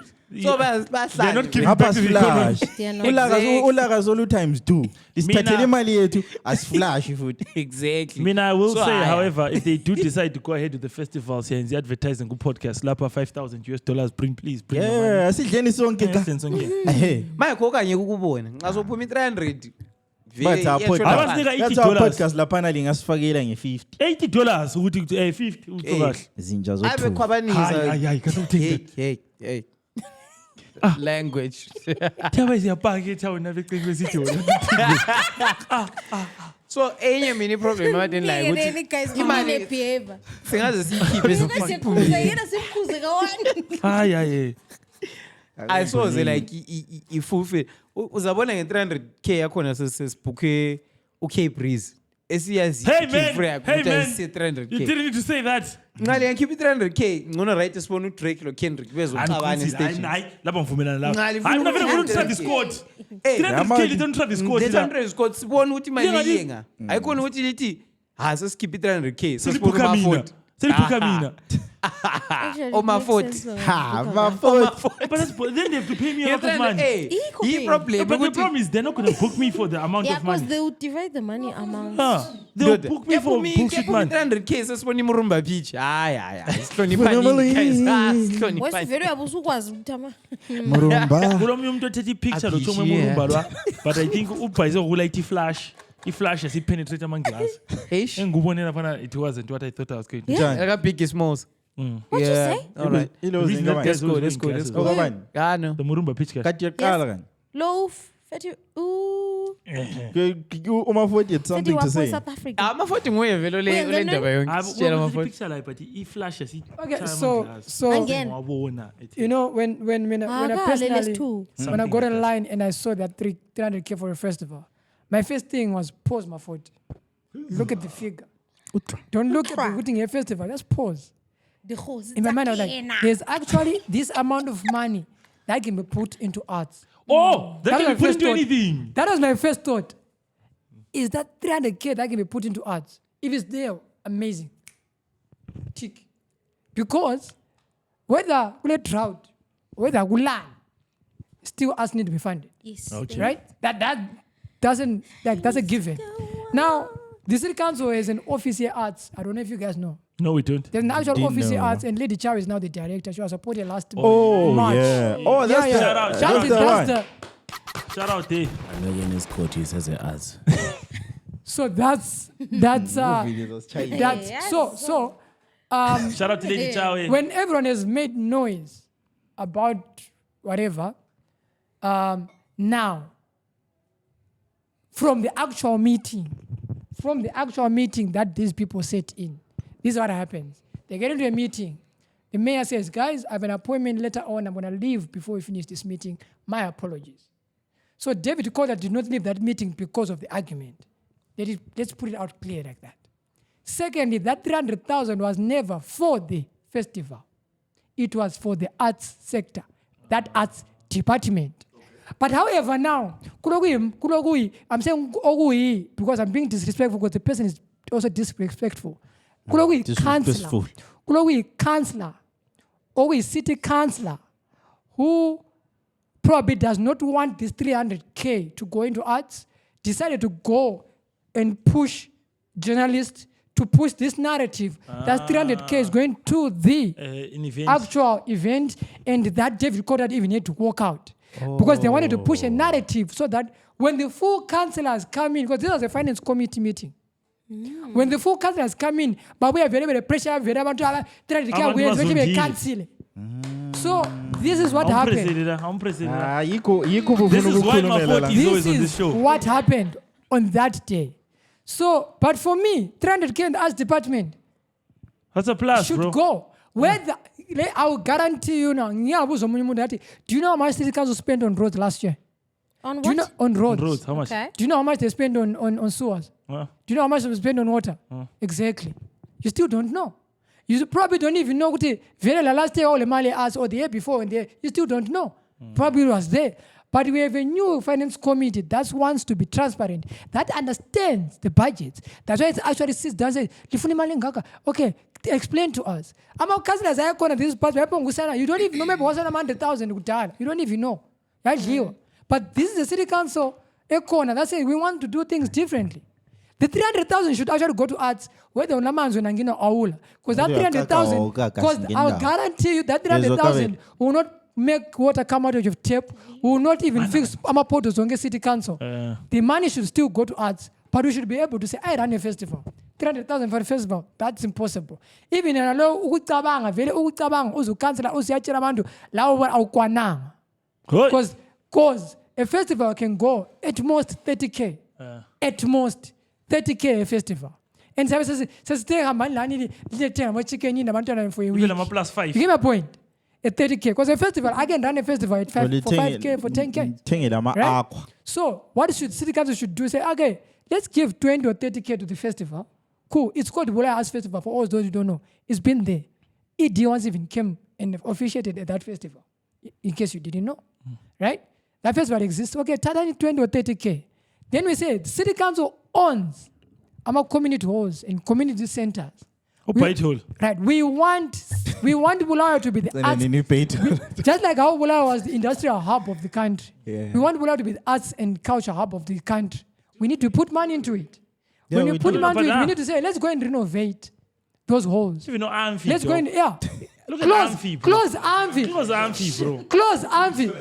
so they're not giving back to the economy. Ulaga Zulu times 2 isithathela imali yethu as flash futhi. Exactly. I will say however if they do decide to go ahead with the festivals here and the advertising good podcast lapha $5,000 bring please bring yeah sidleni sonke ka manje kokanye ukubona nxazophuma 300 but our podcast lapha lingasifakela nge50 $80 ukuthi 50 utokahle zinja zo abe khwabanisa hayi hey language Thawe siyapake thawona beqinwe sijona so enye mini problem abaden la ukuthi imali behavior singaze siyikhiphe sikhuze kawani hayi I saw like ifulfill uzabona nge300K yakhona sesibooke uK Breeze esiyazi free yakho 300K you didn't need to say that ngale yangikhipha 300K ngona right sibona uDrake lo Kendrick bezoxabana stage hayi lapha ngivumela lapha hayi mina vele ngifuna Travis Scott 300K lithi Travis Scott la Travis Scott sibona ukuthi imali yenga ayikona ukuthi lithi ha sesikhipha 300K sesibona ama40 seliphuka mina Oma 40 ha ma 40 but then they have to pay me a lot of money problem but the problem is they're not going to book me for the amount of money because they will divide the money among they'll book me for bullshit money 300K sesibona imurumba beach hayi sihloniphani guys what's very abusukwazi ukuthama murumba kulomnye umuntu othethe ipicture lo thome murumba lwa but I think ubhayize ukulayithi iflash yasipenetrate amanglass engubonela fana it wasn't what I thought I was going to like a big smalls What you say? All right. The reason that Let's guys go. always Let's wearing go. Let's glasses. go. Okabani. Ah, no. The Murumba pitch guy. Kathi yaqala kanje. Low 30. Ooh. Uma 40 it's something to 31 say. South Africa. Amafuthi nguye vele ole ndaba yonke. Sitshela amafuthi. Picture like but he flashes it. Okay, so Again. you know when I personally too. when I got in line and I saw that 300K for a festival, my first thing was pause my foot. Look at the figure. Don't look at the Hooting festival. Just pause. The horse. In my mind, I was like, there's actually this amount of money that can be put into arts. Oh, that was can my be put first into thought. anything. That was my first thought. Is that 300K that can be put into arts? If it's there, amazing. Tick. Because whether we drought, whether we land, still arts need to be funded. Yes. Okay. Right? That doesn't, like, that's a given. Now, the city council has an office here arts. I don't know if you guys know. No, we don't. There's an actual Didn't office here know. arts, and Lady Chow is now the director. She was appointed last Oh March. yeah. Oh, that's Yeah, the Shout out, that's shout the out. one. Shout out there. I'm not getting his coat. He says it as. So that's so Shout out to Lady Chow. when everyone has made noise about whatever, now from the actual meeting that these people sit in, this is what happens. They get into a meeting. The mayor says, guys, I have an appointment later on. I'm going to leave before we finish this meeting. My apologies. So David Corder did not leave that meeting because of the argument. Let's put it out clear like that. Secondly, that 300,000 was never for the festival. It was for the arts sector, that arts department. But however, now, I'm saying okuyi because I'm being disrespectful because the person is also disrespectful. Disrespectful. Councillor, or city councillor, who probably does not want this 300K to go into arts, decided to go and push journalists to push this narrative that 300K is going to the In events. actual event, and that David Corder even had to walk out. Because they wanted to push a narrative so that when the full councillors come in, because this was a finance committee meeting, when the full councillors come in, but we have very pressure, very about 300K, we have to cancel. So this is what happened. Ah, yiko This is why my vote is always This on this is show. what happened on that day. So, but for me, 300K in the arts department That's a plus, should bro. go. I will guarantee you now. Do you know how much the council spent on roads last year? On Do you know what? on roads? Roads, how much? Okay. Do you know how much they spend on sewers? Huh? Do you know how much they spend on water? Exactly. You still don't know. You probably don't even know what the last year or the Mali asked or the year before and you still don't know. Probably it was there. But we have a new finance committee that wants to be transparent, that understands the budgets. That's why it actually sits down and says, okay, explain to us. I'm a cousin as I corner this part. You don't even know maybe 100,000. You don't even know. But this is the city council, a corner that says we want to do things differently. The 300,000 should actually go to arts. Whether on Lamanzo Nangina Aula. Because that 300,000, because I'll guarantee you that 300,000 will not make water come out of your tap, will not even fix Amapoto's on city council. The money should still go to arts, but we should be able to say, I run a festival. 300,000 for a festival, that's impossible. Even in a low Utabanga, very Utabang, Uzu Councillor, Usiachiramandu, Lawa Aukwanang. Because a festival can go at most 30K. At most 30K a festival. And so says, for a week. Plus 5. You get my point? At 30K. Because a festival, I can run a festival at 5K, for 10K. Right? So what city council should do is say, okay, let's give 20 or 30K to the festival. Cool. It's called the Bulaya Arts Festival for all those who don't know. It's been there. ED once even came and officiated at that festival. In case you didn't know. Right? That festival exists. Okay, 20 or 30K. Then we say the city council owns our community halls and community centers. Right. We want Bulaya to be the arts. Just like how Bulaya was the industrial hub of the country. Yeah. We want Bulaya to be the arts and culture hub of the country. We need to put money into it. When we put money into it, we need to say, let's go and renovate those halls. Let's go and Look at Amphi, bro. Close Amphi. Close Amphi, bro. Close Amphi.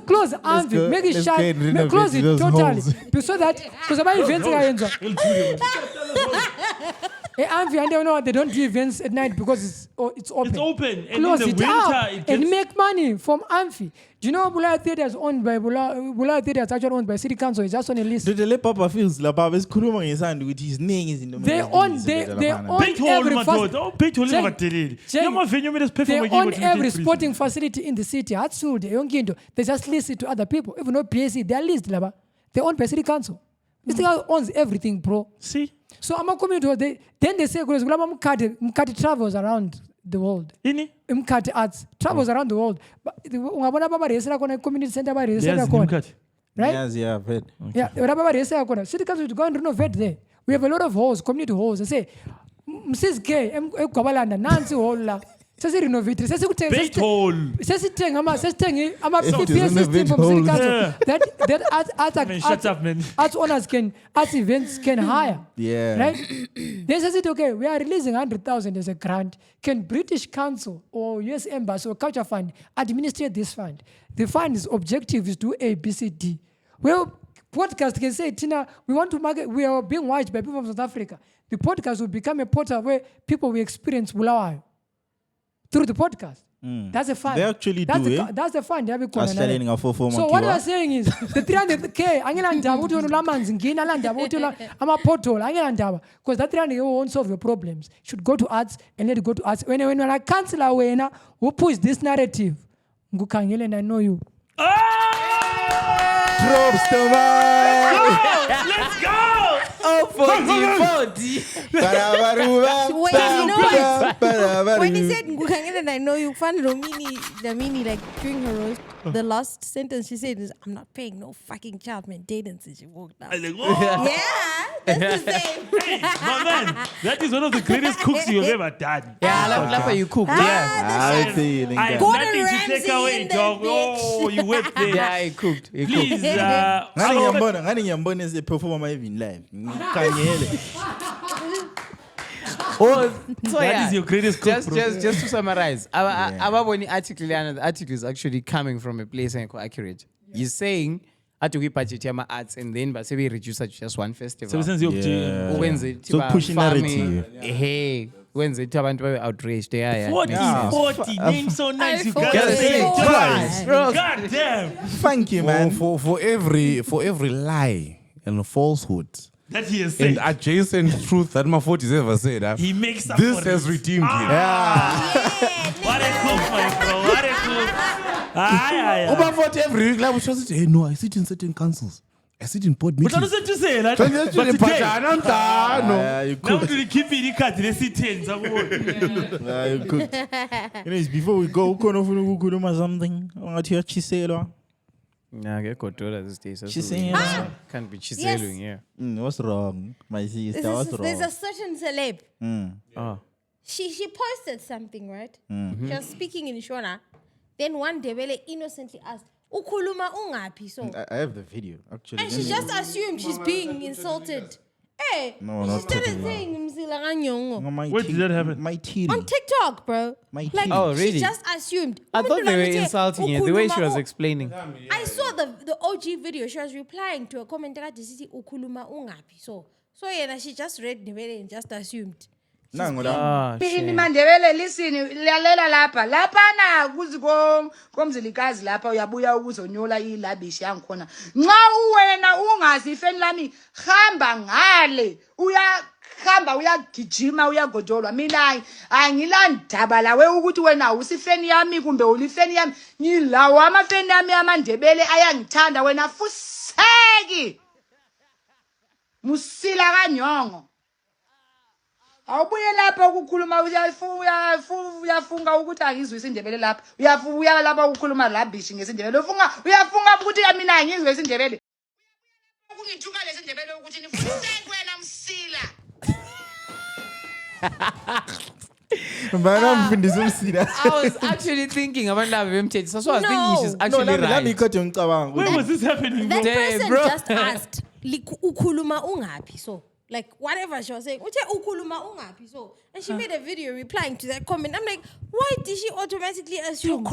Close Amphi. Make it shut. Close it totally. So that, because about events are Amphi, and they don't do events at night because it's open. It's open. And Close in the it winter, up it and gets... make money from Amphi. Do you know Bulaya Theatre is owned by Bulaya Theatre is actually owned by City Council. It's just on a list. The Papa feels la Papa is kuruma ngesand with his name is in the They own every every sporting facility in the city. They just list it to other people. Even though PSC, they are listed. They own by City Council. This thing owns everything, bro. See? So I'm a community. Then they say, Mkati travels around the world. Mkati arts travels around the world. Community center, right? Yes, yeah, I've heard. Yeah, City Council to go and renovate there. We have a lot of halls, community halls. They say, Mrs. Gay, Nancy Hall. Says renovate. Says I'm a PPS system from City Council that arts owners arts events can hire. Yeah. Right? They says it okay. We are releasing 100,000 as a grant. Can British Council or US Embassy or Culture Fund administrate this fund? The fund's objective is to A, B, C, D. Well, podcast can say, Tina, we want to market. We are being watched by people from South Africa. The podcast will become a portal where people will experience Bulawayo through the podcast. That's a fund. They actually That's the fund. So what I'm saying is the 300K, because that 300K won't solve your problems. You should go to arts and let it go to arts. When I cancel who push this narrative, and I know you. Props to man. Let's go! Oh, 40. Wait, you know what? When he said and I know you found Romini like during her roast, the last sentence she said is, I'm not paying no fucking child maintenance, and she walked out. Yeah, that's the same. Hey, my man, that is one of the greatest cooks you have ever done. Yeah, I love how you cook. I have Gordon nothing to Ramsay take away, in the dog. bitch. Oh, you went there. Yeah, he cooked. Please, Ngani ngiyambona is a performer even live. So that is your greatest cook. Just to summarize, the article is actually coming from a place accurate. You're saying we budget arts and then but we reduce it to just one festival. So pushing narrative. Hey, when the abantu were outraged, 40, name so nice. You gotta say it twice. God damn. Thank you, man. For every lie and falsehood that he has said and adjacent truth that Mafoti has ever said, he makes up this for has it. redeemed him. What a cook, my bro. What a cook. Mafoti every week, like, hey, no, I sit in certain councils. I sit in board meetings. But I don't to say that. But today, You now cook. do the keep it cut the sit-ins. You cook. You know, before we go, something. I want to hear Chiselo. Nah, get Kotola these days. Chiselo. Can't be chiseling here. What's wrong? My sister, what's wrong? There's a certain celeb. Oh. She posted something, right? She was speaking in Shona. Then one day, Bele innocently asked, Ukuluma ungapi? So I have the video, actually. and she just assumed she's being insulted. Hey, No, she not started totally. saying Mzilanganyongo. Where did that happen? My titty. On TikTok, bro. My Like, Oh, really? she just assumed. I thought they were Umuntu insulting nje, her, the way she ukhuluma was u- explaining. I saw the OG video. She was replying to a comment that sithi ukhuluma ungapi. So yeah, she just read the video and just assumed. Oh, Ini shit. mandebele listen lalela lapha na kuzi komzilikazi lapha uyabuya ukuzonyola ilabishi yangikhona nxa uwena ungazi ifeni lami hamba ngale uyahamba uyagijima uyagodolwa mina angilandaba lawe ukuthi wena usifeni yami kumbe ulifeni yami ngilawo amafeni yami amandebele ayangithanda wena fuseki musila kanyongo awubuye lapha ukukhuluma uyafunga ukuthi angizwe isindebele lapha uyafuya lapha ukukhuluma labishi ngesindebele uyafunga ukuthi mina angizwe isindebele ukungithuka lesindebele ukuthi nifuseke wena msila I was actually thinking about that. So I was thinking she's actually right. Where was this happening? That Damn, person bro. just asked, ukhuluma ungapi? So, like, whatever she was saying, ukhuluma ungapi? So, and she made a video replying to that comment. I'm like, why did she automatically assume? No.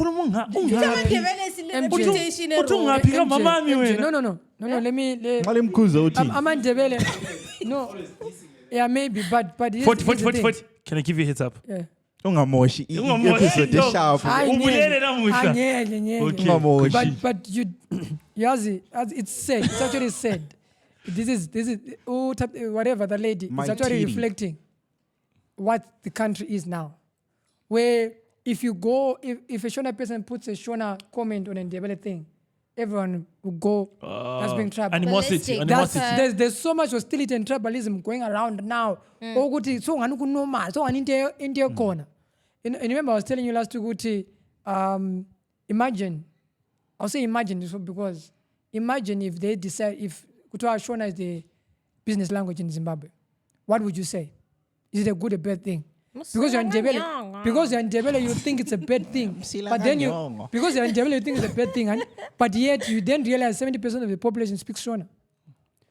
Let me. Amandebele. No. Yeah, maybe, but 40. Can I give you a heads up? Yeah. Ungamoshi episode sharp. But you Yazi, it's sad. It's actually sad. This is whatever the lady is actually reflecting what the country is now. Where if you go, if a Shona person puts a Shona comment on a Ndebele thing, everyone will go, that's being tribal. Animosity. There's so much hostility and tribalism going around now. So in corner. And remember, I was telling you last week, imagine, I'll say imagine this because imagine if they decide, if Kutoa Shona is the business language in Zimbabwe, what would you say? Is it a good or bad thing? Because you're in Ndebele, you think it's a bad thing. But then because you're in Ndebele, you think it's a bad thing. But yet you then realize 70% of the population speaks Shona.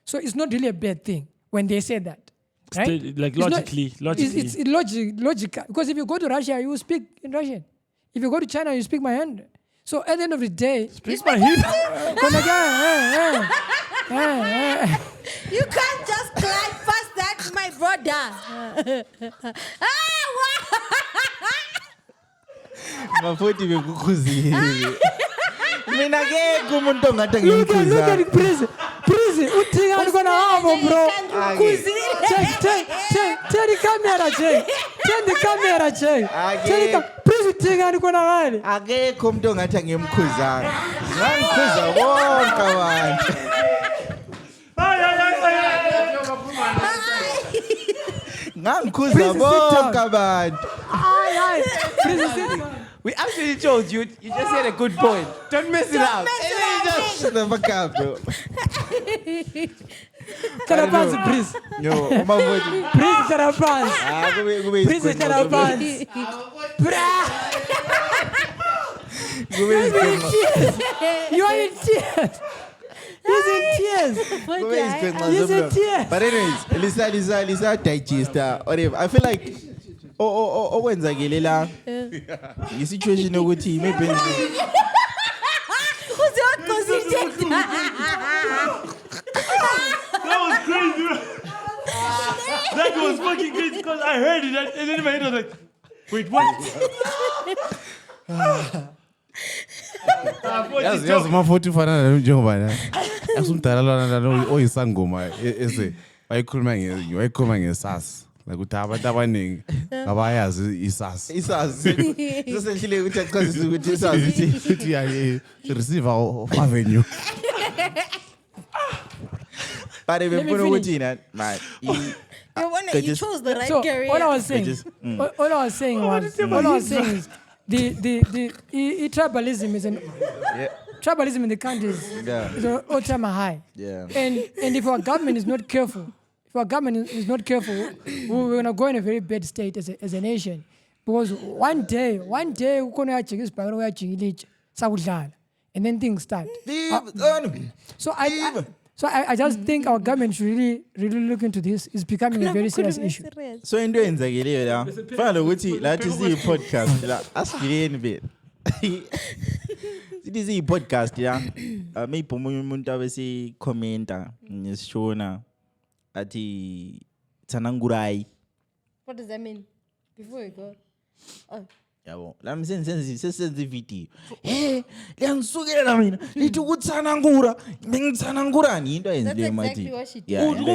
So it's not really a bad thing when they say that. Right? Like logically. It's logical. Because if you go to Russia, you speak in Russian. If you go to China, you speak Mandarin. So at the end of the day, speak my hip. You can't just glide past that, my brother. Mafuti bekukhuzile. Mina ke kumuntu ongathi ngimkhuza. Look at Prince, uthika ngikona hamba bro. Tell the camera, Jay. Turn the camera, Jay. Prince uthika ngikona ngani? Akekho umuntu ongathi ngimkhuzanga. Ngangikhuza bonke abantu. Ngangikhuza bonke abantu. We actually chose you. You just had a good point. Don't mess it up. Just shut the fuck up, bro. Tarapansi, please. Yo, Mafuti. Please, Tarapansi. Please, Tarapansi. You are in tears. He's in tears. He's in tears. But anyways, Lisa digester. I feel like okwenzakile la situation ukuthi maybe That was crazy. That was fucking crazy because I heard it and then my head was like, wait, what? Yazi Mafuti fana njengoba na. Asumdala lona oyisangoma ese wayikhuluma ngesasa. Like ukuthi abantu abaningi abayazi isasa. Sesenhlile ukuthi achazise ukuthi isasa ukuthi ya receiver of avenue. But if you put ukuthi na man. You chose the right career. All I was saying is the tribalism is tribalism in the country is all-time high. Yeah. And if our government is not careful, we're gonna go in a very bad state as a nation. Because one day we're gonna and then things start. So I just think our government should really look into this. It's becoming a very serious issue. So into enzakile la. Fana ukuthi lathi si podcast la asikileni bit. This is a podcast la. Maybe umuntu abese commenta ngisishona ati Tsanangurai. What does that mean? Before we go. Oh. Yabo. La senze video. Liyangisukela mina. Lithi ukutsanangura. Ngitsanangurani into yenziwe mathi.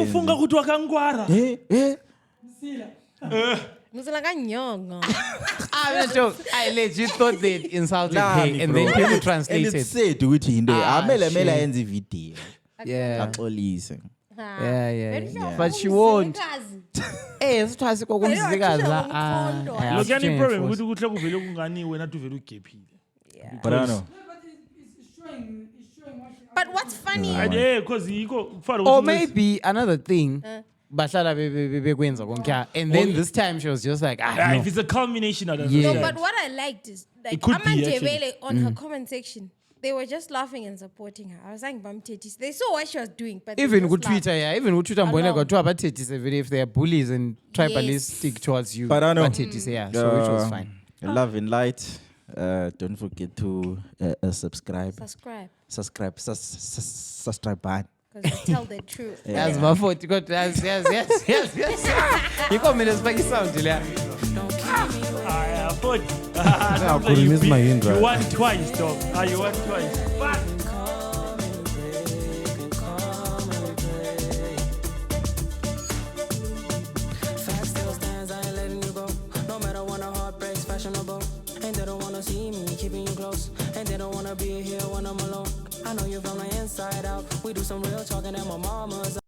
Ufunga ukuthi wakangwara. Msila kanyongo. I legit thought they insulted her and then people translated. And it said ukuthi into amela yenze video. Yeah. Axolise. Yeah. But she won't. Sithwasi kokumsikazi la. Look, any problem ukuthi kuhle kuvele kungani wena tuvele ugephile. But I don't know. But what's funny? Because or maybe another thing. Bahlala bekwenza konke. And then this time she was just like, no. If it's a culmination of that. No, but what I liked is like Amandebele on her comment section. They were just laughing and supporting her. I was like, they saw what she was doing. But even with Twitter, even with Twitter, if they are bullies and tribalistic towards you, but I know. So which was fine. Love and light. Don't forget to subscribe. Subscribe button. because they tell the truth. As my fault, you got yes. You come in as like sound, Julia. I thought. I couldn't miss my end, You right? won twice, dog. You won twice. But Fact still stands, I ain't letting you go. No matter when a heart breaks, fashionable. And they don't wanna see me keeping you close. And they don't wanna be here when I'm alone. I know you from the inside out. We do some real talking at my mama's.